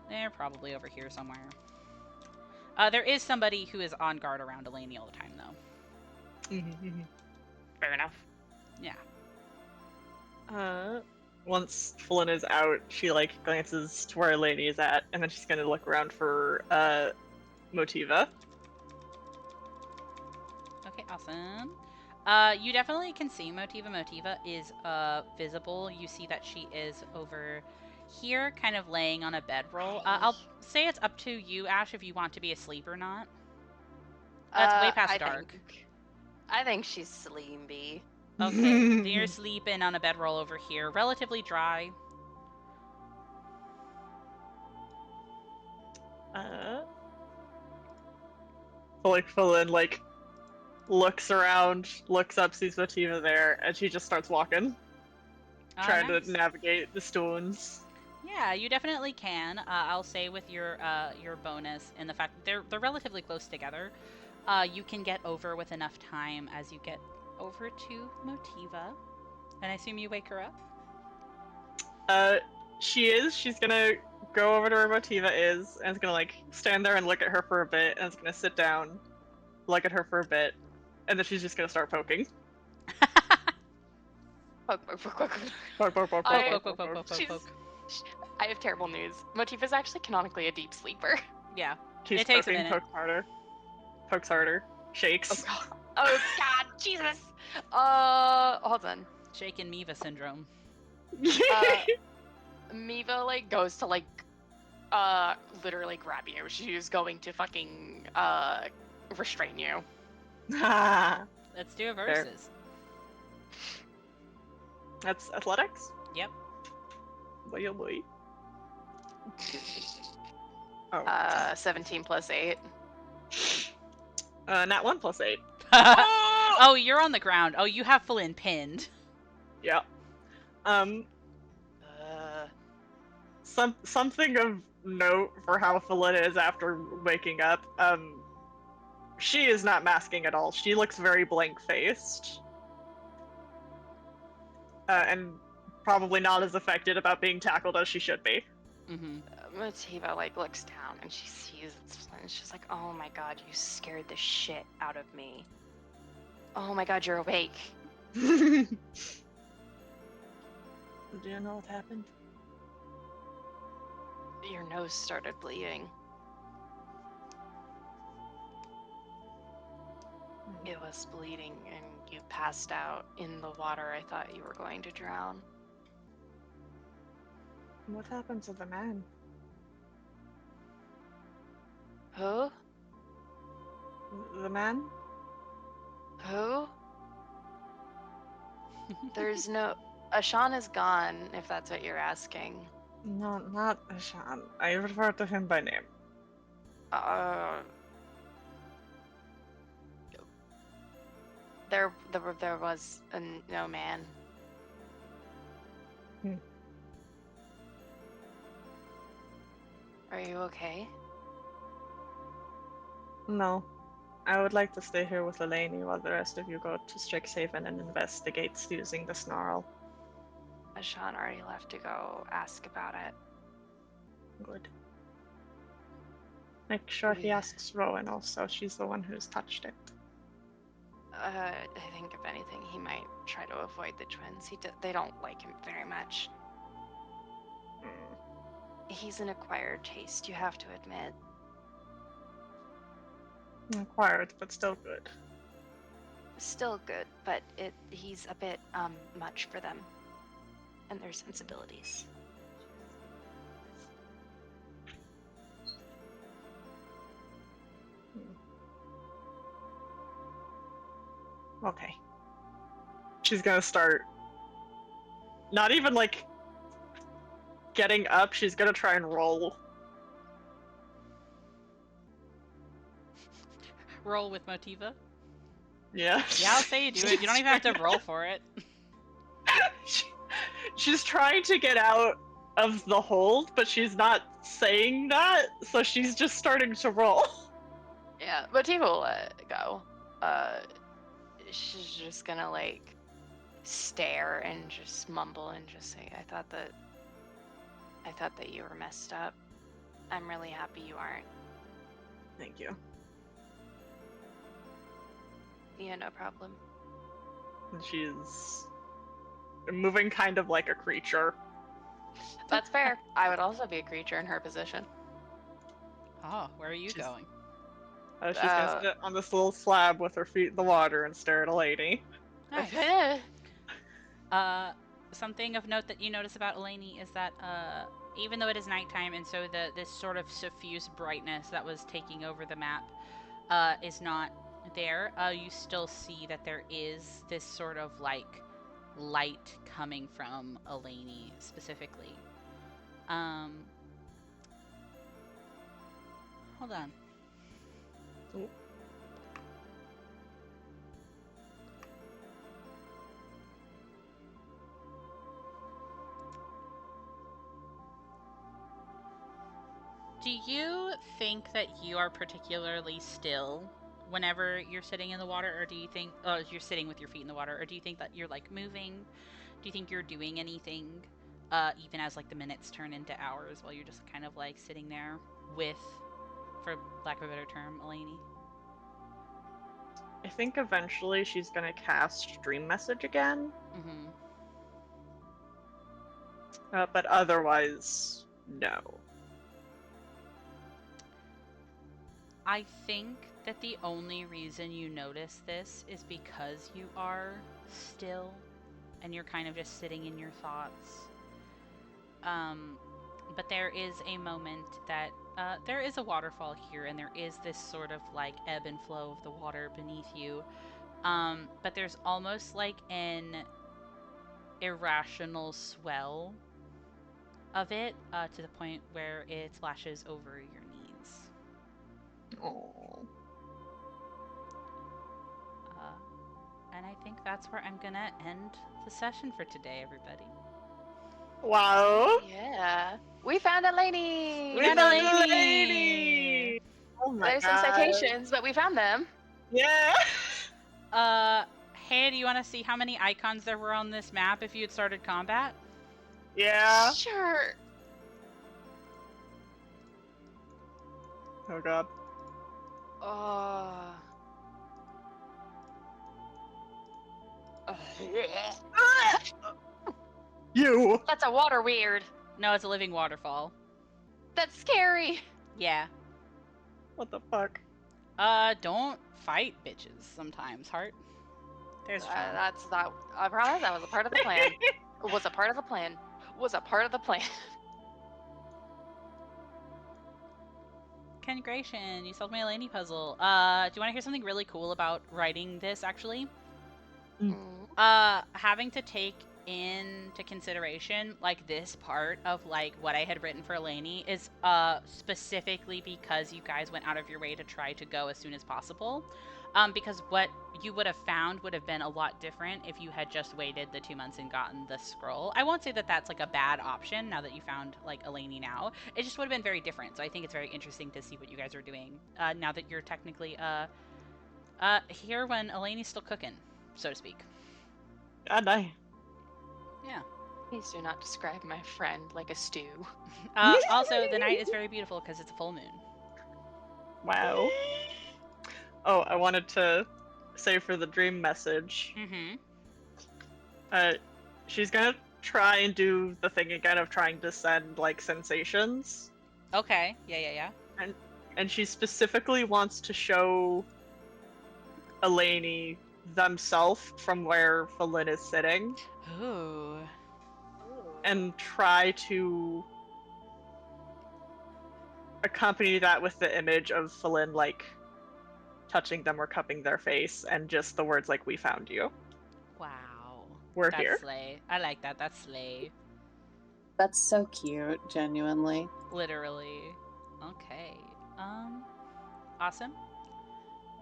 They're probably over here somewhere. There is somebody who is on guard around Delaney all the time, though. Fair enough. Yeah. Once Fullen is out, she glances to where Eleni is at, and then she's gonna look around for Motiva. Okay, awesome. You definitely can see Motiva. Motiva is visible. You see that she is over here, kind of laying on a bedroll. I'll say it's up to you, Ash, if you want to be asleep or not. It's way past dark. I think she's sleepy. Okay, then you're sleeping on a bedroll over here, relatively dry. Fullen looks around, looks up, sees Motiva there, and she just starts walking, trying Nice. to navigate the stones. Yeah, you definitely can. I'll say with your bonus and the fact that they're relatively close together, you can get over with enough time as you get over to Motiva. And I assume you wake her up? She is. She's gonna go over to where Motiva is, and is gonna stand there and look at her for a bit, and is gonna sit down, look at her for a bit, and then she's just gonna start poking. Poke. Poke. I have terrible news. Motiva's actually canonically a deep sleeper. Yeah. She's It takes a poking, minute. pokes harder, shakes. Oh god, Jesus! Hold on. Shaken Miva syndrome. Miva goes to literally grab you. She's going to fucking restrain you. Let's do a Fair. versus. That's athletics? Yep. Boy, oh boy. Oh. 17 plus 8. Nat 1 plus 8. Oh, you're on the ground. Oh, you have Fullen pinned. Yeah. Something of note for how full it is after waking up. She is not masking at all. She looks very blank-faced. And probably not as affected about being tackled as she should be. Mm-hmm. Mativa like looks down and she sees it's and she's like, "Oh my god, you scared the shit out of me. Oh my god, you're awake." Do you know what happened? Your nose started bleeding. It was bleeding and you passed out in the water. I thought you were going to drown. What happened to the man? Who? The man? Who? There's no. Ashan is gone, if that's what you're asking. No, not Ashan. I refer to him by name. Uh. There was no man. Hmm. Are you okay? No. I would like to stay here with Eleni while the rest of you go to Strixhaven and investigate using the snarl. Ashan already left to go ask about it. Good. Make sure he Yeah. asks Rowan also. She's the one who's touched it. I think if anything, he might try to avoid the twins. They don't like him very much. Hmm. He's an acquired taste, you have to admit. Acquired, but still good. Still good, but he's a bit much for them and their sensibilities. Okay. She's gonna start. Not even like getting up, she's gonna try and roll. Roll with Motiva. Yeah. Yeah, I'll say you do it. You don't even have to roll for it. She's trying to get out of the hold, but she's not saying that, so she's just starting to roll. Yeah, but Tiva will let it go. She's just gonna like stare and just mumble and just say, I thought that you were messed up. I'm really happy you aren't. Thank you. Yeah, no problem. And she's moving kind of like a creature. That's fair. I would also be a creature in her position. Oh, where are you She's- going? She's gonna sit on this little slab with her feet in the water and stare at a lady. Nice. Something of note that you notice about Eleni is that even though it is nighttime and so this sort of suffused brightness that was taking over the map is not there, you still see that there is this sort of like light coming from Eleni specifically. Hold on. Ooh. Do you think that you are particularly still whenever you're sitting in the water, or do you think, oh, you're sitting with your feet in the water, or do you think that you're like moving? Do you think you're doing anything, even as like the minutes turn into hours while you're just kind of like sitting there with, for lack of a better term, Eleni? I think eventually she's gonna cast Dream Message again, Mm-hmm. but otherwise, no. I think that the only reason you notice this is because you are still and you're kind of just sitting in your thoughts. But there is a moment that there is a waterfall here, and there is this sort of like ebb and flow of the water beneath you. But there's almost like an irrational swell of it to the point where it splashes over your knees. Oh. And I think that's where I'm gonna end the session for today, everybody. Wow. Yeah. We found a lady! We found a found a lady! lady! Oh my There's some god. citations, but we found them. Yeah. Hey, do you want to see how many icons there were on this map if you had started combat? Yeah. Sure. Oh god. You. That's a water weird. No, it's a living waterfall. That's scary. Yeah. What the fuck? Don't fight bitches sometimes, Heart. There's John. That's that. I promise that was a part of the plan. Was a part of the plan. Was a part of the plan. Congratulations, you solved my Eleni puzzle. Do you want to hear something really cool about writing this, actually? Having to take into consideration, like, this part of, like, what I had written for Eleni is, specifically because you guys went out of your way to try to go as soon as possible. Because what you would have found would have been a lot different if you had just waited the 2 months and gotten the scroll. I won't say that that's, like, a bad option now that you found, like, Eleni now. It just would have been very different, so I think it's very interesting to see what you guys are doing, now that you're technically, here when Eleni's still cooking, so to speak. God, I. Yeah. Please do not describe my friend like a stew. Also, the night is very beautiful because it's a full moon. Wow. Oh, I wanted to say for the dream message. Mm-hmm. She's gonna try and do the thing again of trying to send like sensations. Okay. Yeah. And she specifically wants to show Eleni themselves from where Falin is sitting. Ooh. And try to accompany that with the image of Falin like touching them or cupping their face and just the words like, "We found you. Wow. We're That's here." slay. I like that. That's slay. That's so cute, genuinely. Literally. Okay. Awesome.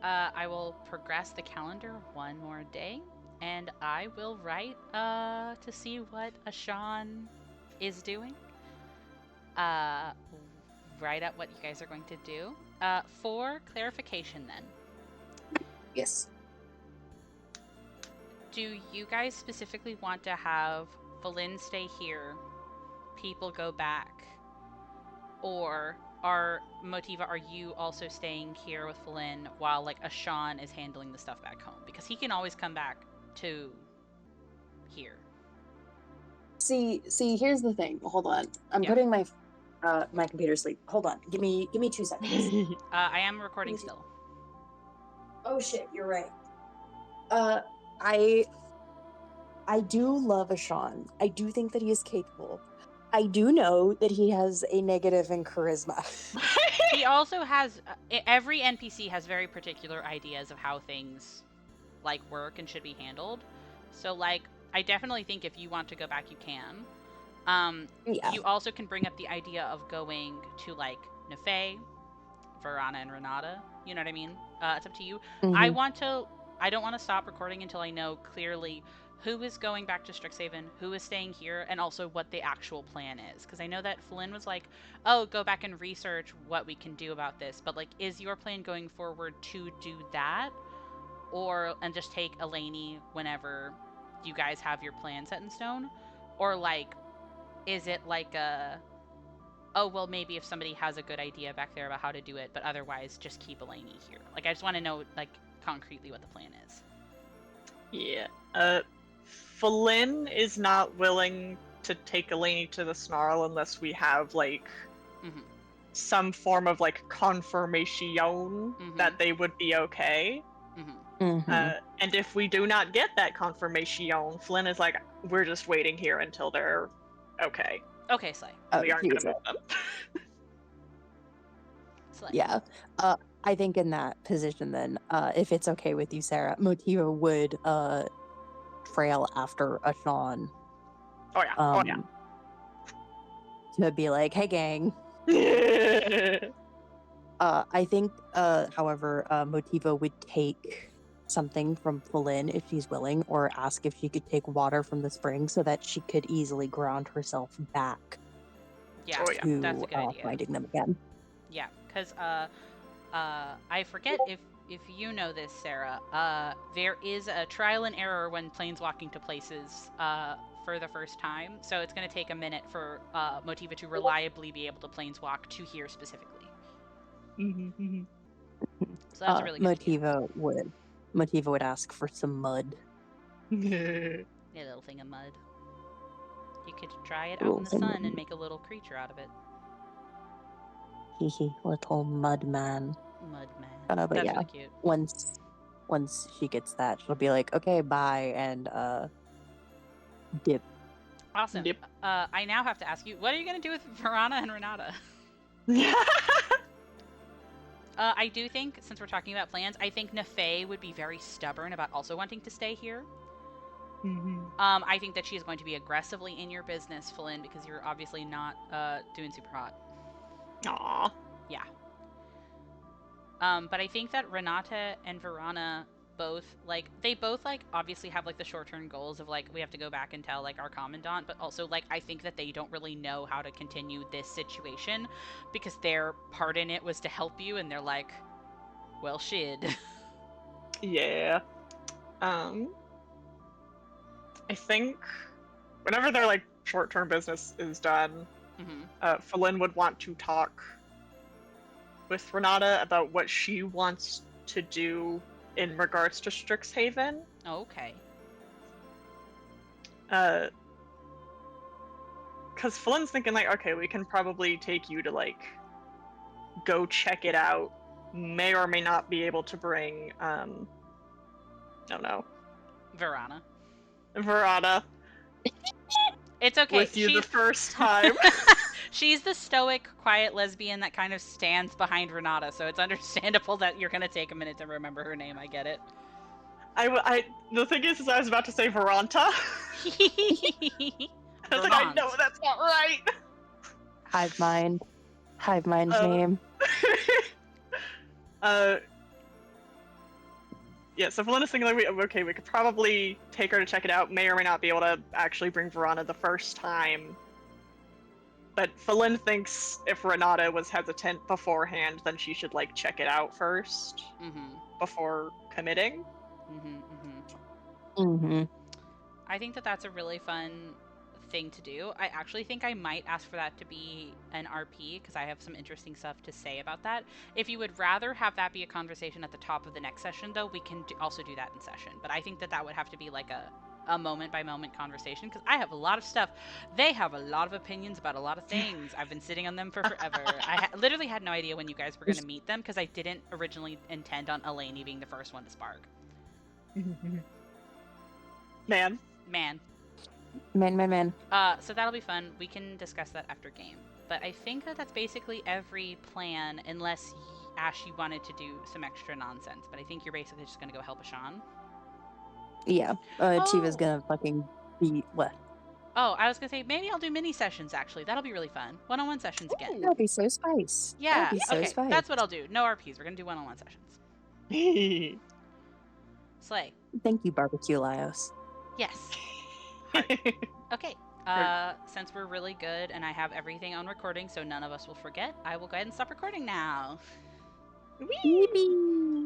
I will progress the calendar one more day, and I will write to see what Ashan is doing. Write up what you guys are going to do. For clarification then, Yes. do you guys specifically want to have Falin stay here, people go back, or Motiva, are you also staying here with Falin while like Ashan is handling the stuff back home? Because he can always come back to here. See, here's the thing. Hold on. I'm Yeah. putting my my computer to sleep. Hold on. Give me 2 seconds. I am recording still. Oh shit, you're right. I do love Ashan. I do think that he is capable. I do know that he has a negative in charisma. He also has every NPC has very particular ideas of how things like work and should be handled. So like I definitely think if you want to go back you can. Yeah. You also can bring up the idea of going to like Nefeh, Verana, and Renata. You know what I mean? It's up to you. Mhm. I don't want to stop recording until I know clearly who is going back to Strixhaven, who is staying here, and also what the actual plan is. Because I know that Falin was like, oh, go back and research what we can do about this. But, like, is your plan going forward to do that? And just take Eleni whenever you guys have your plan set in stone? Or, like, is it like oh, well, maybe if somebody has a good idea back there about how to do it, but otherwise just keep Eleni here? Like, I just want to know, like, concretely what the plan is. Yeah. Falin is not willing to take Eleni to the Snarl unless we have like Mhm. some form of like confirmation that they would be okay. And if we do not get that confirmation, Flynn is like, we're just waiting here until they're okay. Okay, Slay. We aren't gonna move them. Slay. Yeah. I think in that position then, if it's okay with you, Sarah, Motiva would trail after Ashan. Oh yeah. To be like, hey gang. I think, however, Motiva would take something from Falin if she's willing, or ask if she could take water from the spring so that she could easily ground herself back Yeah, Oh, yeah. to that's a good idea. finding them again. Yeah, because I forget if you know this, Sarah. There is a trial and error when planeswalking to places for the first time, so it's going to take a minute for Motiva to reliably be able to planeswalk to here specifically. Mhm, So that's a really good idea. Motiva would ask for some mud. mhm. A little thing of mud. You could dry it out Little in the thing of sun and mud. make a little creature out of it. Hee little mud man. Mud man. But That's yeah, really cute. once she gets that, she'll be like, okay, bye, and dip. Awesome. Yep. I now have to ask you, what are you going to do with Verana and Renata? I do think, since we're talking about plans, I think Nefei would be very stubborn about also wanting to stay here. Mhm. I think that she is going to be aggressively in your business, Flynn, because you're obviously not doing super hot. Aw. Yeah. But I think that Renata and Verana both obviously have like the short-term goals of like we have to go back and tell like our commandant, but also like I think that they don't really know how to continue this situation because their part in it was to help you, and they're like, well, shit. Yeah. I think whenever their like short-term business is done, Falin would want to talk with Renata about what she wants to do in regards to Strixhaven. Okay. Because Flynn's thinking like, okay, we can probably take you to like go check it out. May or may not be able to bring I don't know, Verana. It's okay. with you the first time. She's the stoic, quiet lesbian that kind of stands behind Renata, so it's understandable that you're gonna take a minute to remember her name. I get it. The thing is I was about to say Veranta. I was like, I know that's not right. Hive mind's name. Yeah, so Felina's thinking like, okay, we could probably take her to check it out. May or may not be able to actually bring Verana the first time. But Felin thinks if Renata was hesitant beforehand, then she should like check it out first before committing. I think that that's a really fun thing to do. I actually think I might ask for that to be an RP because I have some interesting stuff to say about that. If you would rather have that be a conversation at the top of the next session, though, we can also do that in session. But I think that that would have to be like a moment by moment conversation because I have a lot of stuff. They have a lot of opinions about a lot of things. I've been sitting on them for forever. I literally had no idea when you guys were going to meet them because I didn't originally intend on Eleni being the first one to spark. Man. So that'll be fun. We can discuss that after game. But I think that that's basically every plan, unless Ash, you wanted to do some extra nonsense. But I think you're basically just gonna go help Ashan. Yeah. Tiva's gonna fucking be what? Oh, I was gonna say maybe I'll do mini sessions. Actually, that'll be really fun. One-on-one sessions again. That'd be so spice. Yeah. That'd be so Okay, spice. that's what I'll do. No RPs. We're gonna do one-on-one sessions. Slay. Thank you, Barbecue Lios. Yes. Okay. Since we're really good and I have everything on recording so none of us will forget, I will go ahead and stop recording now. Wee!